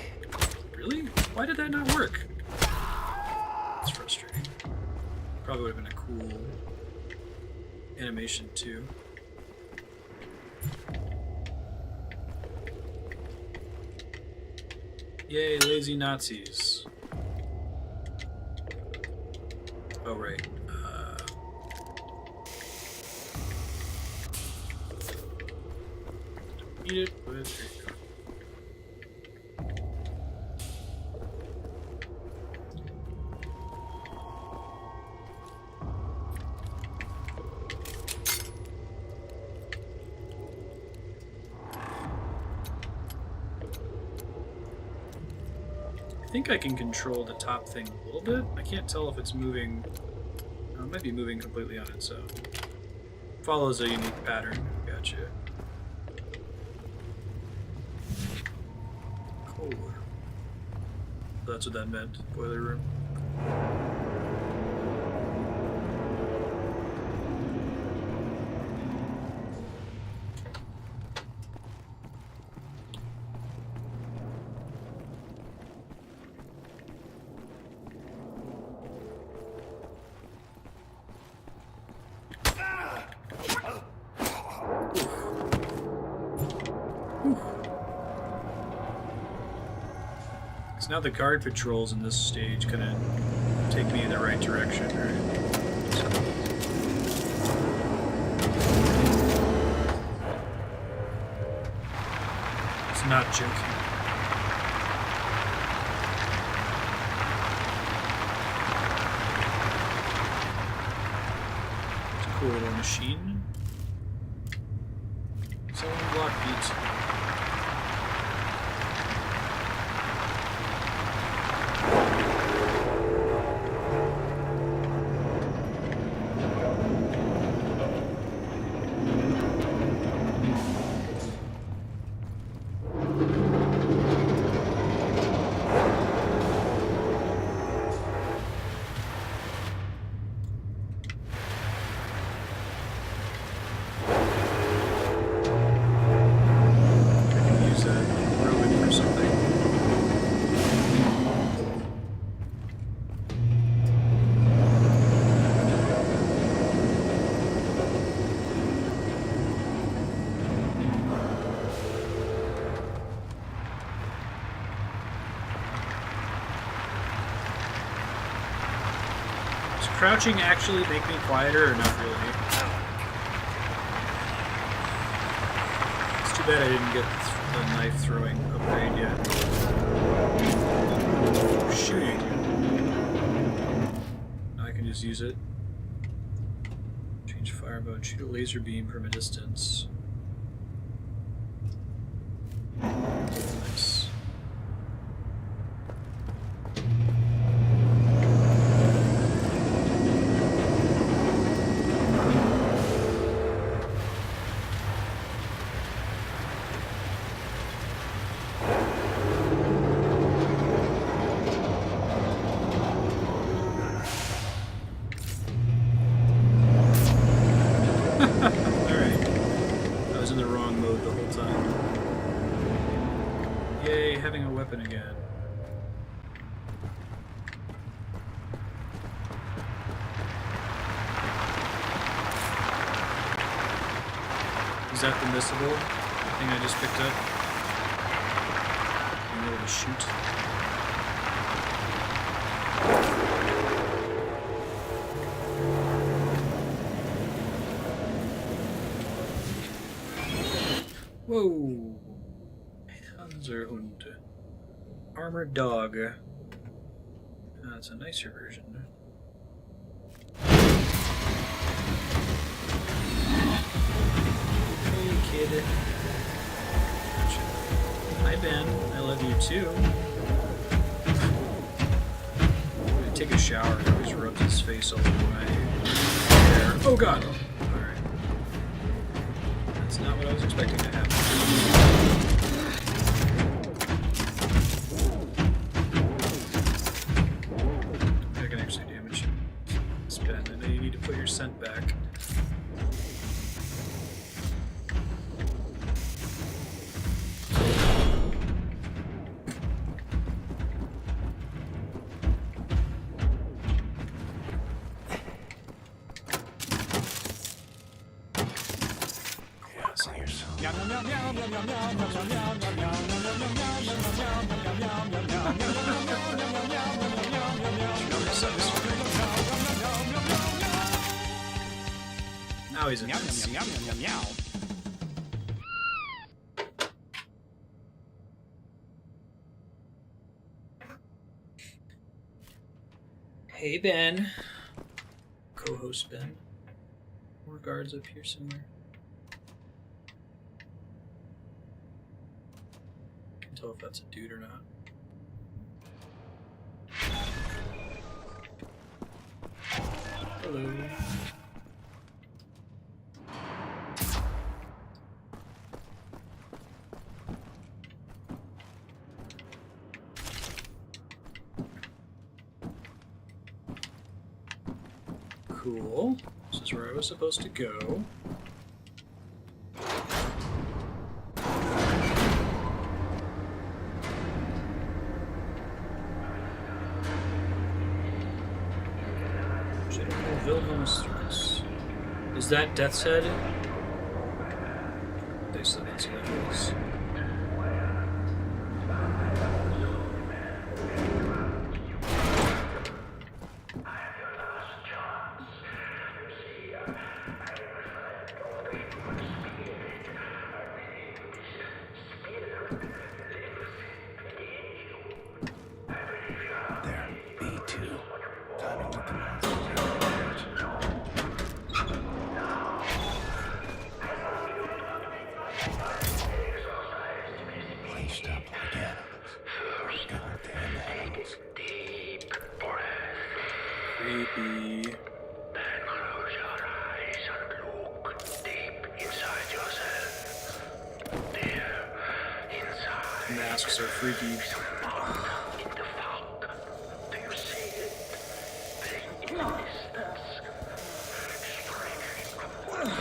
Really? Why did that not work? That's frustrating. Probably would have been a cool animation too. Yay, lazy Nazis. Oh, right. Eat it, but there you go. I think I can control the top thing a little bit. I can't tell if it's moving. Oh, it might be moving completely on its own. Follows a unique pattern. Gotcha. Cold. That's what that meant. Boiler room. Now the guard patrols in this stage kind of take me in the right direction, right? It's not joking. It's Control machine. Selling block beats. Crouching actually make me quieter or not really? It's too bad I didn't get the knife throwing upgrade yet. Shooting. Now I can just use it. Change fire mode. Shoot a laser beam from a distance. Nice. Again. Is that the missile thing I just picked up? I'm able to shoot. Whoa! Panzerhund. Armored dog. That's a nicer version. Hey, kid. Gotcha. Hi, Ben. I love you too. I'm gonna take a shower. He always rubs his face all over my hair. Oh god! Alright. That's not what I was expecting to happen. Put your scent back. Now he's in this. Hey, Ben. Co-host Ben. More guards up here somewhere. Can't tell if that's a dude or not. Hello. Cool. This is where I was supposed to go. Is that Death's Head? They said that's what it was. be... Then close your eyes and look deep inside yourself. There, inside. Masks are freaky. In the fog. Do you see it? Playing in the distance. Stretching upwards.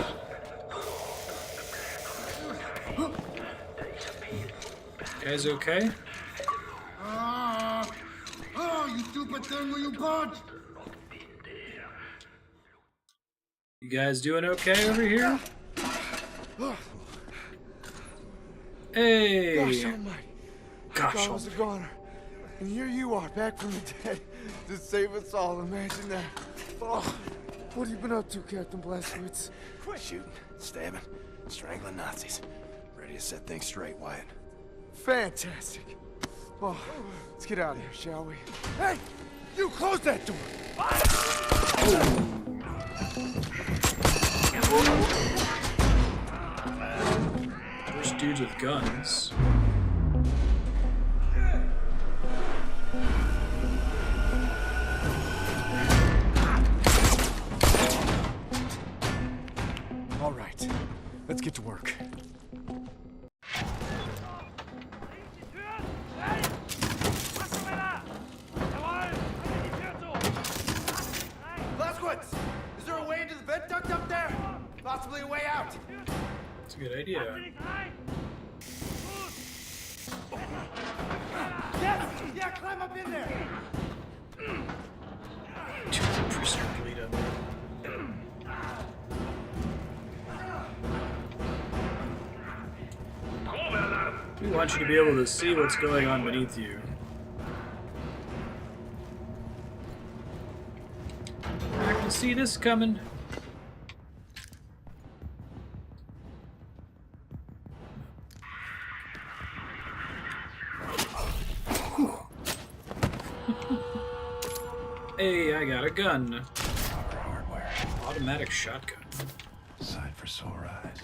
Guys okay? Oh, you stupid thing, will you budge? You guys doing okay over here? Hey! Gosh almighty. Gosh I was a goner. And here you are, back from the dead, to save us all. Imagine that. Oh, what have you been up to, Captain Blazkowicz? Shooting, stabbing, strangling Nazis. Ready to set things straight, Wyatt. Fantastic. Oh, let's get out of here, shall we? Hey, you close that door. There's dudes with guns. All right, let's get to work. Blazkowicz, is there a way into the vent duct up there? Possibly a way out. That's a good idea. Yes, yeah, climb up in there. Prisoner bleed up. We want you to be able to see what's going on beneath you. I can see this coming. Hey, I got a gun. Hardware. Automatic shotgun. Sight for sore eyes.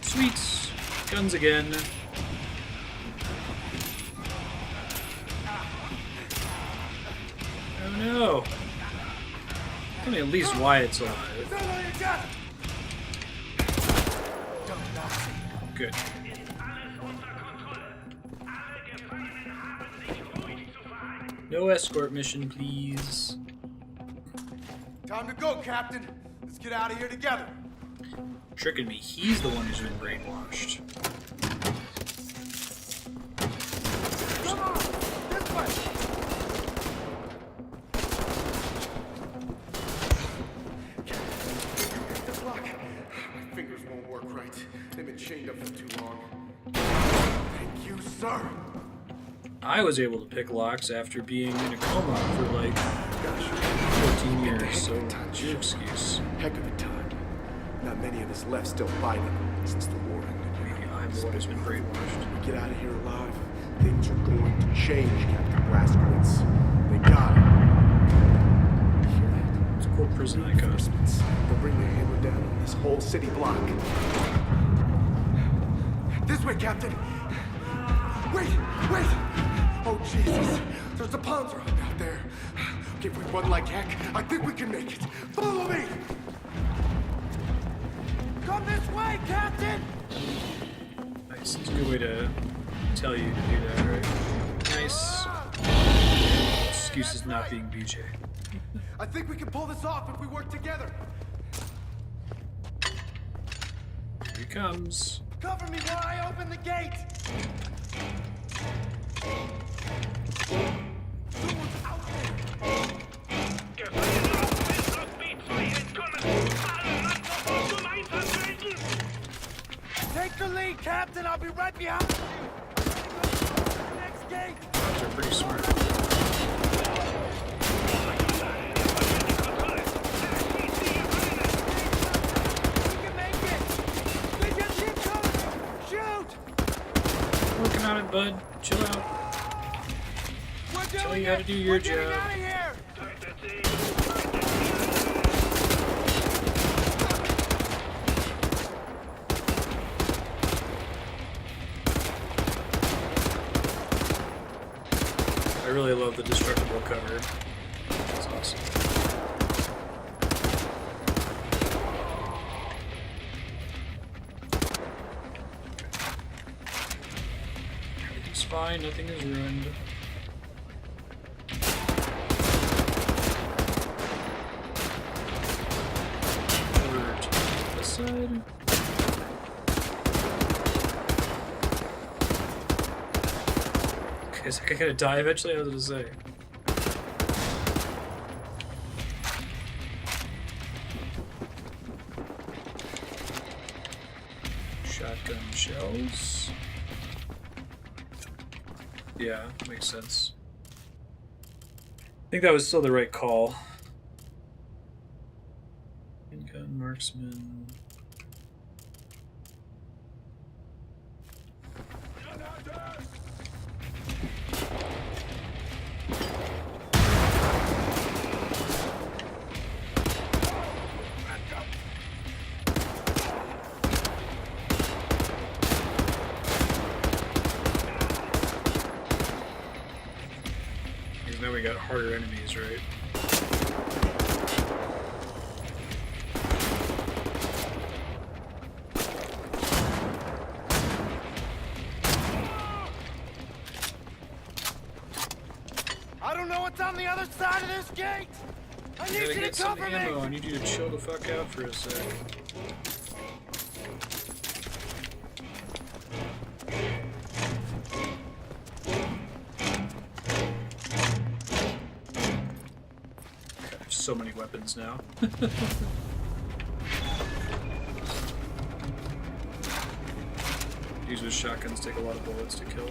Sweet. Guns again. Oh no. Tell me at least Wyatt's alive. Good. No escort mission, please. Time to go, Captain. Let's get out of here together. Tricking me. He's the one who's been brainwashed. Come on, this way. This lock. My fingers won't work right. They've been chained up for too long. Thank you, sir. I was able to pick locks after being in a coma for like 14 years, so what's your excuse? Heck of a time. Not many of us left still fighting since the war ended. Maybe I'm the one who's been brainwashed. We get out of here alive, things are going to change, Captain Blazkowicz. They got it. You hear that? It's a cool prison icon. They'll bring their hammer down on this whole city block. This way, Captain. Wait, wait. Oh, Jesus. There's a Panzer out there. If we run like heck, I think we can make it. Follow me. Come this way, Captain! Nice. It's a good way to tell you to do that, right? Nice. Excuse is not being BJ. I think we can pull this off if we work together. Here he comes. Cover me while I open the gate! Someone's out there! Take the lead, Captain! I'll be right behind you! Those are pretty smart. Working on it, bud. Chill out. Tell you how to do your job. I really love the destructible cover. It's awesome. Everything's fine, nothing is ruined. Over to this side. Is that guy gonna die eventually? I was gonna say. Shotgun shells. Yeah, makes sense. I think that was still the right call. Handgun, marksman. Now we got harder enemies, right? I don't know what's on the other side of this gate! I need you to cover me! I need you to chill the fuck out for a sec. So many weapons now. These with shotguns take a lot of bullets to kill.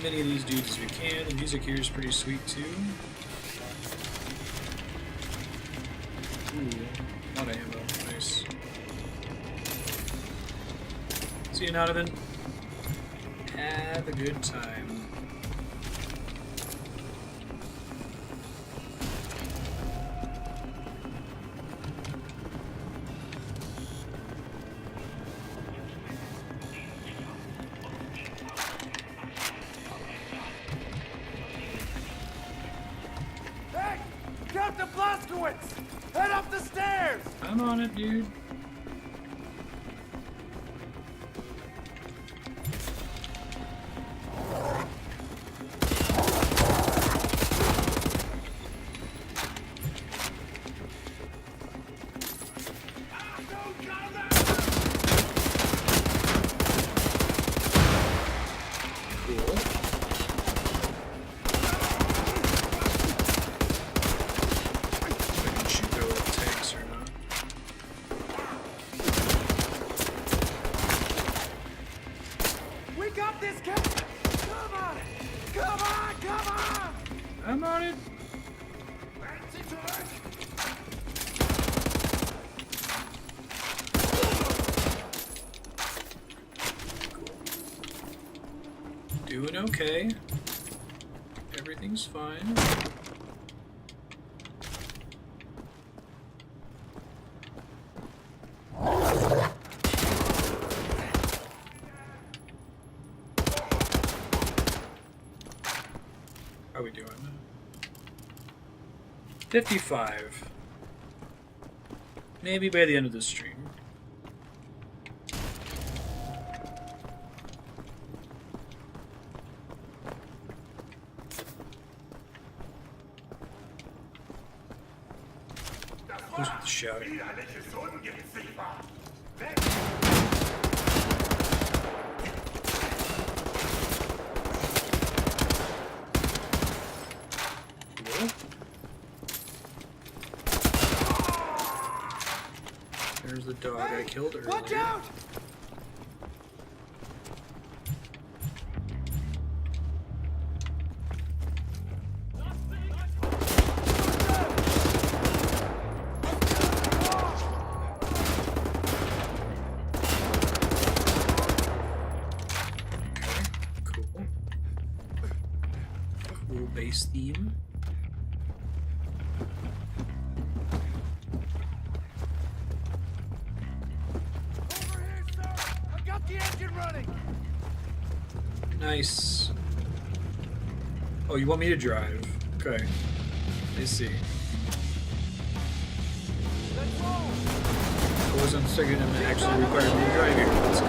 Many of these dudes as we can. The music here is pretty sweet too. Ooh, a lot of ammo. Nice. See you, Donovan. Have a good time. Head up the stairs! I'm on it, dude. I'm on it. Doing okay. Everything's fine. How are we doing? 55. Maybe by the end of the stream. Who's with the shouting? There's the dog I killed earlier. Watch out! Cool. Cool base theme. Nice. Oh, you want me to drive? Okay. I see. I wasn't thinking him to actually require me to drive here. Let's go.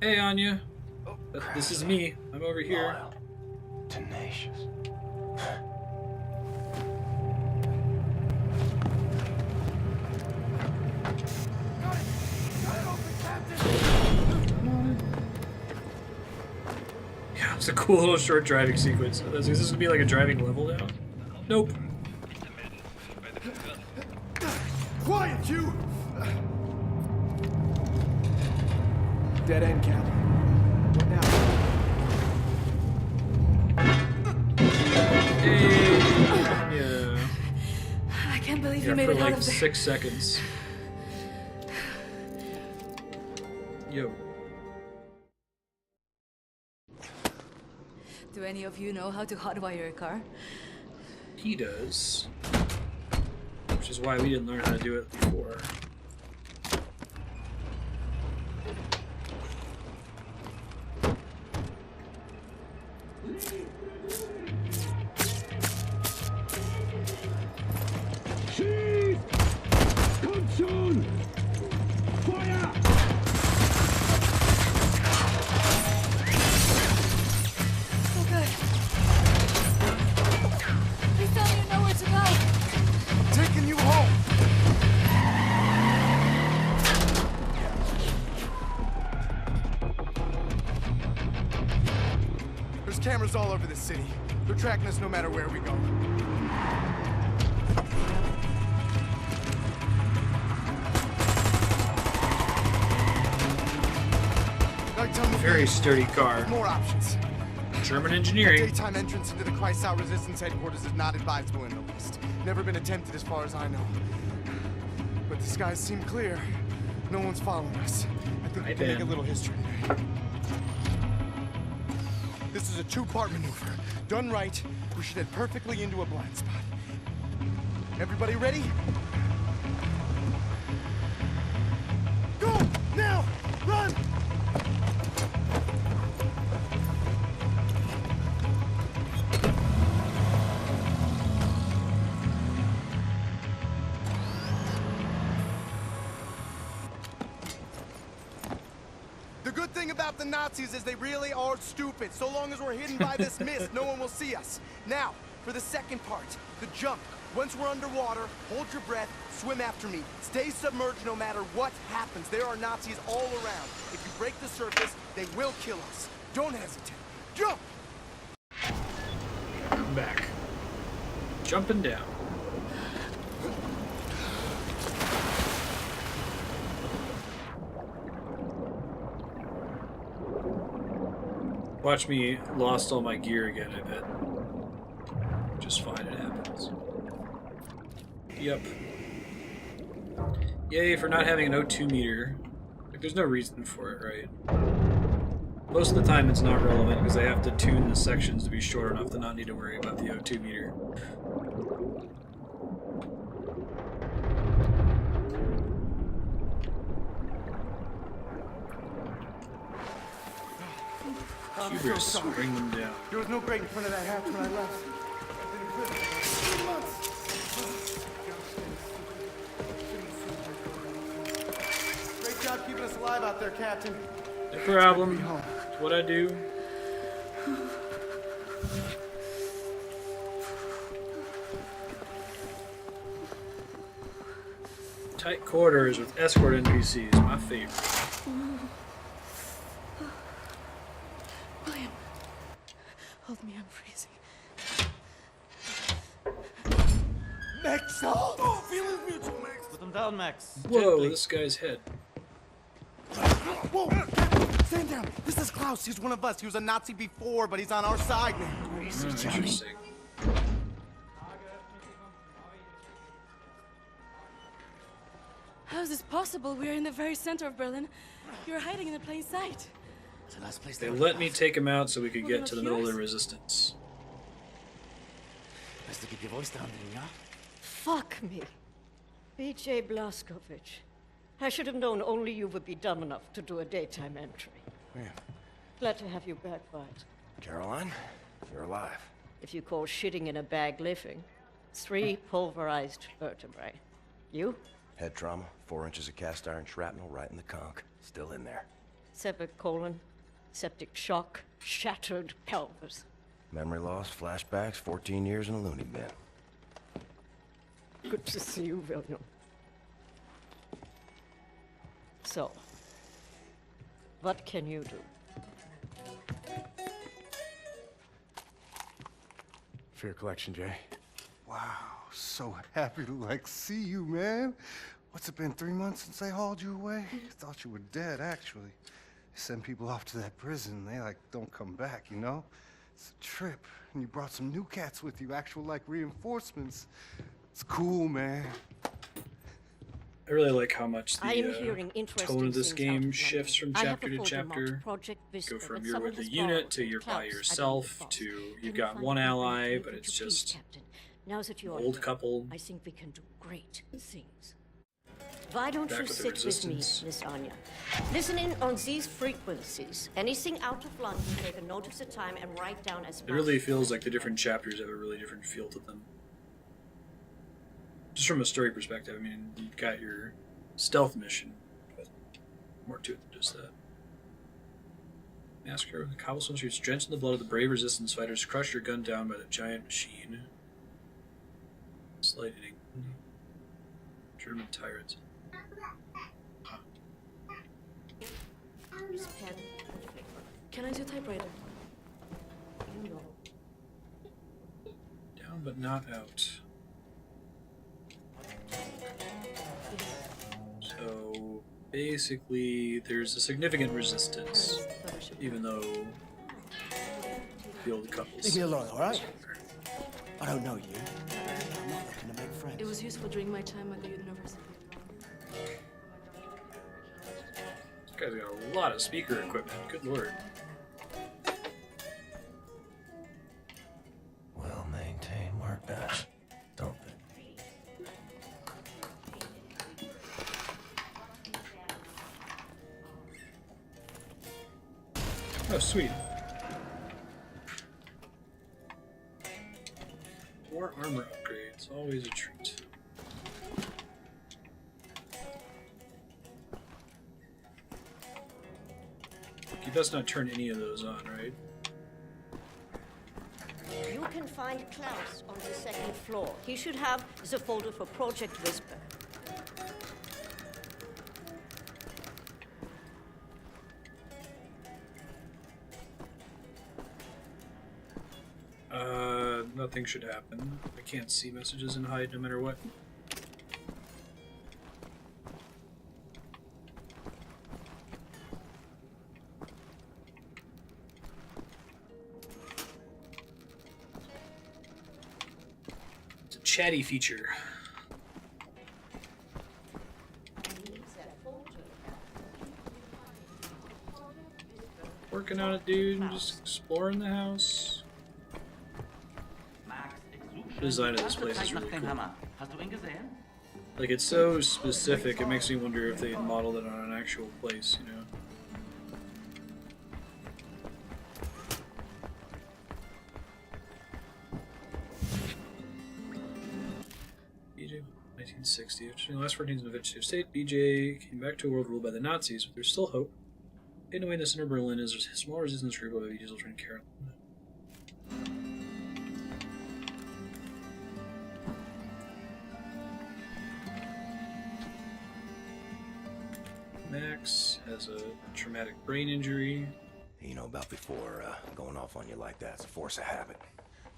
Hey, Anya. This is me. I'm over here. Tenacious. Yeah, it's a cool little short driving sequence. Is this gonna be like a driving level now? Nope. Quiet, you! Dead end, Cap. What now? Hey, yeah. I can't believe you Yeah, made for it out like of there. 6 seconds. Yo. Do any of you know how to hotwire a car? He does. Which is why we didn't learn how to do it before. Come soon! Fire! So good. Please tell me you know where to go. Taking you home! There's cameras all over the city. They're tracking us no matter where we go. Very sturdy car. More options. German engineering. A daytime entrance into the Kreisau Resistance headquarters is not advisable in the least. Never been attempted as far as I know. But the skies seem clear. No one's following us. I think we can make a little history today. This is a two-part maneuver. Done right, we should head perfectly into a blind spot. Everybody ready? Go! Now! Run! The good thing about the Nazis is they really are stupid. So long as we're hidden by this mist, no one will see us. Now, for the second part, the jump. Once we're underwater, hold your breath, swim after me. Stay submerged no matter what happens. There are Nazis all around. If you break the surface, they will kill us. Don't hesitate. Jump! I'm back. Jumping down. Watch me lost all my gear again, I bet. Just fine, it happens. Yep. Yay for not having an O2 meter. Like, there's no reason for it, right? Most of the time it's not relevant because I have to tune the sections to be short enough to not need to worry about the O2 meter. Hubris, bring them down. There was no grate in front of that hatch when I left. I've been in prison for 3 months. Great job keeping us alive out there, Captain. No problem. It's what I do. Tight quarters with escort NPCs, my favorite. William, hold me, I'm freezing. Max, oh, feeling mutual, Max. Put them down, Max. Whoa, this guy's head. Whoa, stand down. This is Klaus. He's one of us. He was a Nazi before, but he's on our side now. Interesting. How is this possible? We're in the very center of Berlin. You're hiding in plain sight. It's the last place They let me take him out so we could get to the middle of the resistance. Best to keep your voice down, yeah? Fuck me. B.J. Blazkowicz. I should have known only you would be dumb enough to do a daytime entry. Yeah. Glad to have you back, White. Caroline, you're alive. If you call shitting in a bag living, 3 pulverized vertebrae. You? Head trauma, 4 inches of cast iron shrapnel right in the conch. Still in there. Severed colon, septic shock, shattered pelvis. Memory loss, flashbacks, 14 years in a loony bin. Good to see you, William. So, what can you do? For your collection, Jay. Wow, so happy to see you, man. What's it been, 3 months since they hauled you away? Thought you were dead, actually. They send people off to that prison, they don't come back, you know? It's a trip, and you brought some new cats with you, actual reinforcements. It's cool, man. I really like how much I am the hearing interesting tone of this things out game of shifts from London. I have chapter to told you about chapter. Project Vista, Go from but you're someone with the has unit borrowed to you're Klaus, by I don't yourself know, to Can you've you got find one a way ally, to but make it's it to just peace, Captain? Now that you are old here, couple. I think we can do great things. Why don't Back you with the sit with me, resistance. Miss Anya? Listen in on these frequencies. Anything out of London, take a note of the time and write down as It really feels like the different chapters have a really different feel to them. Just from a story perspective, I mean, you've got your stealth mission, but more to it than just that. Massacre of the cobblestone streets, drenched in the blood of the brave resistance fighters, crushed or gunned down by the giant machine. Slight in England. German tyrants. This pen. Can I do typewriter? You know. Down but not out. So basically, there's a significant resistance, even though the old couples. Leave me alone, all right? I don't know you. I'm not looking to make friends. It was useful during my time at the university. This guy's got a lot of speaker equipment. Good lord. Well-maintained workbench. Don't they? Oh, sweet. More armor upgrades. Always a treat. You best not turn any of those on, right? You can find Klaus on the 2nd floor. He should have the folder for Project Whisper. Nothing should happen. I can't see messages and hide no matter what. It's a chatty feature. Working on it, dude. Just exploring the house. The design of this place is really cool. Like, it's so specific, it makes me wonder if they modeled it on an actual place, you know? 1960. After the last 14 years in a vegetative state, BJ came back to a world ruled by the Nazis, but there's still hope. Hidden away in the center of Berlin is a small resistance group of BJ's old friend Carol. Max has a traumatic brain injury. You know, about before going off on you like that, it's a force of habit.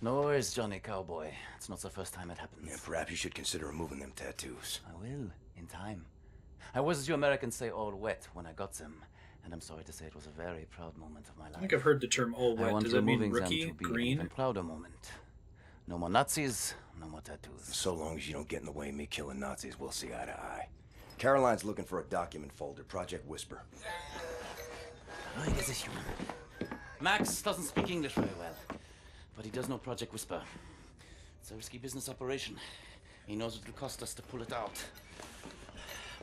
No worries, Johnny Cowboy. It's not the first time it happens. Yeah, perhaps you should consider removing them tattoos. I will, in time. I was, as you Americans say, all wet when I got them. And I'm sorry to say it was a very proud moment of my life. I think I've heard the term all wet. Does that mean rookie? Them to be green? An even prouder moment. No more Nazis, no more tattoos. So long as you don't get in the way of me killing Nazis, we'll see eye to eye. Caroline's looking for a document folder, Project Whisper. Ruhig is human. Max doesn't speak English very well, but he does know Project Whisper. It's a risky business operation. He knows it will cost us to pull it out.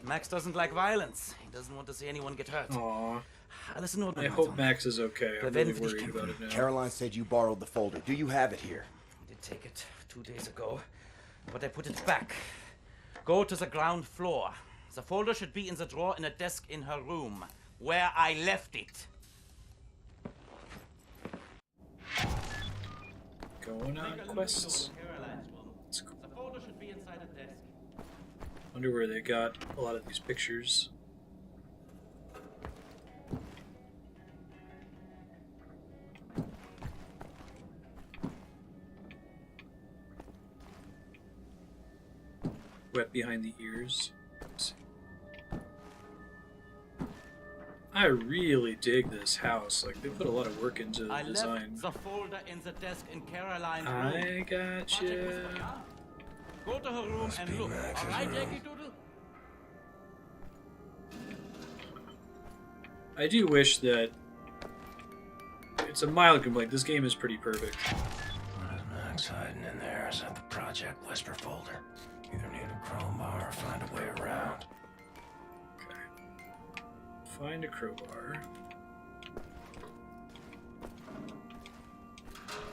Max doesn't like violence. He doesn't want to see anyone get hurt. Aww. Listen, I hope Max is okay. I'm really worried about it now. Caroline said you borrowed the folder. Do you have it here? I did take it 2 days ago, but I put it back. Go to the ground floor. The folder should be in the drawer in a desk in her room, where I left it. Going on quests. That's cool. The folder should be inside a desk. Wonder where they got a lot of these pictures. Wet behind the ears. I really dig this house. Like, they put a lot of work into the design. Left the folder in the desk in Caroline's room. I gotcha. Go to her room and look. Alright, Jackie Doodle? I do wish that it's a mild complaint. This game is pretty perfect. What is Max hiding in there? Is that the Project Whisper folder? Either need a crowbar or find a way around. Find a crowbar.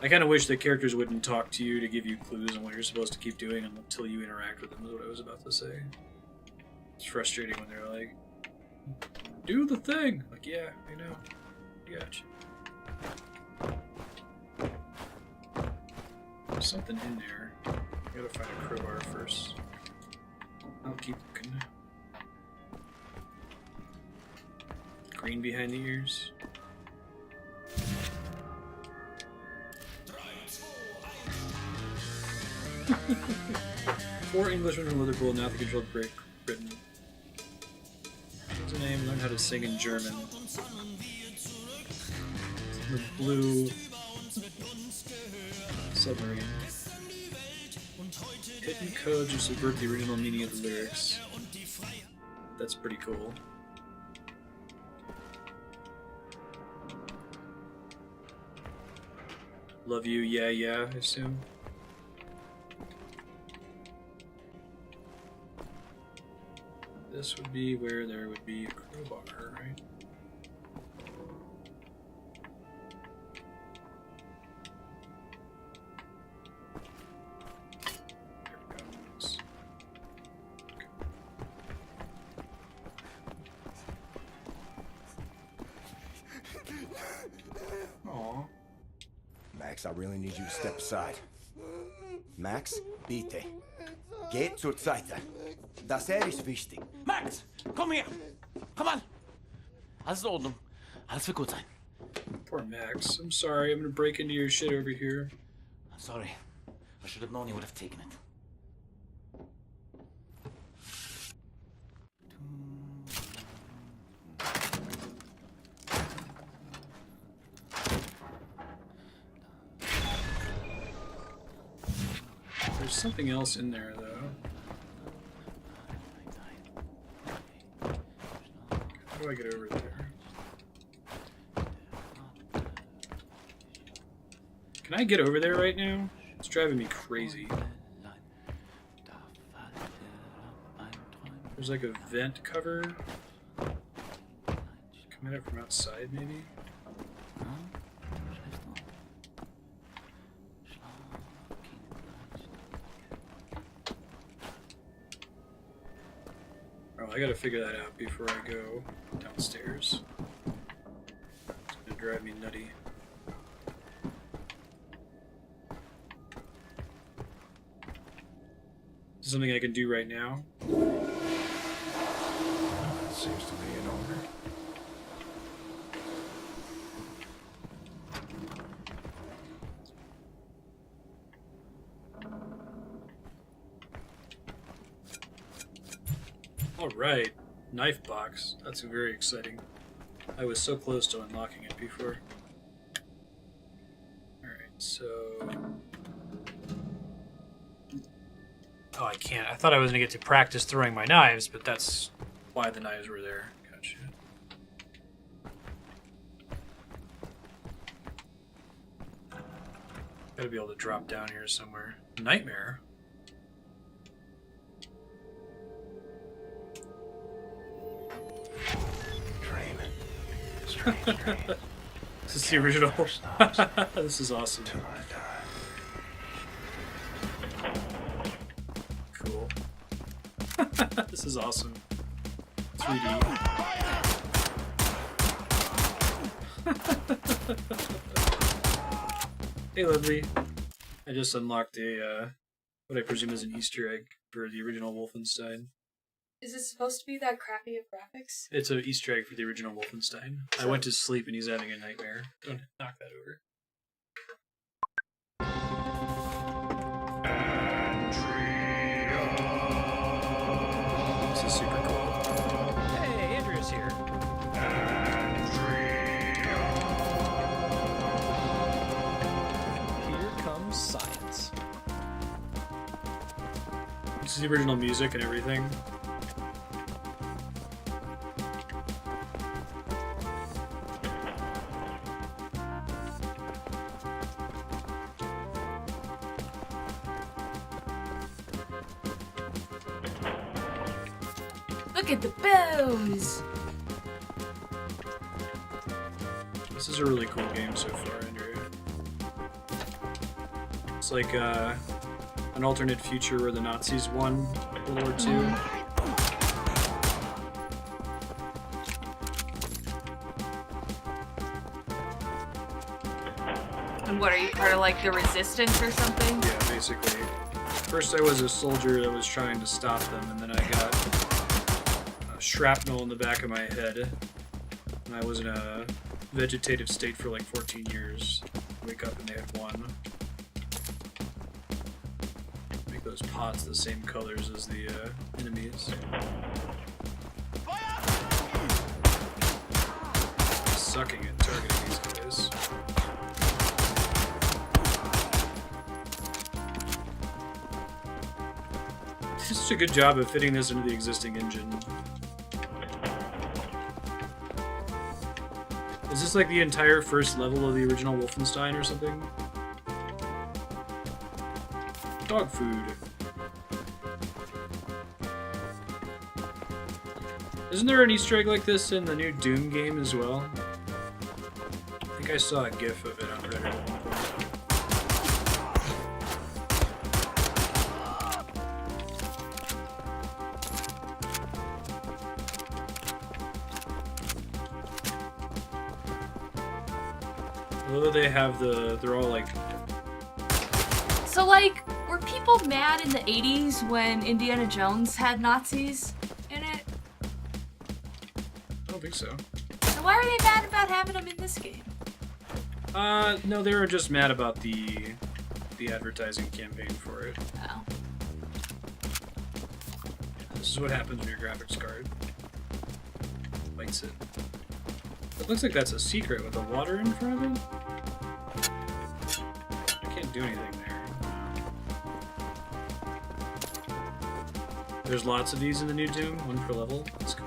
I kind of wish that characters wouldn't talk to you to give you clues on what you're supposed to keep doing until you interact with them, is what I was about to say. It's frustrating when they're like, do the thing! Like, yeah, I know. Gotcha. There's something in there. I gotta find a crowbar first. I'll keep looking. Green behind the ears. Four Englishmen from Liverpool, now the controlled Britain. What's the name? Learn how to sing in German. The blue submarine. Hidden code to subvert the original meaning of the lyrics. That's pretty cool. Love you, yeah, yeah, I assume. This would be where there would be a crowbar, right? Aww. Max, I really need you to step aside. Max, bitte. Geht zur Seite. Das ist wichtig. Max, komm her! Komm an! Alles in Ordnung. Alles wird gut sein. Poor Max. I'm sorry, I'm gonna break into your shit over here. I'm sorry. I should have known you would have taken it. There's something else in there, though. How do I get over there? Can I get over there right now? It's driving me crazy. There's like a vent cover. Coming up from outside, maybe? I gotta figure that out before I go downstairs. It's gonna drive me nutty. Is something I can do right now? Seems to be in order. Alright, knife box. That's very exciting. I was so close to unlocking it before. Alright, so... Oh, I can't. I thought I was going to get to practice throwing my knives, but that's why the knives were there. Gotcha. Gotta be able to drop down here somewhere. Nightmare? This is the original. This is awesome. Cool. This is awesome. 3D. Hey, lovely. I just unlocked a what I presume is an Easter egg for the original Wolfenstein. Is it supposed to be that crappy of graphics? It's an Easter egg for the original Wolfenstein. I went to sleep and he's having a nightmare. Don't knock that over. This is super cool. Hey, Andrea's here. Here comes science. This is the original music and everything. Look at the bows! This is a really cool game so far, Andrea. It's like an alternate future where the Nazis won World War II. And what, are you part of like the resistance or something? Yeah, basically. First I was a soldier that was trying to stop them, and then I got shrapnel in the back of my head. And I was in a vegetative state for like 14 years. Wake up and they had won. Make those pots the same colors as the enemies. Sucking at targeting these guys. It's such a good job of fitting this into the existing engine. Is this like the entire first level of the original Wolfenstein or something? Dog food. Isn't there an Easter egg like this in the new Doom game as well? I think I saw a GIF of it on Reddit at one point. Although they have they're all like... So like, were people mad in the 80s when Indiana Jones had Nazis in it? I don't think so. So why are they mad about having them in this game? No, they were just mad about the advertising campaign for it. Oh. This is what happens when your graphics card lights it. It looks like that's a secret with the water in front of it. I can't do anything there. There's lots of these in the new Doom, one per level. That's cool.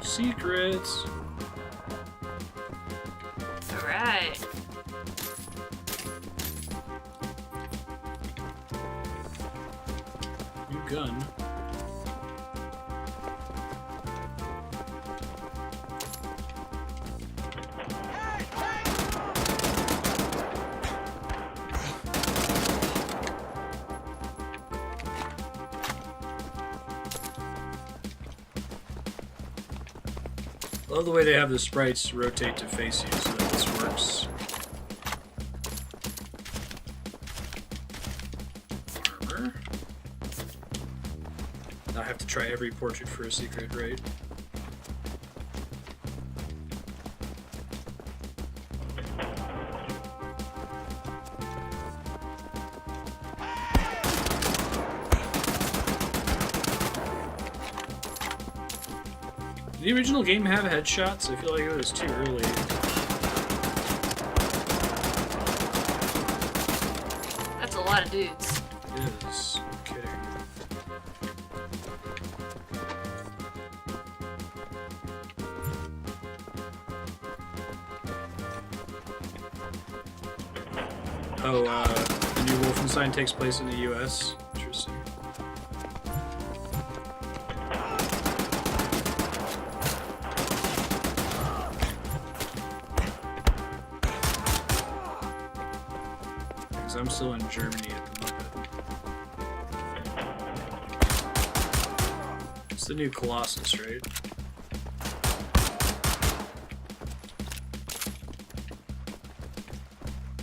Secrets. Alright. New gun. love the way they have the sprites rotate to face you so that this works. Armor. Now I have to try every portrait for a secret, right? Did the original game have headshots? I feel like it was too early. That's a lot of dudes. It is. I'm kidding. Oh, the new Wolfenstein takes place in the US. Interesting. I'm still in Germany at the moment. It's the new Colossus, right?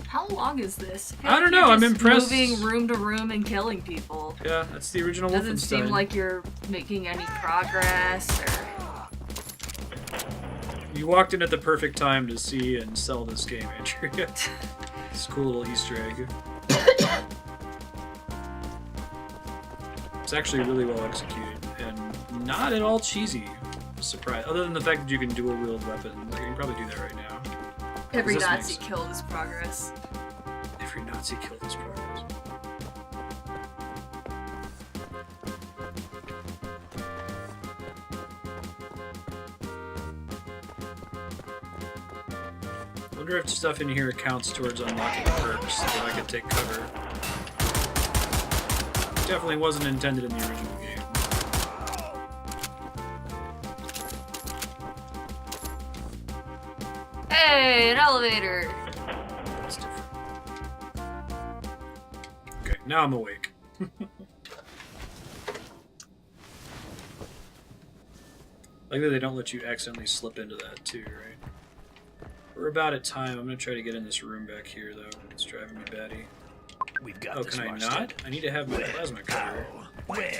How long is this? I don't know. I'm impressed. Moving room to room and killing people. Yeah, that's the original Wolfenstein. Doesn't seem like you're making any progress. Or... You walked in at the perfect time to see and sell this game, Andrea. It's a cool little Easter egg. It's actually really well executed and not at all cheesy. Surprise! Other than the fact that you can dual wield weapons, like, you can probably do that right now. Every Nazi kill is progress. Every Nazi kill is progress. I wonder if stuff in here counts towards unlocking perks so that I could take cover. Definitely wasn't intended in the original game. Hey, an elevator! That's different. Okay, now I'm awake. Like that they don't let you accidentally slip into that too, right? We're about at time. I'm gonna try to get in this room back here, though. It's driving me batty. We've got oh, can I not? I need to have my plasma cutter. Well,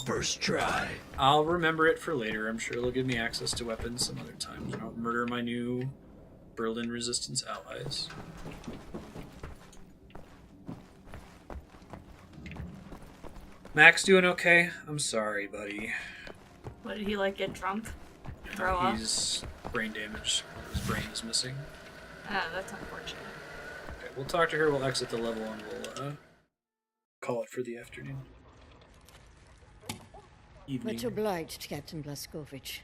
first try. I'll remember it for later. I'm sure it'll give me access to weapons some other time. I'll murder my new Berlin Resistance allies. Max doing okay? I'm sorry, buddy. What, did he, like, get drunk? Throw up? He's brain damaged. His brain is missing. Ah, that's unfortunate. Okay, we'll talk to her, we'll exit the level, and we'll call it for the afternoon. Evening. Much obliged, Captain Blazkowicz.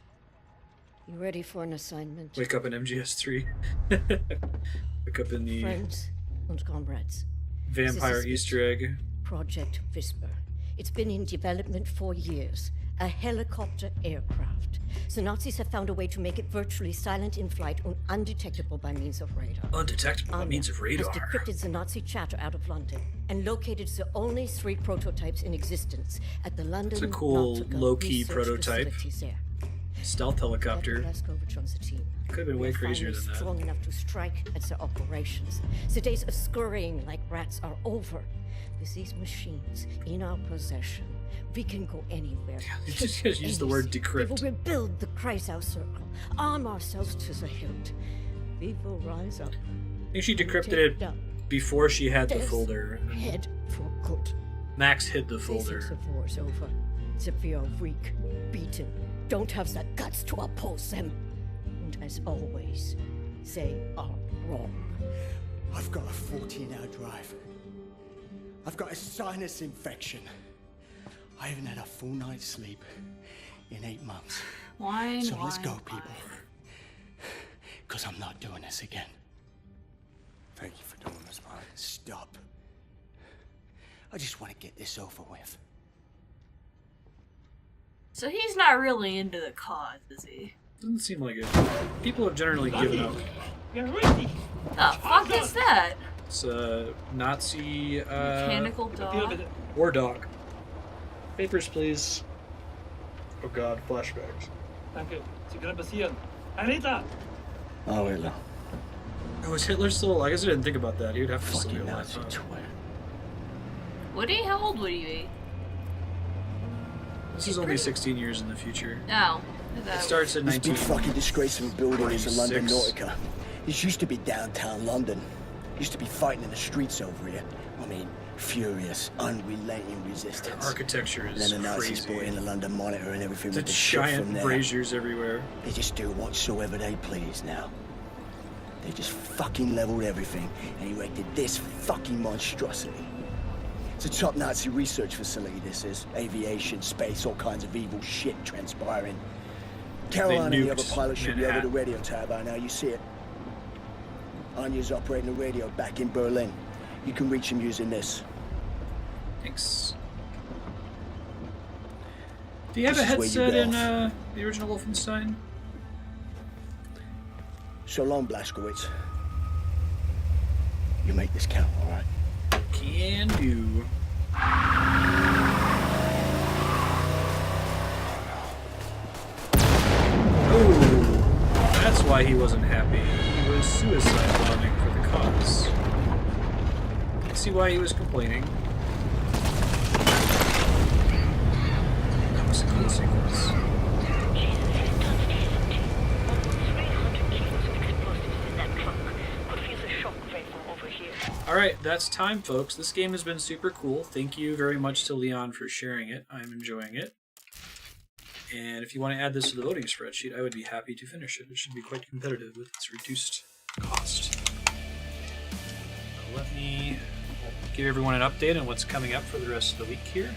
You ready for an assignment? Wake up in MGS3. Wake up in the... Friends and comrades. Vampire Easter egg. Project Whisper. It's been in development for years. A helicopter aircraft. The Nazis have found a way to make it virtually silent in flight and undetectable by means of radar. Undetectable by means of radar. Has decrypted the Nazi chatter out of London and located the only 3 prototypes in existence at the London. It's a cool low-key prototype. There. Stealth helicopter. Could have been way crazier than that. Strong enough to strike at their operations. The days of scurrying like rats are over. With these machines in our possession, we can go anywhere. You just use the word decrypt. We will rebuild the Kreisau Circle, arm ourselves to the hilt. We will rise up. I think she decrypted it before she had the folder. Head for good. Max hid the folder. They think the war's over. That we are weak, beaten, don't have the guts to oppose them. And as always, they are wrong. I've got a 14-hour drive. I've got a sinus infection. I haven't had a full night's sleep in 8 months. So let's go, people. Because I'm not doing this again. Thank you for doing this, man. Stop. I just want to get this over with. So he's not really into the cause, is he? Doesn't seem like it. People have generally given up. The fuck is that? It's a Nazi mechanical dog. War dog. Papers, please. Oh god, flashbacks. Danke. Sie können passieren. Herr Hitler! Oh, Hitler. Oh, was Hitler still alive? I guess I didn't think about that. He would have to still be alive. Would he? How old would he be? This is only 16 years in the future. No. It starts in This big 19... fucking disgraceful building is a London 46. Nautica. This used to be downtown London. Used to be fighting in the streets over here. I mean, furious, unrelenting resistance. Architecture is then the Nazis crazy. brought in the London Monitor and everything The with the shit from giant there. braziers everywhere. They just do whatsoever they please now. They just fucking leveled everything and erected this fucking monstrosity. It's a top Nazi research facility, this is. Aviation, space, all kinds of evil shit transpiring. Caroline and the other pilots should be over the radio tower by now, you see it. Anya's operating the radio back in Berlin. You can reach him using this. Thanks. Do you have This a is where you headset get in off. the original Wolfenstein? So long, Blazkowicz. You make this count, all right? Can do. Oh, that's why he wasn't happy. He was suicide bombing for the cause. I can see why he was complaining. That was a cool sequence. Alright, that's time, folks. This game has been super cool. Thank you very much to Leon for sharing it. I'm enjoying it. And if you want to add this to the voting spreadsheet, I would be happy to finish it. It should be quite competitive with its reduced cost. Let me give everyone an update on what's coming up for the rest of the week here.